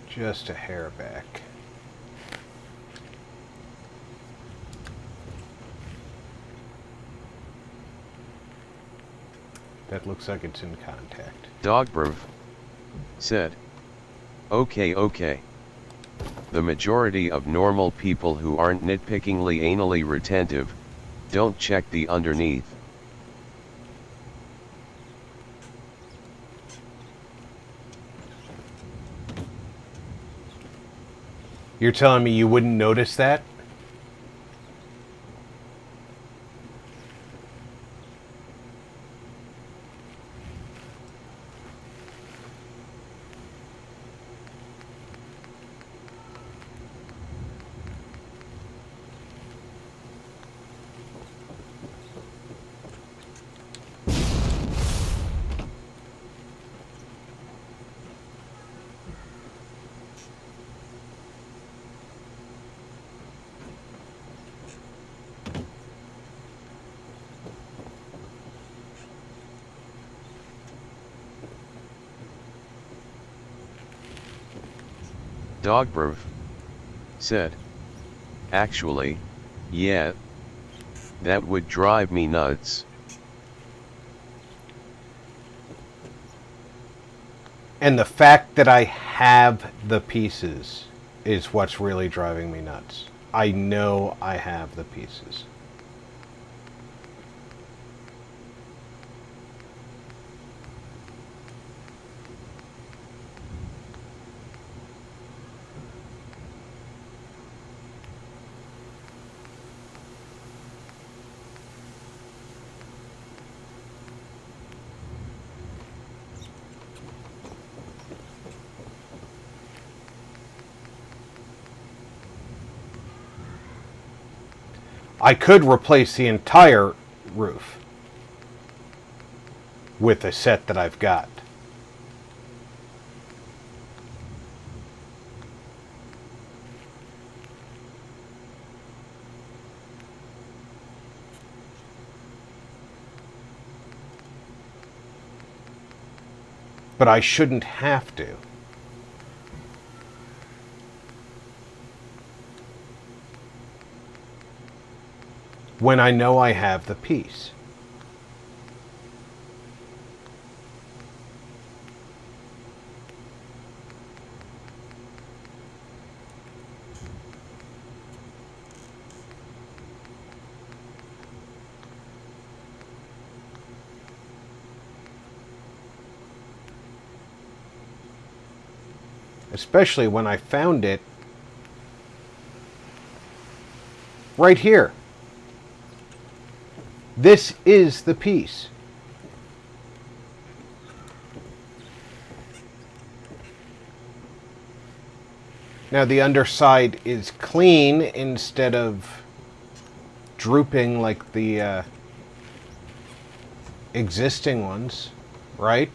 Just a hair back. That looks like it's in contact. Dogberv said, okay. The majority of normal people who aren't nitpickingly anally retentive don't check the underneath. You're telling me you wouldn't notice that? Dogberv said, actually, yeah, that would drive me nuts. And the fact that I have the pieces is what's really driving me nuts. I know I have the pieces. I could replace the entire roof with a set that I've got. But I shouldn't have to. When I know I have the piece. Especially when I found it right here. This is the piece. Now the underside is clean instead of drooping like the existing ones, right?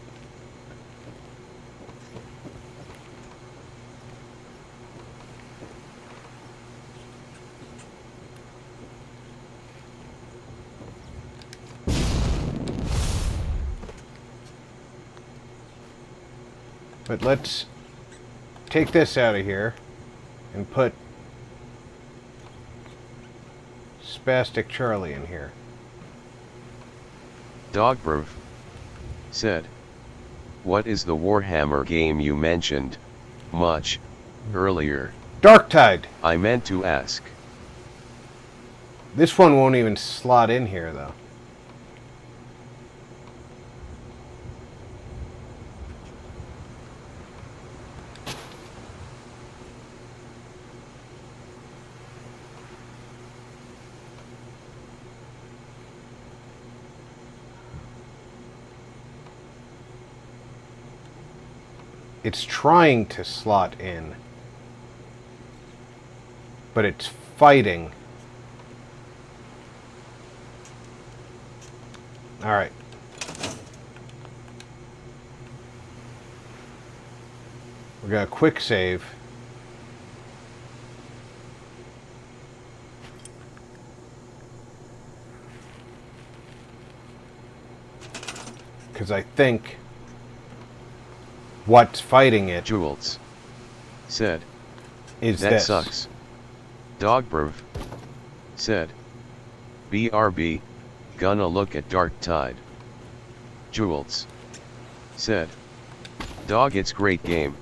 But let's take this out of here and put Spastic Charlie in here. Dogbrv said, "What is the Warhammer game you mentioned much earlier?" Darktide. I meant to ask. This one won't even slot in here though. It's trying to slot in, but it's fighting. All right. We're gonna quick save. Because I think what's fighting it Jules said, is "That this. sucks." Dogbrv said, "BRB, gonna look at Dark Tide." Jules said, "Dog, it's great game."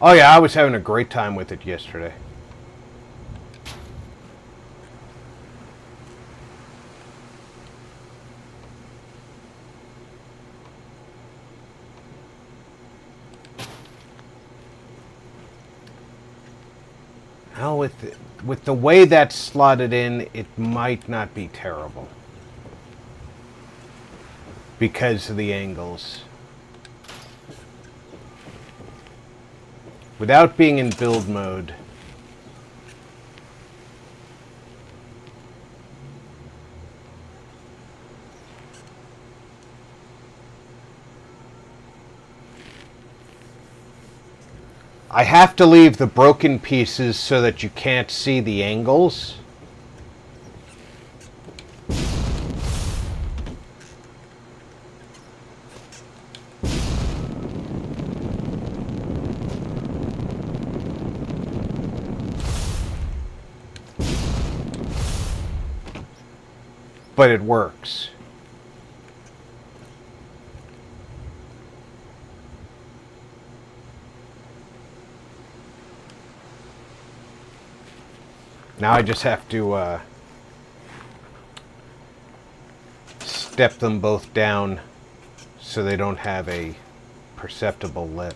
Oh yeah, I was having a great time with it yesterday. Now with the way that's slotted in, it might not be terrible. Because of the angles. Without being in build mode, I have to leave the broken pieces so that you can't see the angles. But it works. Now I just have to step them both down so they don't have a perceptible lip.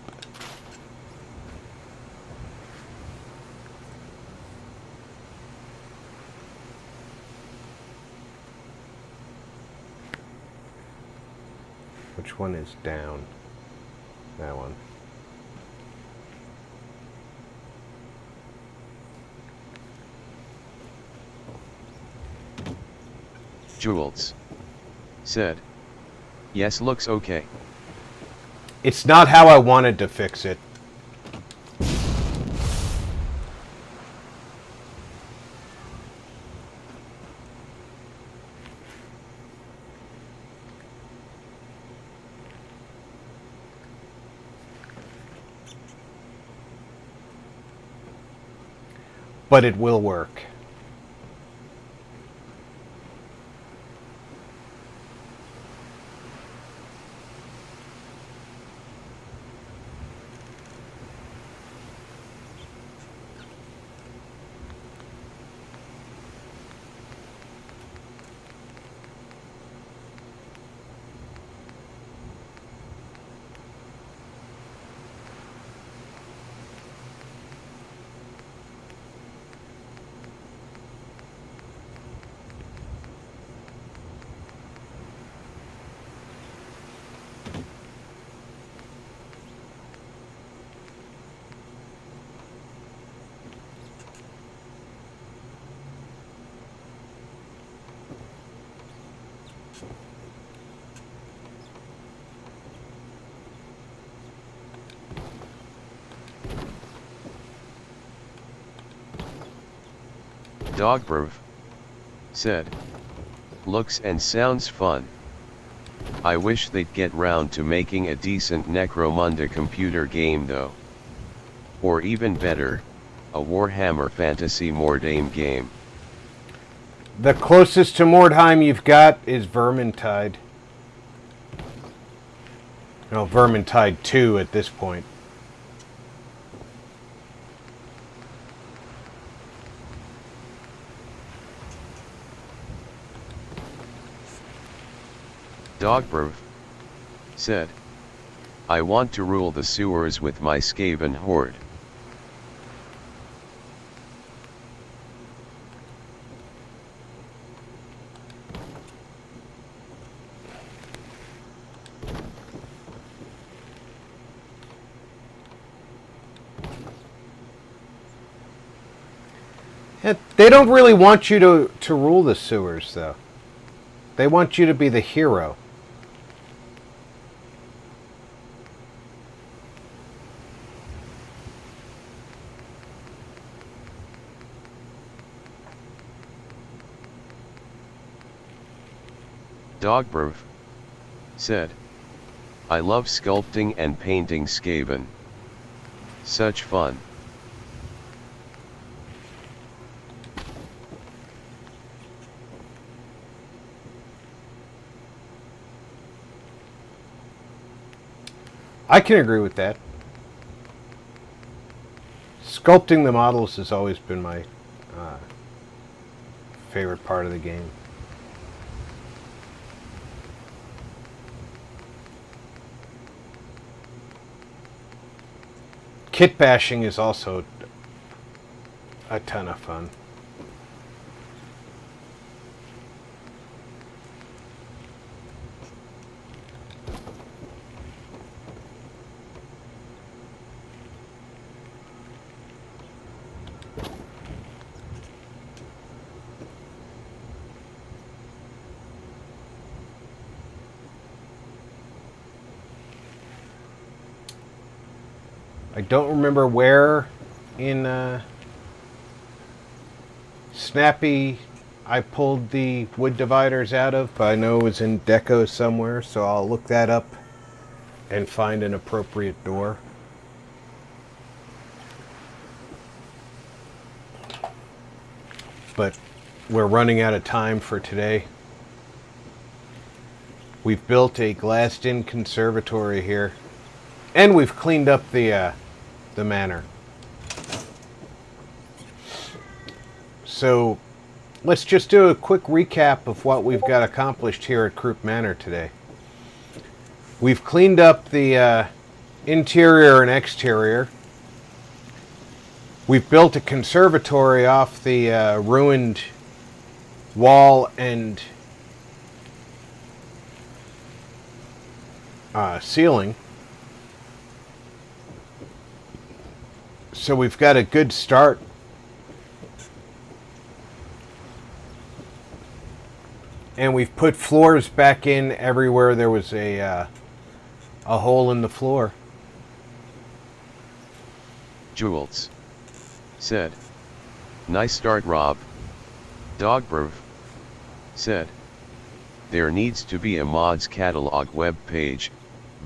Which one is down? That one. Jules said, yes, looks okay. It's not how I wanted to fix it. But it will work. Dogberv said, looks and sounds fun. I wish they'd get round to making a decent Necromunda computer game though. Or even better, a Warhammer Fantasy Mordheim game. The closest to Mordheim you've got is Vermintide. No, Vermintide 2 at this point. Dogberv said, I want to rule the sewers with my Skaven horde. They don't really want you to rule the sewers, though. They want you to be the hero. Dogberv said, I love sculpting and painting Skaven. Such fun. I can agree with that. Sculpting the models has always been my favorite part of the game. Kit bashing is also a ton of fun. I don't remember where in Snappy I pulled the wood dividers out of, but I know it was in Deco somewhere, so I'll look that up and find an appropriate door. But we're running out of time for today. We've built a glassed-in conservatory here, and we've cleaned up the manor. So let's just do a quick recap of what we've got accomplished here at Croup Manor today. We've cleaned up the interior and exterior. We've built a conservatory off the ruined wall and ceiling. So we've got a good start. And we've put floors back in everywhere there was a hole in the floor. Jules said, "Nice start, Rob." Dogberv said, "There needs to be a mods catalog web page,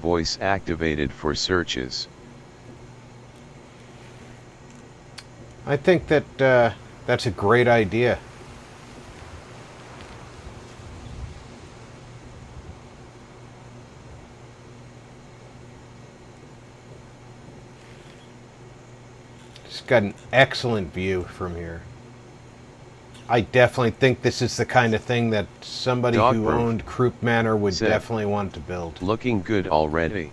voice activated for searches." I think that that's a great idea. It's got an excellent view from here. I definitely think this is the kind of thing that somebody who Dogberv owned Croup Manor would said, definitely want to build. "Looking good already."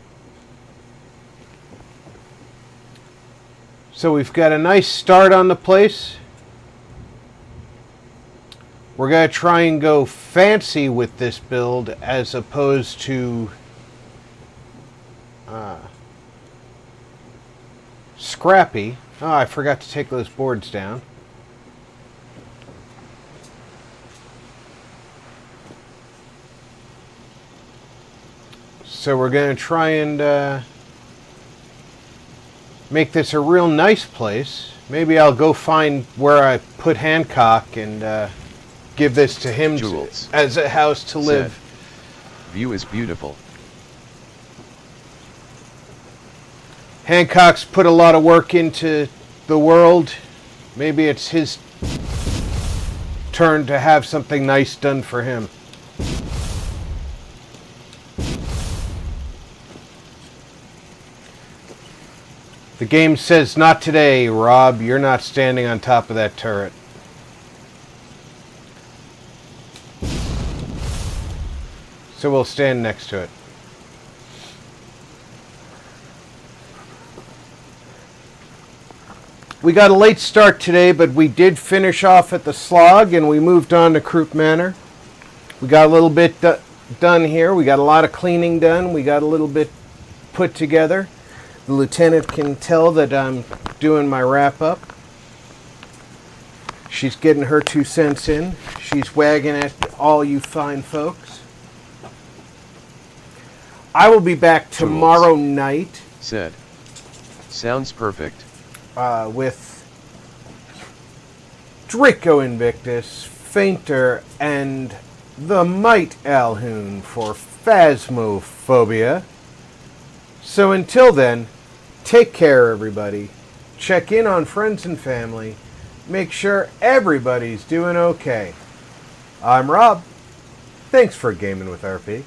So we've got a nice start on the place. We're going to try and go fancy with this build as opposed to scrappy. Oh, I forgot to take those boards down. So we're going to try and make this a real nice place. Maybe I'll go find where I put Hancock and give this to him Jules as a house to live. said, "View is beautiful." Hancock's put a lot of work into the world. Maybe it's his turn to have something nice done for him. The game says, "Not today, Rob. You're not standing on top of that turret." So we'll stand next to it. We got a late start today, but we did finish off at the slog and we moved on to Croup Manor. We got a little bit done here. We got a lot of cleaning done. We got a little bit put together. The lieutenant can tell that I'm doing my wrap up. She's getting her 2 cents in. She's wagging at all you fine folks. I will be back tomorrow night Said, "Sounds perfect." with Draco Invictus, Fainter, and the Might Alhoon for Phasmophobia. So until then, take care, everybody. Check in on friends and family. Make sure everybody's doing okay. I'm Rob. Thanks for gaming with RP.